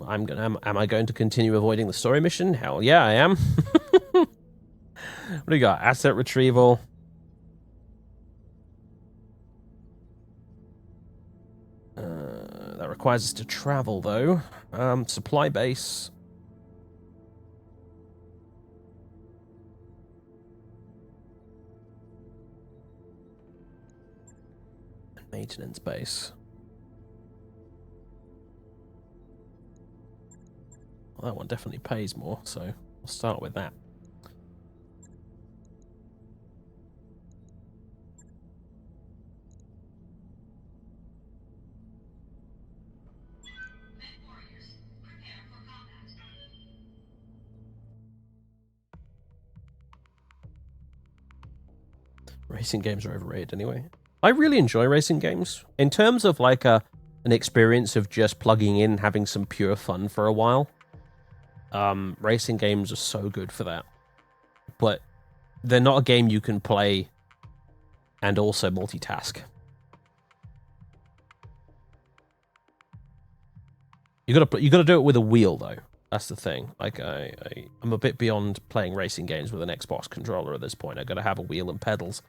Am I going to continue avoiding the story mission? Hell yeah, I am. What do we got? Asset retrieval. That requires us to travel, though. Supply base. Maintenance base. Well, that one definitely pays more, so we'll start with that. Racing games are overrated anyway. I really enjoy racing games. In terms of like an experience of just plugging in, having some pure fun for a while, racing games are so good for that. But they're not a game you can play and also multitask. You gotta do it with a wheel though. That's the thing. Like I'm a bit beyond playing racing games with an Xbox controller at this point. I gotta have a wheel and pedals.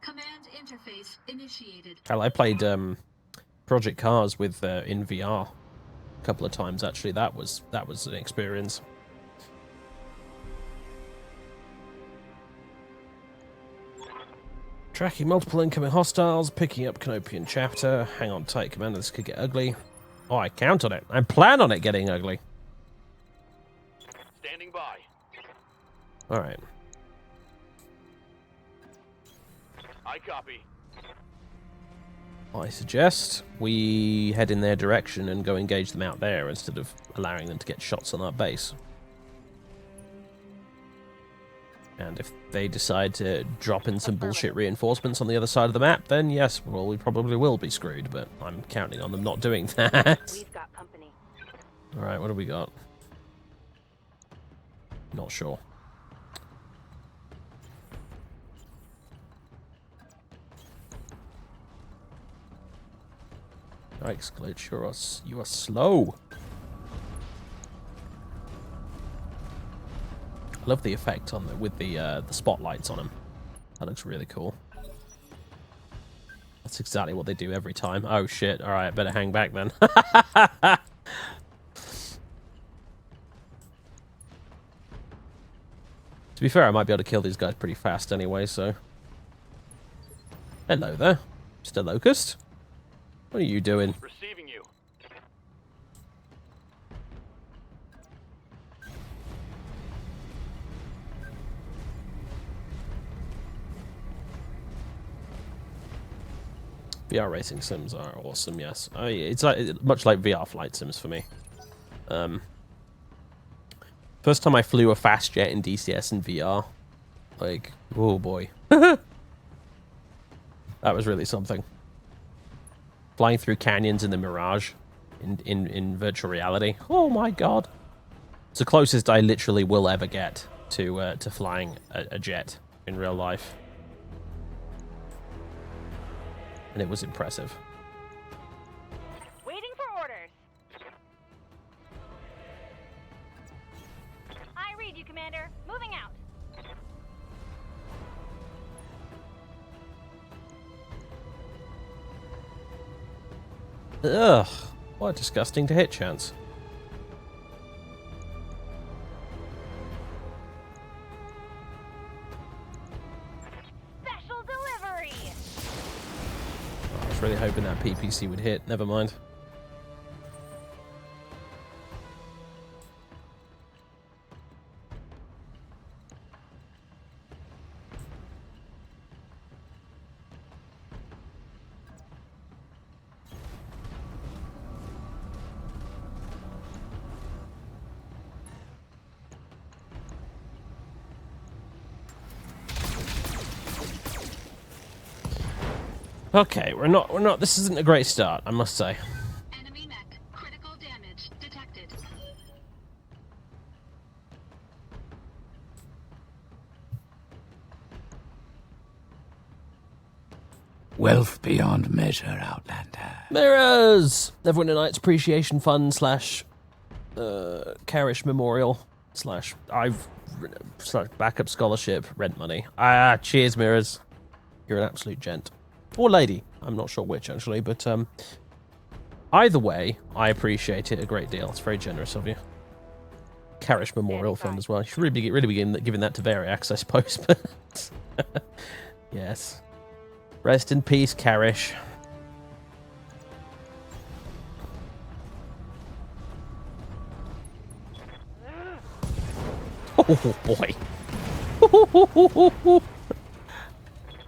Command interface initiated. Hell, I played Project Cars with in VR a couple of times actually. That was an experience. Tracking multiple incoming hostiles, picking up Canopian chapter. Hang on tight, Commander, this could get ugly. Oh, I count on it. I plan on it getting ugly. Standing by. Alright. I copy. I suggest we head in their direction and go engage them out there instead of allowing them to get shots on our base. And if they decide to drop in some bullshit reinforcements on the other side of the map, then yes, well, we probably will be screwed, but I'm counting on them not doing that. We've got company. Alright, what do we got? Not sure. Yikes, Glitch, you are slow. Love the effect on with the spotlights on them. That looks really cool. That's exactly what they do every time. Oh shit! All right, better hang back then. To be fair, I might be able to kill these guys pretty fast anyway, so... Hello there, Mr. Locust. What are you doing? Receiving you. VR racing sims are awesome, yes. It's like, much like VR flight sims for me. First time I flew a fast jet in DCS in VR, like, oh boy. That was really something. Flying through canyons in the Mirage in virtual reality. Oh my god. It's the closest I literally will ever get to flying a jet in real life. And it was impressive. Waiting for orders. I read you, Commander. Moving out. Ugh, what a disgusting to hit chance. Special delivery. I was really hoping that PPC would hit. Never mind. Okay, we're not, this isn't a great start, I must say. Enemy mech. Critical damage detected. Wealth beyond measure, Outlander. Mirrors! Everyone Tonight's Appreciation Fund slash Carish Memorial slash backup scholarship rent money. Ah, cheers, Mirrors. You're an absolute gent. Or lady. I'm not sure which, actually, but either way, I appreciate it a great deal. It's very generous of you. Carish Memorial Fund as well. You should really be giving that to Variax, I suppose, but yes. Rest in peace, Carish. Oh boy.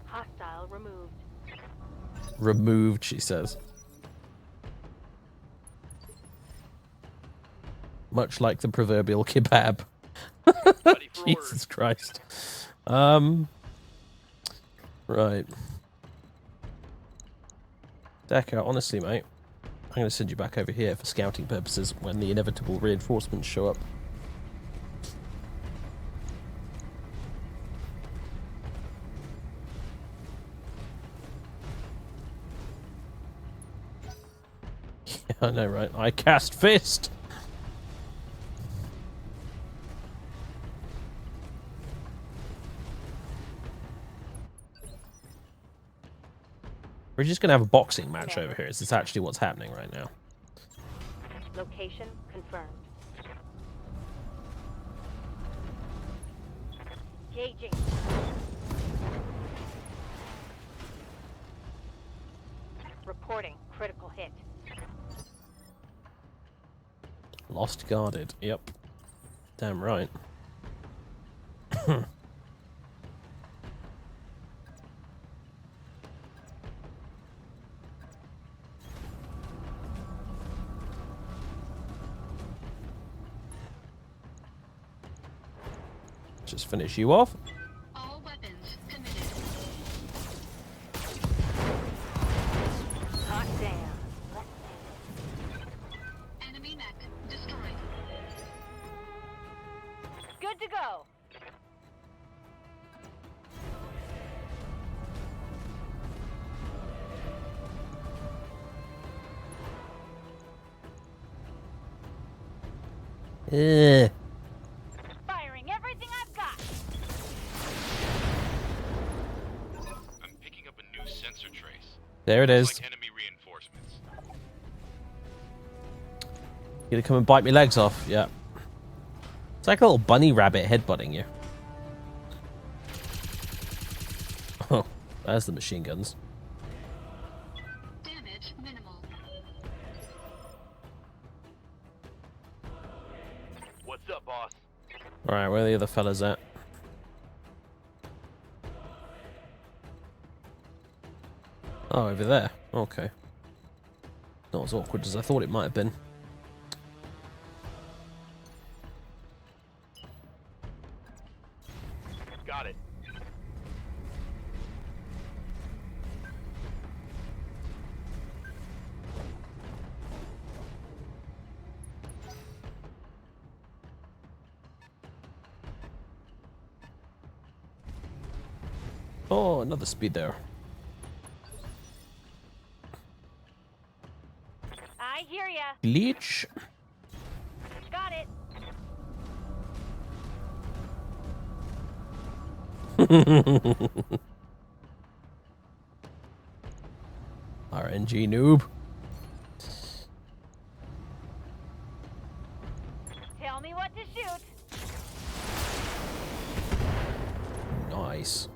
Hostile removed. Removed, she says. Much like the proverbial kebab. Ready for Jesus orders. Christ. Right. Decker, honestly, mate, I'm going to send you back over here for scouting purposes when the inevitable reinforcements show up. Yeah, I know, right? I cast fist! We're just going to have a boxing match over here. Is this actually what's happening right now? Location confirmed. Gauging. Reporting critical hit. Lost guarded. Yep. Damn right. Just finish you off. All weapons committed. Hot damn. Enemy mech destroyed. Good to go. Eh. Firing everything I've There it is. Like enemy reinforcements. You gonna come and bite me legs off? Yeah. It's like a little bunny rabbit headbutting you. Oh, there's the machine guns. Damage minimal. What's up, boss? Alright, where are the other fellas at? Oh, over there. Okay. Not as awkward as I thought it might have been. Got it. Oh, another speed there. I hear ya. Leech. Got it. RNG noob. Tell me what to shoot. Nice.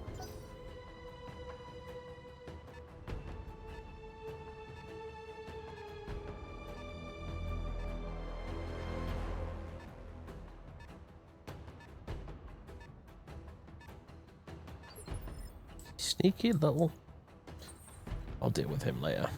Sneaky little. I'll deal with him later.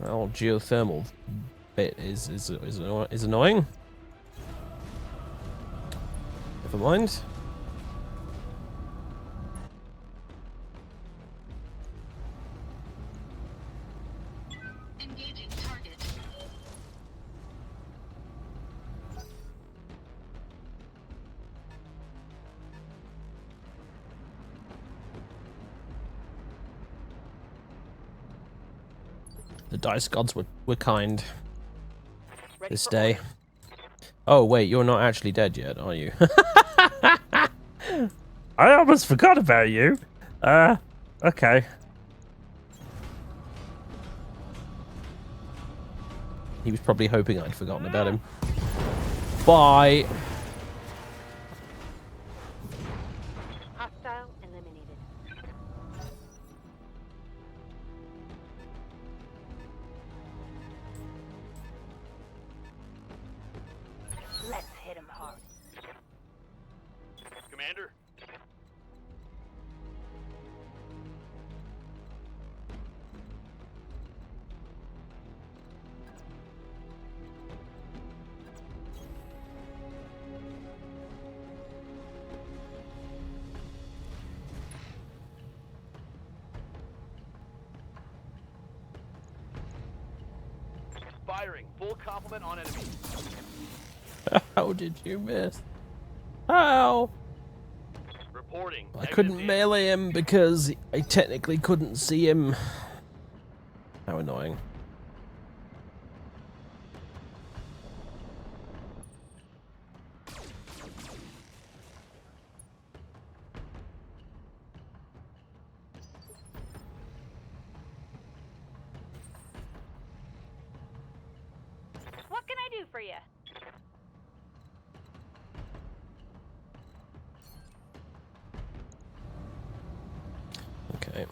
That old geothermal bit is annoying. Never mind. Engaging target. The dice gods were kind Ready this for day. orders. Oh wait, you're not actually dead yet, are you? I almost forgot about you. Okay. He was probably hoping I'd forgotten about him. Bye. Hostile eliminated. Let's hit him hard. Commander? Firing. Full complement on enemy. How did you miss? How? Reporting. I Negative couldn't damage. melee him because I technically couldn't see him. How annoying. What can I do for you? Okay.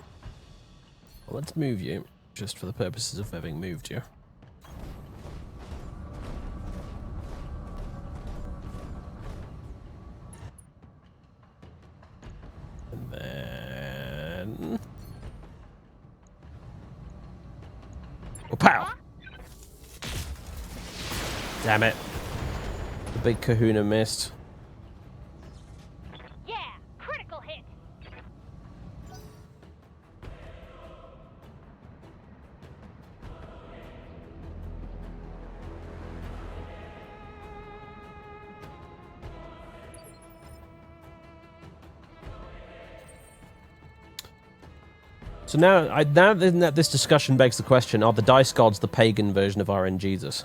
Well, let's move you, just for the purposes of having moved you. And then... Oh, pow! Damn it. The big kahuna missed. Yeah, critical hit. So now this discussion begs the question: are the dice gods the pagan version of RN Jesus?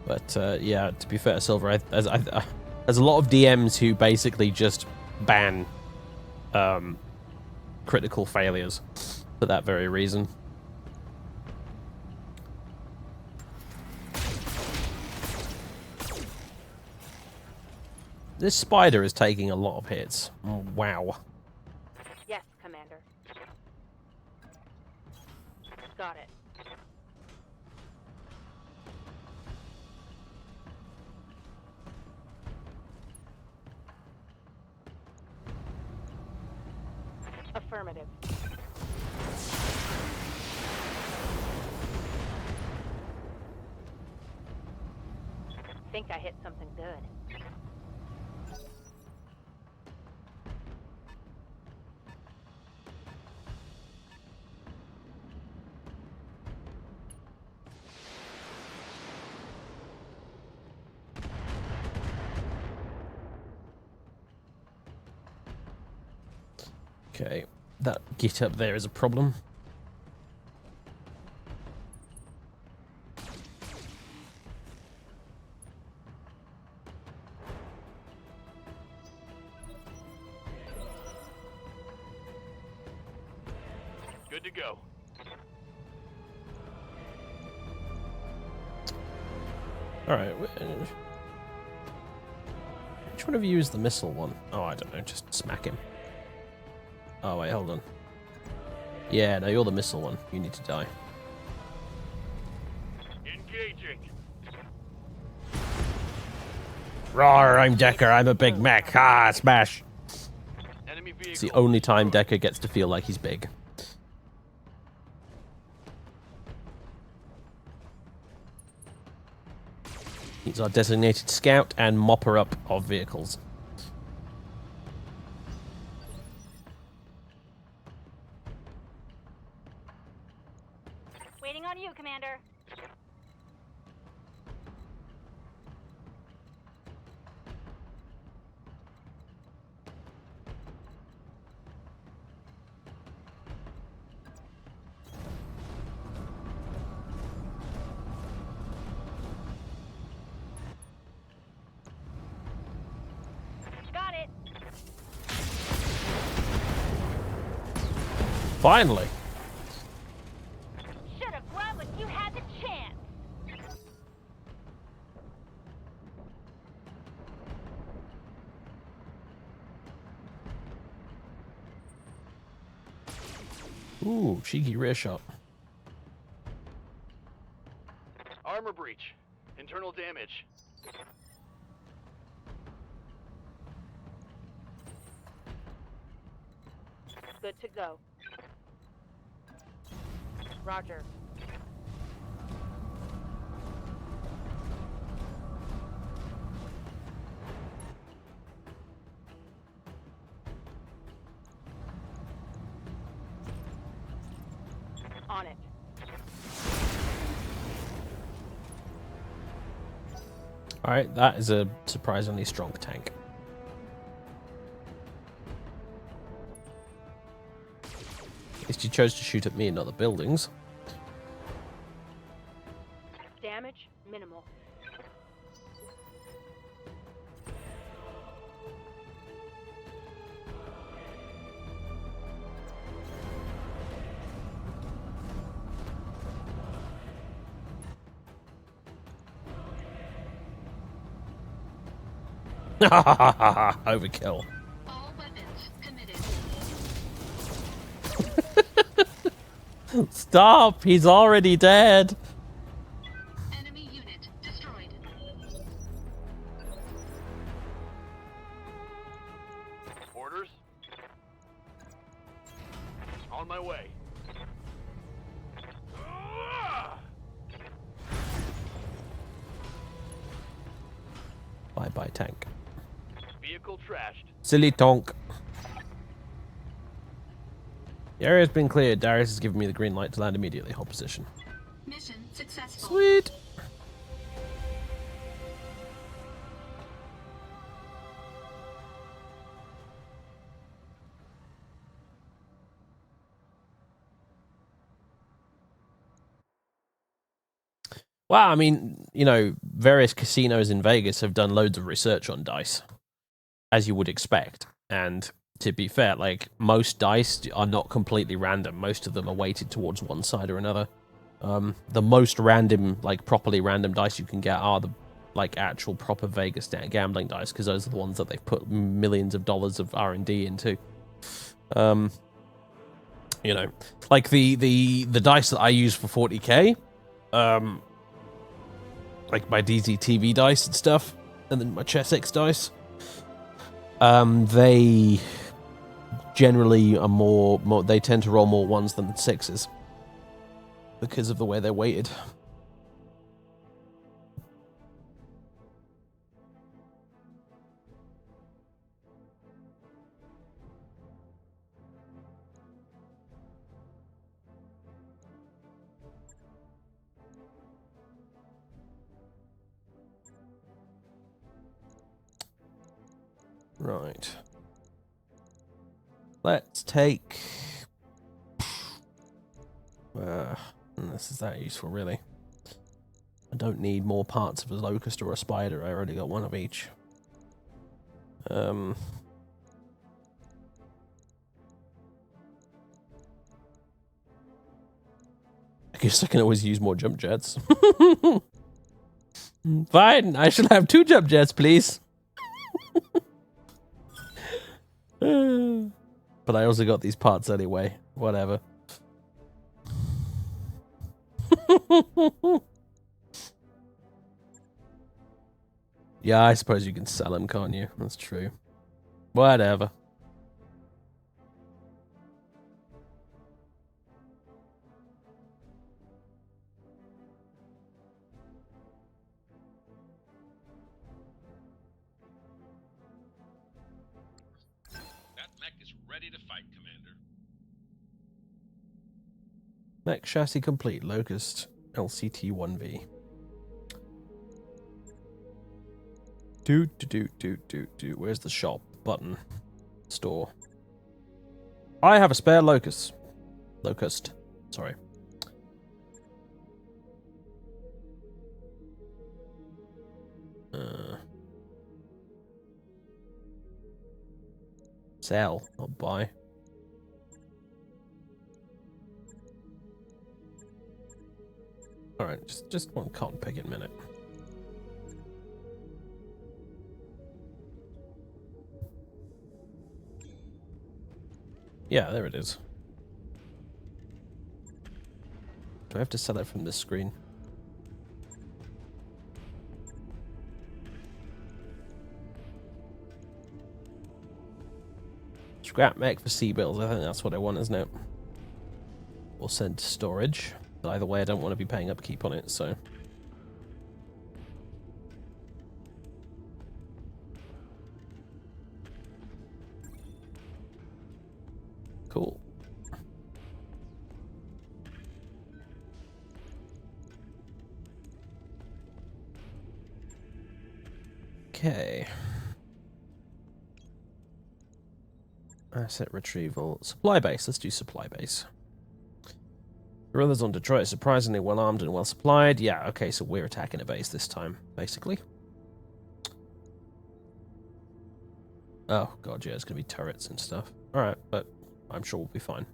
But yeah, to be fair, Silver, there's a lot of DMs who basically just ban critical failures for that very reason. This spider is taking a lot of hits. Oh, wow. Yes, Commander. Got it. Affirmative. Think I hit something good. Okay, that git up there is a problem. Good to go. Alright, which one of you is the missile one? Oh, I don't know, just smack him. Oh, wait, hold on. Yeah, no, you're the missile one. You need to die. Engaging. Rawr, I'm Decker. I'm a Big Mac. Ha, smash. Enemy vehicle. It's the only time Decker gets to feel like he's big. He's our designated scout and mopper up of vehicles. Waiting on you, Commander. Got it. Finally. Should have run when you had the chance. Ooh, cheeky rear shot. Armor breach. Internal damage. Good to go. Roger. On it. Alright, that is a surprisingly strong tank. At least he chose to shoot at me and not the buildings. Damage minimal. Overkill. All weapons committed. Stop! He's already dead! Enemy unit destroyed. Orders. On my way. Bye-bye, tank. Vehicle trashed. Silly tonk. The area's been cleared. Darius has given me the green light to land immediately. Hold position. Mission successful. Sweet. Well, I mean, you know, various casinos in Vegas have done loads of research on dice, as you would expect. And to be fair, like, most dice are not completely random. Most of them are weighted towards one side or another. The most random, like, properly random dice you can get are the, like, actual proper Vegas gambling dice, because those are the ones that they've put millions of dollars of R&D into. You know, like the dice that I use for 40k, like my DZTV dice and stuff, and then my ChessX dice, they generally are more they tend to roll more ones than sixes because of the way they're weighted. Right. Let's take... this is that useful, really. I don't need more parts of a locust or a spider. I already got one of each. I guess I can always use more jump jets. Fine, I shall have 2 jump jets, please. But I also got these parts anyway. Whatever. Yeah, I suppose you can sell them, can't you? That's true. Whatever. That mech is ready to fight, Commander. Mech chassis complete. Locust LCT-1V. Do. Where's the shop button? Store. I have a spare locust. Sorry. Sell, not buy. All right, just one cotton picket minute. Yeah, there it is. Do I have to sell it from this screen? Scrap mech for C-bills. I think that's what I want, isn't it? Or send to storage. But either way, I don't want to be paying upkeep on it, so... Cool. Okay. Asset retrieval. Supply base. Let's do supply base. Guerrillas on Detroit are surprisingly well armed and well supplied. Yeah, okay, so we're attacking a base this time, basically. Oh, god, yeah, it's going to be turrets and stuff. Alright, but I'm sure we'll be fine.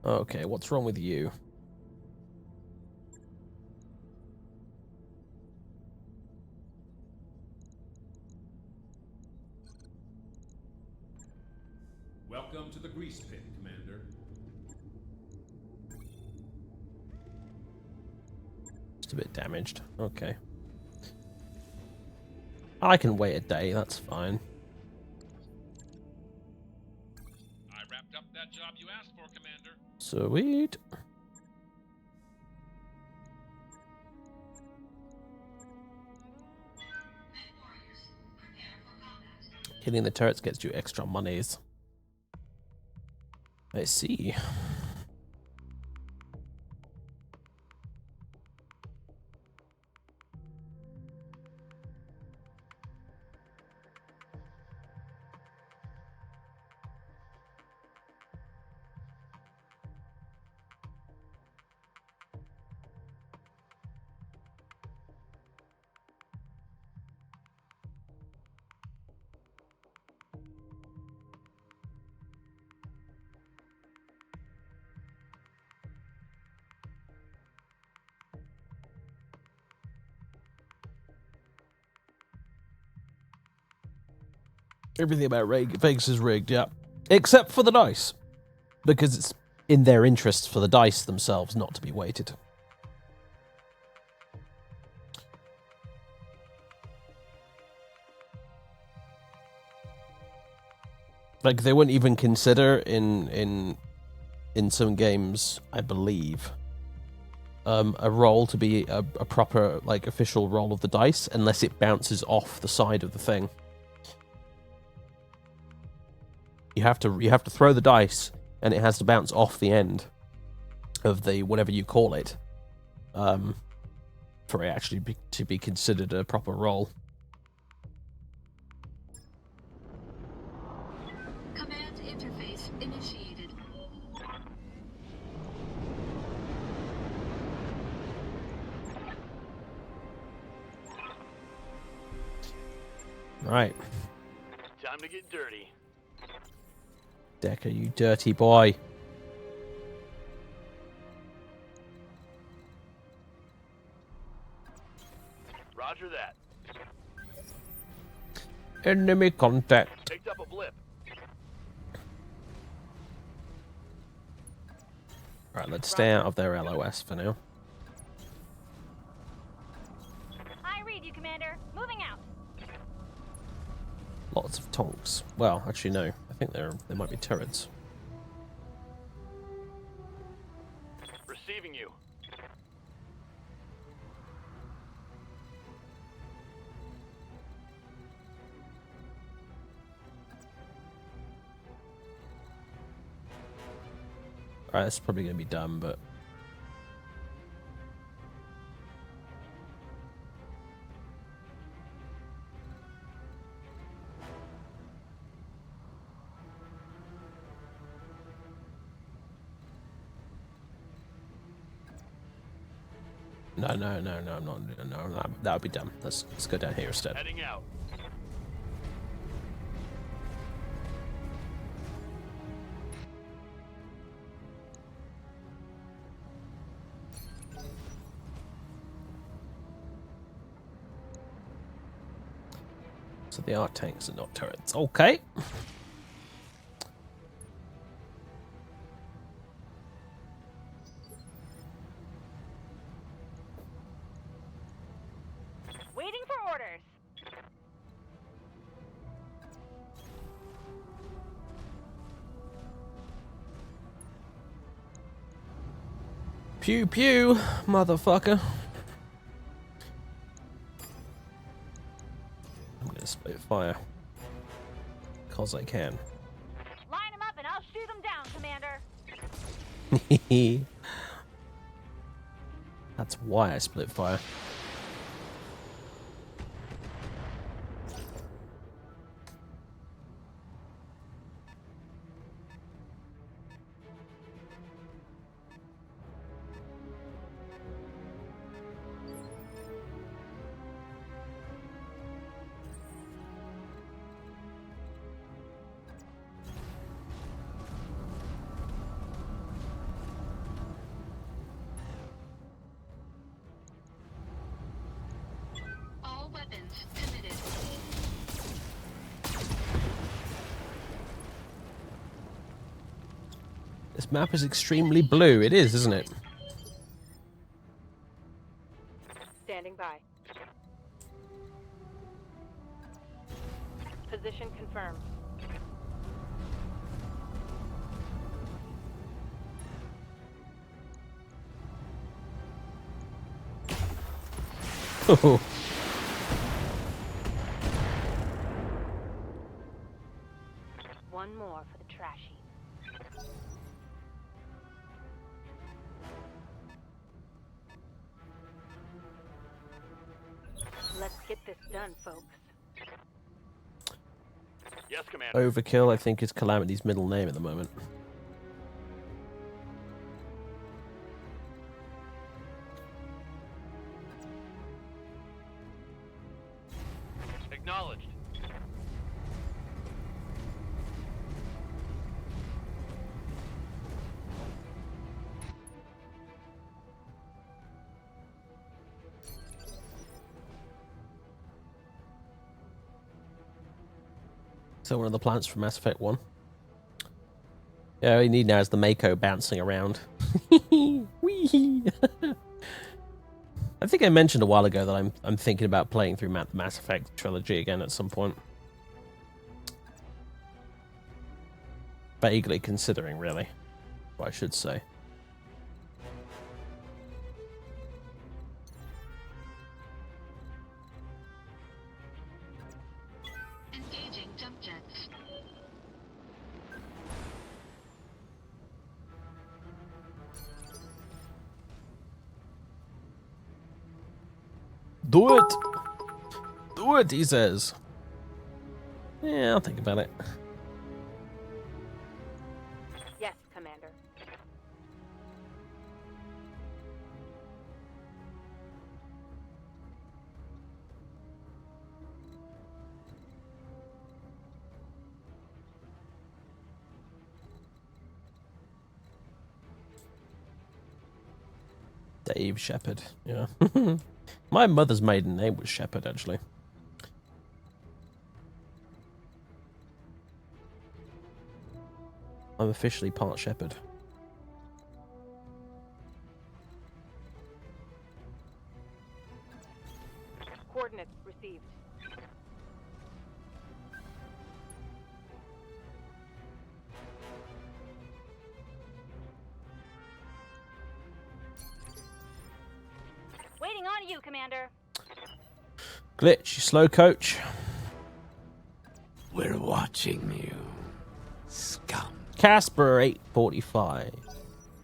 Okay, what's wrong with you? Welcome to the grease pit, Commander. Just a bit damaged. Okay. I can wait a day, that's fine. I wrapped up that job you asked for, Commander. Sweet. Warriors, Hitting the turrets gets you extra monies. I see. Everything about Vegas is rigged, yeah. Except for the dice. Because it's in their interest for the dice themselves not to be weighted. Like, they wouldn't even consider in some games, I believe, a roll to be a proper, like, official roll of the dice unless it bounces off the side of the thing. You have to throw the dice, and it has to bounce off the end of the whatever you call it, for it actually to be considered a proper roll. Command interface initiated. Right, Time to get dirty. Decker, you dirty boy. Roger that. Enemy contact. Picked up a blip. Right, let's stay out of their LOS for now. I read you, Commander. Moving out. Lots of tonks. Well, actually, no. I think there might be turrets. Receiving you. Alright, that's probably going to be dumb, but... No, I'm not. No, that would be dumb. Let's go down here instead. Heading out. So they are tanks and not turrets. Okay. Waiting for orders. Pew pew, motherfucker. I'm gonna split fire. Cause I can. Line them up and I'll shoot them down, Commander. That's why I split fire. All weapons committed. This map is extremely blue. It is, isn't it? Standing by. Position confirmed. one more for the trash heap. Let's get this done, folks. Yes, Commander. Overkill, I think, is Calamity's middle name at the moment. Acknowledged. So one of the plants from Mass Effect 1. Yeah, all you need now is the Mako bouncing around. Whee! I think I mentioned a while ago that I'm thinking about playing through the Mass Effect trilogy again at some point. Vaguely considering, really, what I should say. Engaging jump jets. Do it! Do it, he says. Yeah, I'll think about it. Yes, Commander. Dave Shepherd, yeah. My mother's maiden name was Shepherd, actually. I'm officially part Shepherd. Coordinates received. Waiting on you, Commander. Glitch, you slow coach. We're watching you, scum. Casper 845.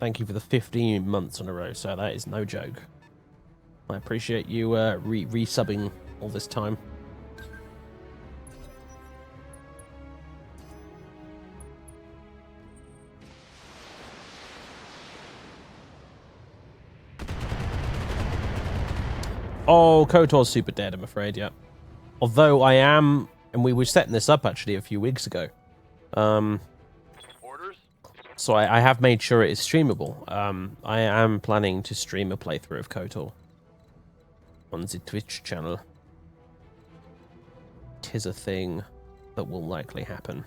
Thank you for the 15 months in a row, so that is no joke. I appreciate you resubbing all this time. Oh, KOTOR's super dead, I'm afraid, yeah. Although I am, and we were setting this up actually a few weeks ago. Orders? So I have made sure it is streamable. I am planning to stream a playthrough of KOTOR on the Twitch channel. Tis a thing that will likely happen.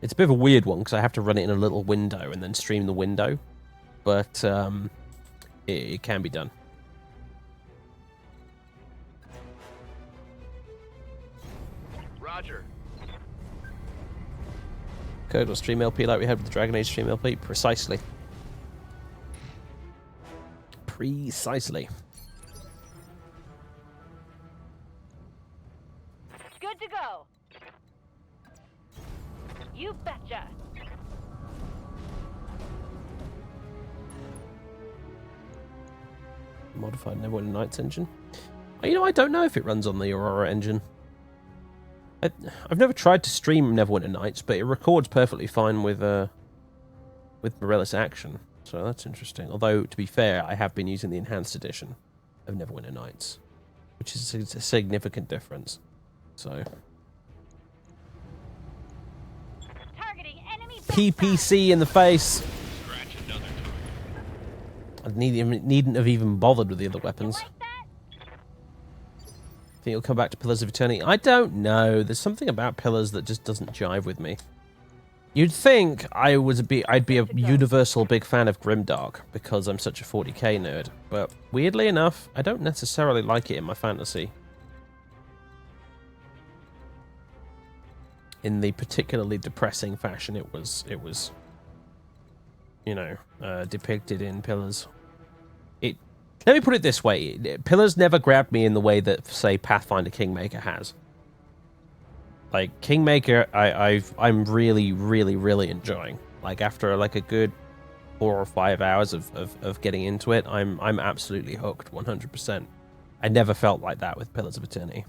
It's a bit of a weird one because I have to run it in a little window and then stream the window, but it can be done. Roger. KOTOR stream LP like we had with the Dragon Age stream LP. Precisely. Precisely. Good to go. You betcha. Modified Neverwinter Nights engine. Oh, you know, I don't know if it runs on the Aurora engine. I've never tried to stream Neverwinter Nights, but it records perfectly fine with Morellis Action. So that's interesting. Although, to be fair, I have been using the enhanced edition of Neverwinter Nights, which is a significant difference. So Targeting enemy PPC in the face. Scratch another target. I needn't have even bothered with the other weapons. like that? Think you'll come back to Pillars of Eternity? I don't know. There's something about Pillars that just doesn't jive with me. You'd think I'd be a universal big fan of Grimdark because I'm such a 40k nerd, but weirdly enough, I don't necessarily like it in my fantasy. In the particularly depressing fashion it was, you know, depicted in Pillars. Let me put it this way. Pillars never grabbed me in the way that, say, Pathfinder Kingmaker has. like Kingmaker, I'm really, really, really enjoying. Like after like a good 4 or 5 hours of getting into it, I'm absolutely hooked 100%. I never felt like that with Pillars of Eternity.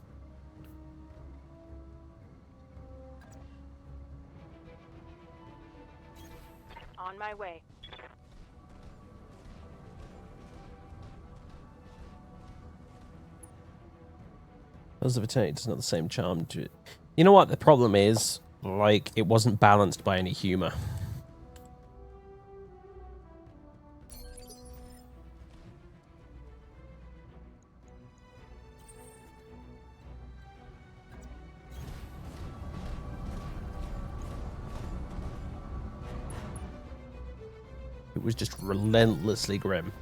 On my way. Pillars of Eternity doesn't have the same charm to it. You know what the problem is? Like, it wasn't balanced by any humor. It was just relentlessly grim.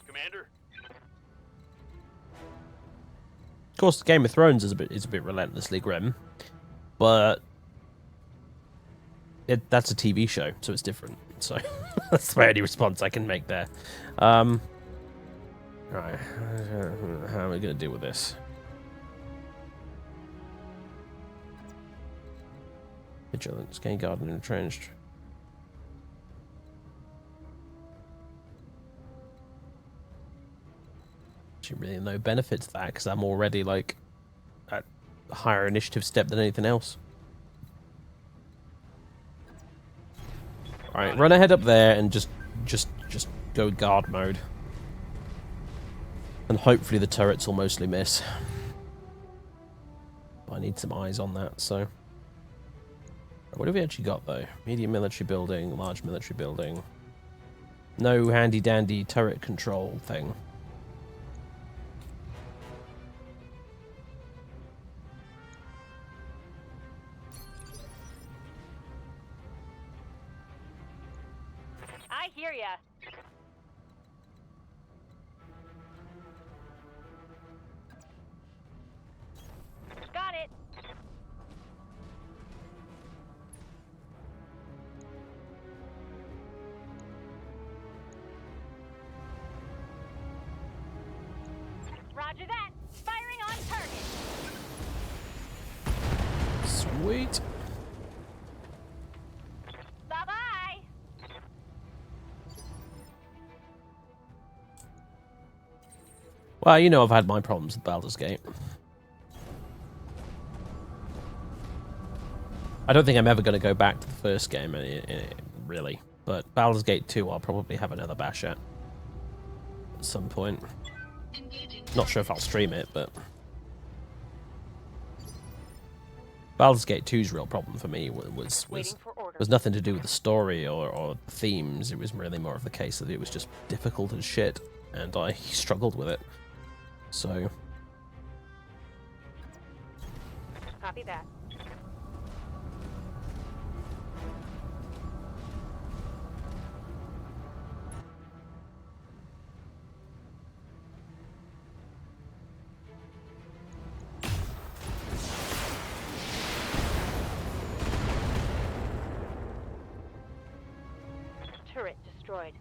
Commander? Of course, Game of Thrones is a bit relentlessly grim, but that's a TV show, so it's different. So that's the only response I can make there. Right, how am I going to deal with this? Vigilance, gain guard and entrenched. Actually, really no benefit to that because I'm already like at a higher initiative step than anything else. All right, run ahead up there and just go guard mode, and hopefully the turrets will mostly miss. I need some eyes on that. So, what have we actually got though? Medium military building, large military building. No handy dandy turret control thing. I hear ya. Got it. Roger that. Firing on target. Sweet. Bye-bye. Well, you know I've had my problems with Baldur's Gate. I don't think I'm ever going to go back to the first game, really. But Baldur's Gate 2 I'll probably have another bash at some point. Not sure if I'll stream it, but... Baldur's Gate 2's real problem for me was nothing to do with the story or themes. It was really more of the case that it was just difficult as shit, and I struggled with it. So... Copy that. Turret destroyed.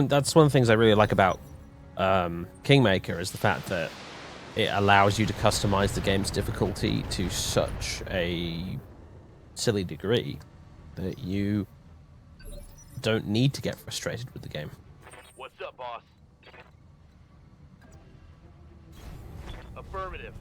That's one of the things I really like about Kingmaker is the fact that it allows you to customize the game's difficulty to such a silly degree that you don't need to get frustrated with the game. What's up, boss? Affirmative.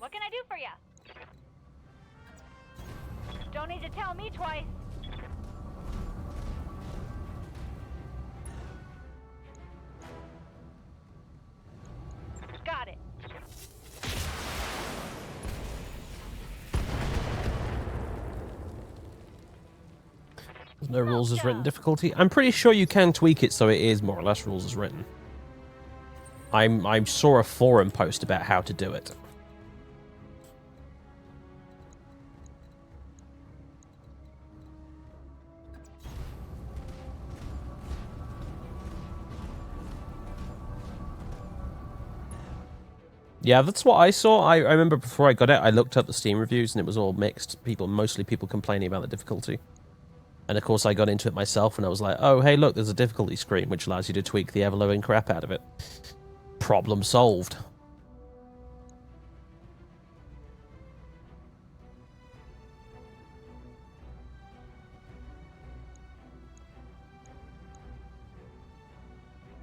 What can I do for ya? Don't need to tell me twice. Got it. There's no rules as written difficulty. I'm pretty sure you can tweak it so it is more or less rules as written. I saw a forum post about how to do it. Yeah, that's what I saw. I remember before I got it, I looked up the Steam reviews and it was all mixed. Mostly people complaining about the difficulty. And of course I got into it myself and I was like, oh, hey, look, there's a difficulty screen which allows you to tweak the ever-loving crap out of it. Problem solved.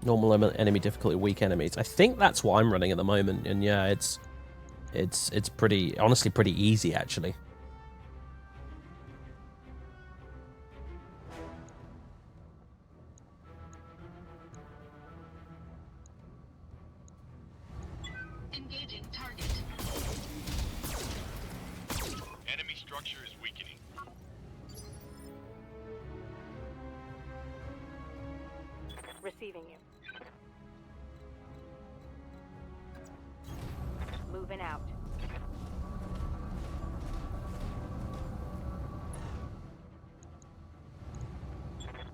Normal enemy difficulty, weak enemies. I think that's what I'm running at the moment, and yeah, it's pretty, honestly, pretty easy actually. Engaging target. Enemy structure is weakening. Receiving you. Moving out.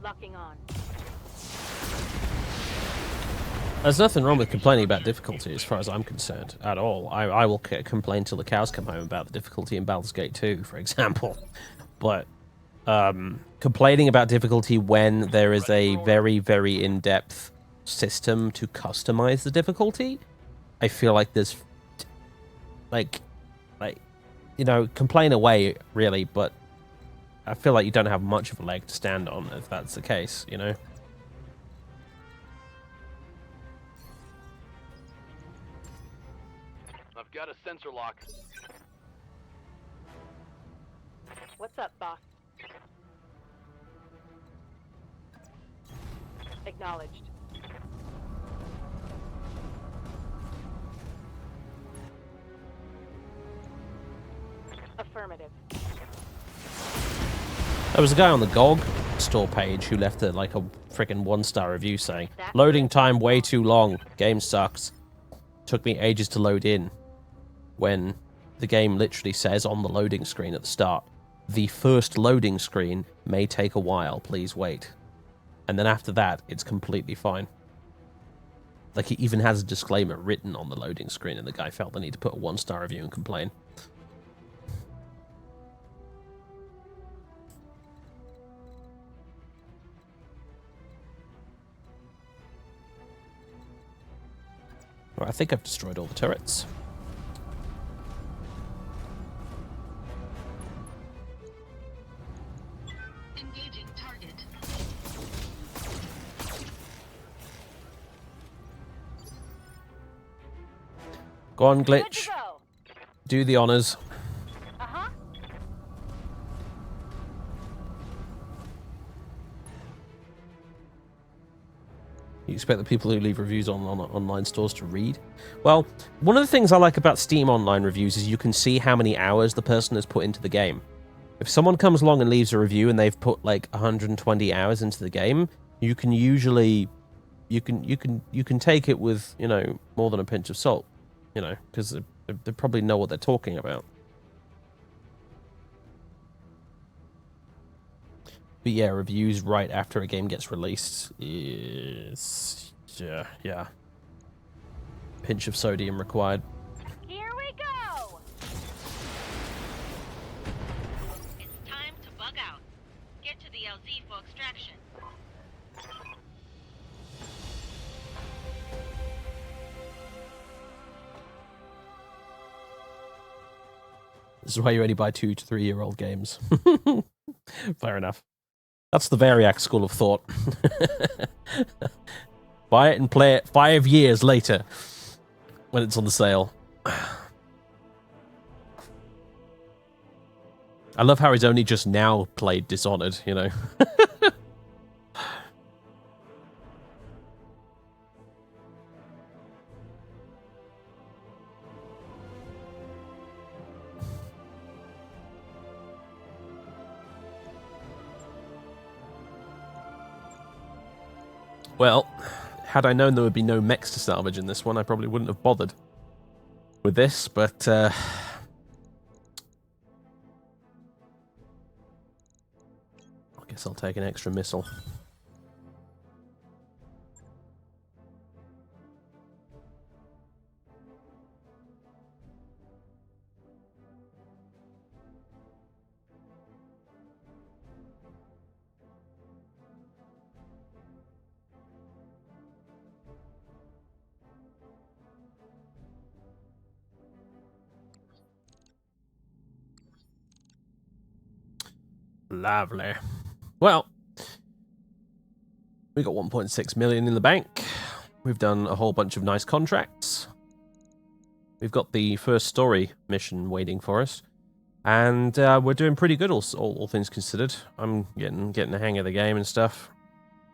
Locking on. There's nothing wrong with complaining about difficulty as far as I'm concerned, at all. I will complain till the cows come home about the difficulty in Baldur's Gate 2, for example. But complaining about difficulty when there is a very, very in-depth system to customize the difficulty, I feel like there's... Like, you know, complain away, really, but I feel like you don't have much of a leg to stand on if that's the case, you know? I've got a sensor lock. What's up, boss? Acknowledged. Affirmative. There was a guy on the GOG store page who left a freaking 1-star review saying, loading time way too long, game sucks. Took me ages to load in. When the game literally says on the loading screen at the start, the first loading screen may take a while, please wait. And then after that, it's completely fine. Like, he even has a disclaimer written on the loading screen, and the guy felt the need to put a 1-star review and complain. Well, I think I've destroyed all the turrets. Engaging target. Go on, Good Glitch. to go. Do the honors. Uh-huh. You expect the people who leave reviews on online stores to read? Well, one of the things I like about Steam Online reviews is you can see how many hours the person has put into the game. If someone comes along and leaves a review and they've put like 120 hours into the game, you can usually you can take it with, you know, more than a pinch of salt, you know, because they probably know what they're talking about. But yeah, reviews right after a game gets released is... yeah. Pinch of sodium required. Here we go. It's time to bug out. Get to the LZ for extraction. This is why you only buy 2 to 3 year old games. Fair enough. That's the Variac school of thought. Buy it and play it 5 years later when it's on the sale. I love how he's only just now played Dishonored, you know. Well, had I known there would be no mechs to salvage in this one, I probably wouldn't have bothered with this, but I guess I'll take an extra missile. Lovely. Well, we got 1.6 million in the bank. We've done a whole bunch of nice contracts. We've got the first story mission waiting for us. And we're doing pretty good, all things considered. I'm getting the hang of the game and stuff.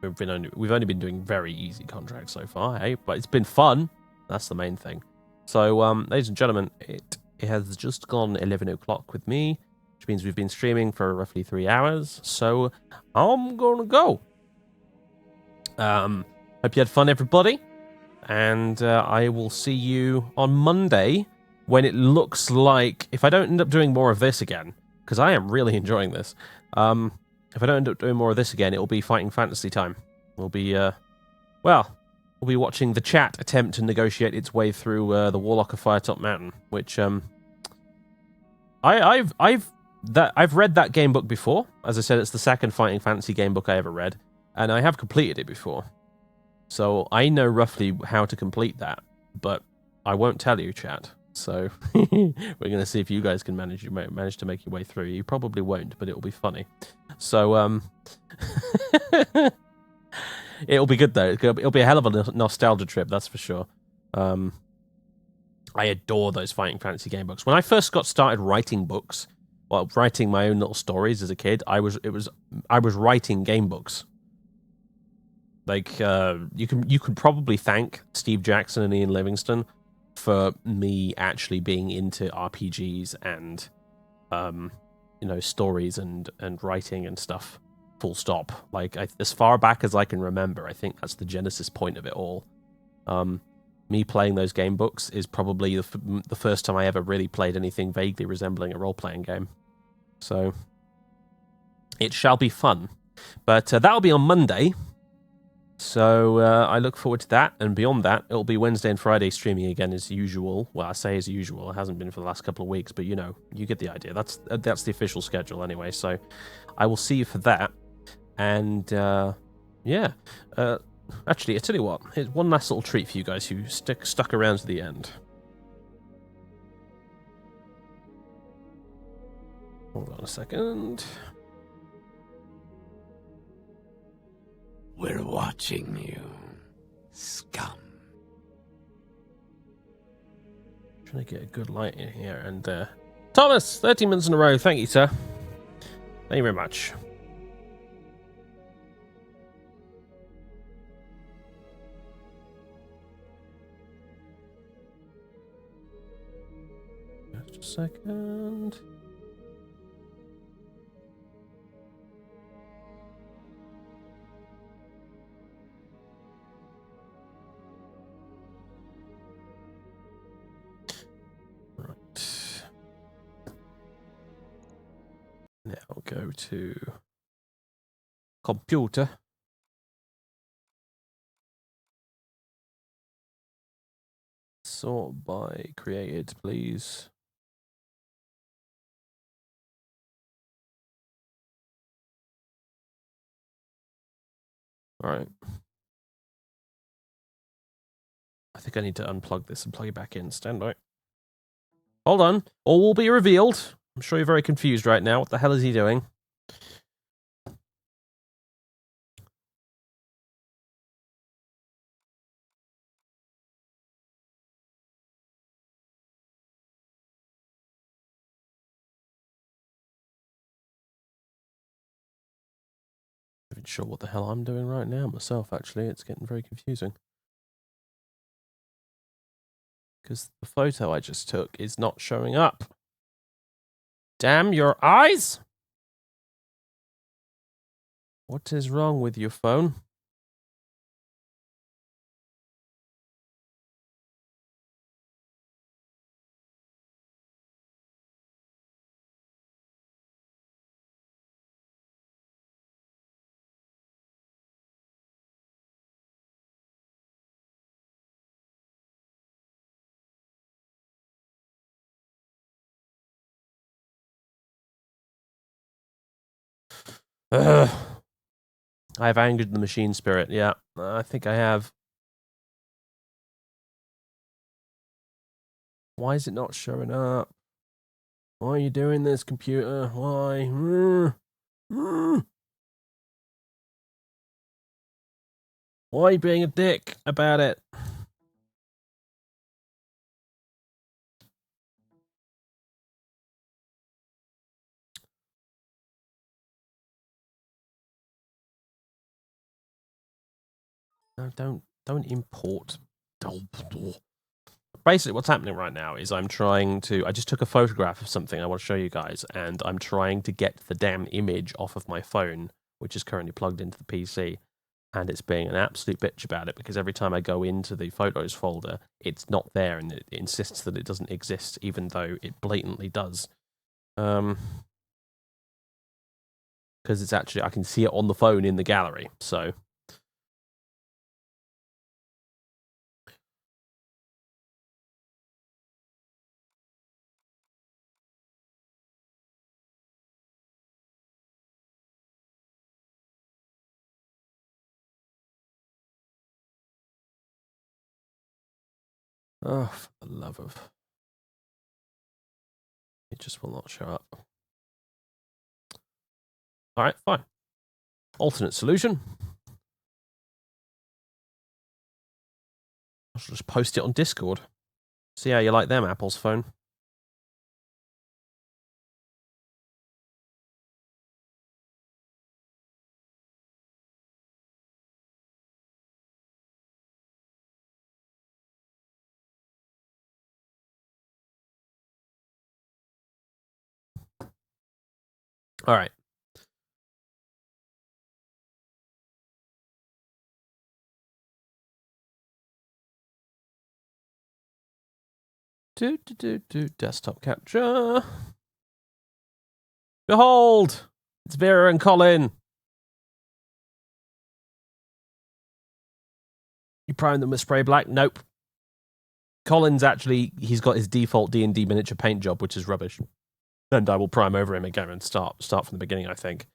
We've only been doing very easy contracts so far, hey? But it's been fun. That's the main thing. So, ladies and gentlemen, it has just gone 11 o'clock with me, which means we've been streaming for roughly 3 hours. So, I'm gonna go. Hope you had fun, everybody. And I will see you on Monday when it looks like, if I don't end up doing more of this again, because I am really enjoying this, if I don't end up doing more of this again, it will be Fighting Fantasy time. We'll be, we'll be watching the chat attempt to negotiate its way through the Warlock of Firetop Mountain, which I've read that game book before. As I said, it's the second Fighting Fantasy game book I ever read, and I have completed it before. So I know roughly how to complete that, but I won't tell you, chat. So we're going to see if you guys can manage to make your way through. You probably won't, but it'll be funny. So it'll be good though. It'll be a hell of a nostalgia trip, that's for sure. I adore those Fighting Fantasy game books. When I first got started writing books, well, writing my own little stories as a kid, I was writing game books. Like you can probably thank Steve Jackson and Ian Livingstone for me actually being into RPGs and stories and writing and stuff. Full stop. Like as far back as I can remember, I think that's the genesis point of it all. Me playing those game books is probably the first time I ever really played anything vaguely resembling a role-playing game. So it shall be fun. But that'll be on Monday. So I look forward to that, and beyond that, it'll be Wednesday and Friday streaming again as usual. Well, I say as usual, it hasn't been for the last couple of weeks, but you get the idea. That's the official schedule anyway, so I will see you for that. And yeah, actually, I tell you what, here's one last little treat for you guys who stuck around to the end. Hold on a second. We're watching you, scum. Trying to get a good light in here. And Thomas, 30 minutes in a row. Thank you, sir. Thank you very much. Just a second. Now go to computer. Sort by created, please. All right. I think I need to unplug this and plug it back in. Stand by. Hold on. All will be revealed. I'm sure you're very confused right now. What the hell is he doing? I'm not even sure what the hell I'm doing right now myself, actually. It's getting very confusing. Because the photo I just took is not showing up. Damn your eyes! What is wrong with your phone? I've angered the machine spirit. Yeah, I think I have. Why is it not showing up? Why are you doing this, computer? Why? Mm. Why are you being a dick about it? No, don't import. Basically, what's happening right now is I just took a photograph of something I want to show you guys, and I'm trying to get the damn image off of my phone, which is currently plugged into the PC, and it's being an absolute bitch about it because every time I go into the photos folder, it's not there, and it insists that it doesn't exist, even though it blatantly does. Because it's actually, I can see it on the phone in the gallery, so... Oh, for the love of... It just will not show up. Alright, fine. Alternate solution. I should just post it on Discord. See how you like them, Apple's phone. Alright. Desktop capture. Behold! It's Vera and Colin. You primed them with spray black? Nope. Colin's actually, he's got his default D&D miniature paint job, which is rubbish. And I will prime over him again and start from the beginning, I think.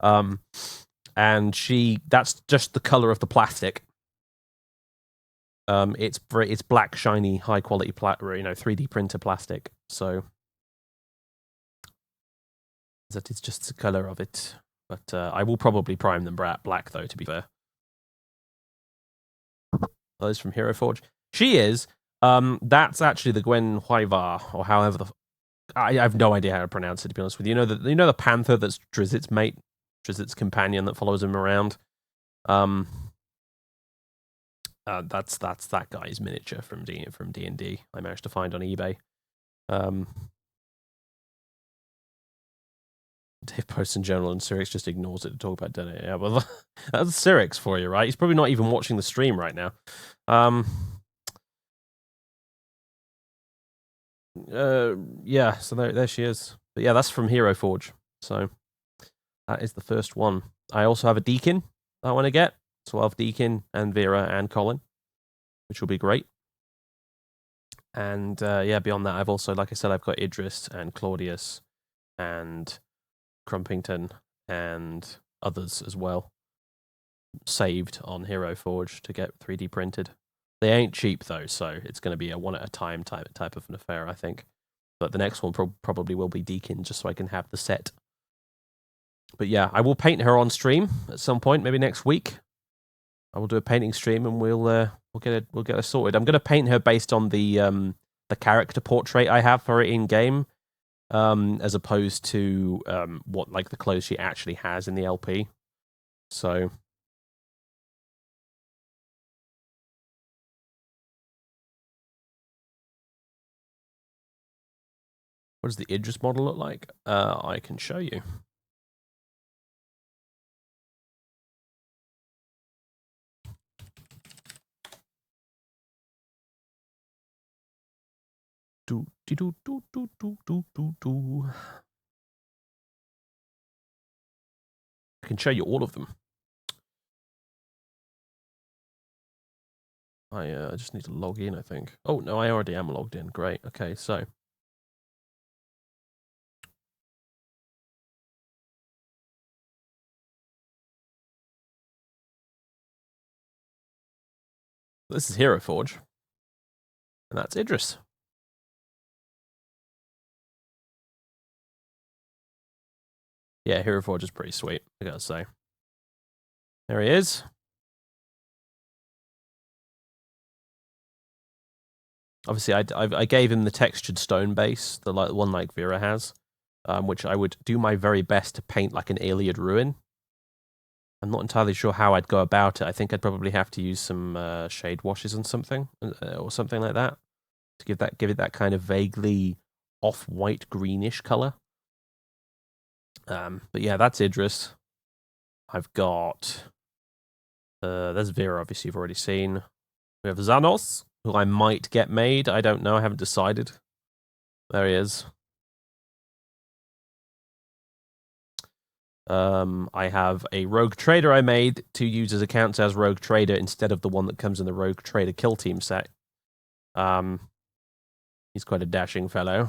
And that's just the color of the plastic. It's black, shiny, high quality, 3D printer plastic. So that is just the color of it. But I will probably prime them black, though, to be fair. Those from Hero Forge. She is. That's actually the Gwen Huivar, or however I have no idea how to pronounce it, to be honest with you. You know the panther that's Drizit's mate, Drizit's companion that follows him around. That's that guy's miniature from D&D. I managed to find on eBay. Dave posts in general, and Cyrix just ignores it to talk about Denny. Yeah, well, that's Cyrix for you, right? He's probably not even watching the stream right now. Yeah, so there she is. But yeah, that's from Hero Forge. So that is the first one. I also have a Deakin I want to get. So I'll have Deakin and Vera and Colin, which will be great. And yeah, beyond that, I've also, like I said, I've got Idris and Claudius and Crumpington and others as well saved on Hero Forge to get 3D printed. They ain't cheap though, so it's going to be a one at a time type of an affair, I think. But the next one probably will be Deakin, just so I can have the set. But yeah, I will paint her on stream at some point, maybe next week. I will do a painting stream, and we'll get her sorted. I'm going to paint her based on the character portrait I have for her in game, as opposed to what like the clothes she actually has in the LP. So. What does the Idris model look like? I can show you. I can show you all of them. I just need to log in, I think. Oh, no, I already am logged in. Great. Okay, so. This is Hero Forge. And that's Idris. Yeah, Hero Forge is pretty sweet, I gotta say. There he is. Obviously, I gave him the textured stone base, the one like Vera has, which I would do my very best to paint like an Iliad ruin. I'm not entirely sure how I'd go about it. I think I'd probably have to use some shade washes and something, or something like that, to give it that kind of vaguely off-white greenish color. But yeah, that's Idris. I've got there's Vera, obviously you've already seen. We have Xanos, who I might get made. I don't know. I haven't decided. There he is. I have a Rogue Trader I made to use as accounts as Rogue Trader instead of the one that comes in the Rogue Trader Kill Team set. He's quite a dashing fellow.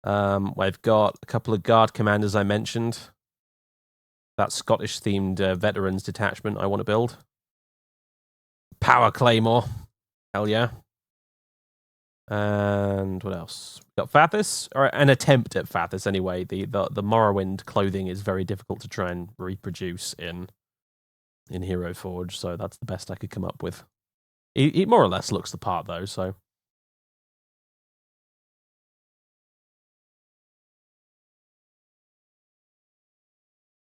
I've got a couple of Guard Commanders I mentioned. That Scottish-themed Veterans Detachment I want to build. Power Claymore. Hell yeah. And what else? We've got Fathis, or an attempt at Fathis anyway. The Morrowind clothing is very difficult to try and reproduce in Hero Forge, so that's the best I could come up with. He more or less looks the part though, so.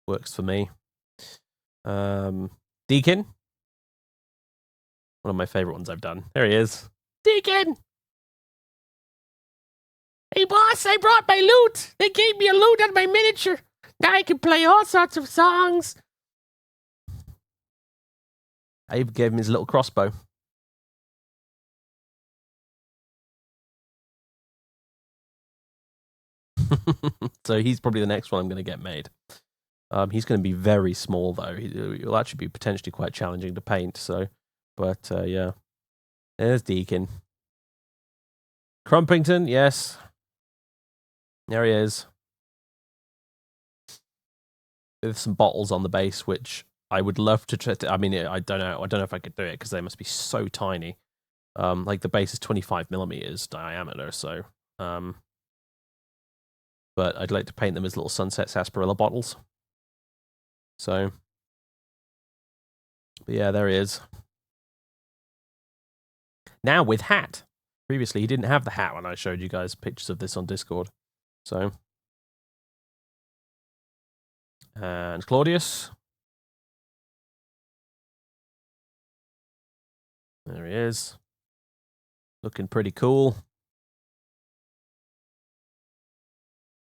Works for me. Deacon. One of my favorite ones I've done. There he is. Deacon! Hey boss, I brought my loot. They gave me a loot on my miniature. Now I can play all sorts of songs. I even gave him his little crossbow. So he's probably the next one I'm going to get made. He's going to be very small though. He'll actually be potentially quite challenging to paint. So, but yeah, there's Deacon. Crumpington, yes. There he is. With some bottles on the base, which I would love to try to, I mean, I don't know if I could do it because they must be so tiny. Like the base is 25 millimeters diameter, so but I'd like to paint them as little Sunset Sarsaparilla bottles. So, but yeah, there he is. Now with hat. Previously, he didn't have the hat when I showed you guys pictures of this on Discord. So, and Claudius. There he is. Looking pretty cool.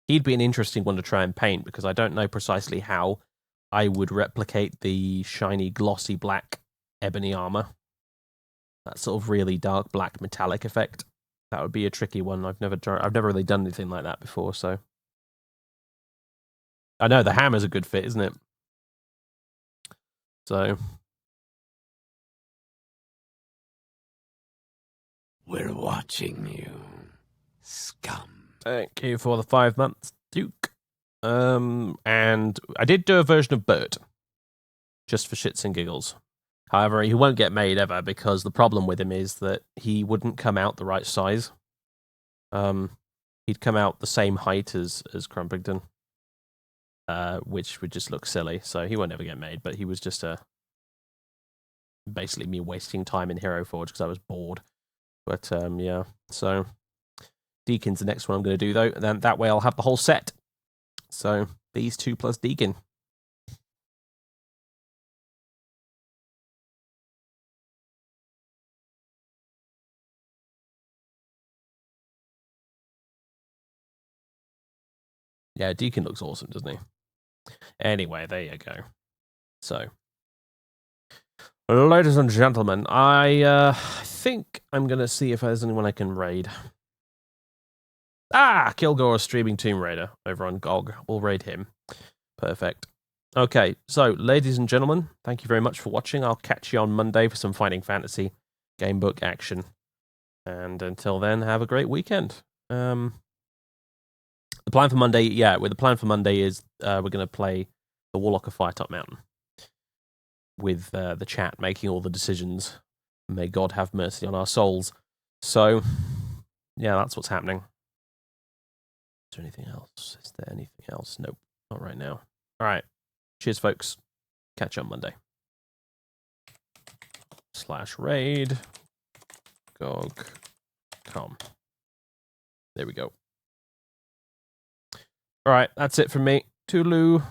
He'd be an interesting one to try and paint because I don't know precisely how I would replicate the shiny, glossy black ebony armor. That sort of really dark black metallic effect. That would be a tricky one. I've never really done anything like that before, so. I know the hammer's a good fit, isn't it? So. We're watching you, scum. Thank you for the 5 months, Duke. And I did do a version of Bert, just for shits and giggles. However, he won't get made ever because the problem with him is that he wouldn't come out the right size. He'd come out the same height as Crumpington, which would just look silly. So he won't ever get made. But he was just basically me wasting time in Hero Forge because I was bored. But yeah, so Deacon's the next one I'm going to do though. And then that way I'll have the whole set. So these two plus Deacon. Yeah, Deacon looks awesome, doesn't he? Anyway, there you go. So, ladies and gentlemen, I think I'm going to see if there's anyone I can raid. Ah, Kilgore streaming Tomb Raider over on GOG. We'll raid him. Perfect. Okay, so, ladies and gentlemen, thank you very much for watching. I'll catch you on Monday for some Fighting Fantasy gamebook action. And until then, have a great weekend. The plan for Monday, the plan for Monday is we're going to play the Warlock of Firetop Mountain with the chat making all the decisions. May God have mercy on our souls. So, yeah, that's what's happening. Is there anything else? Is there anything else? Nope. Not right now. All right. Cheers, folks. Catch you on Monday. /raid GOG.com. There we go. All right. That's it from me. Toodaloo.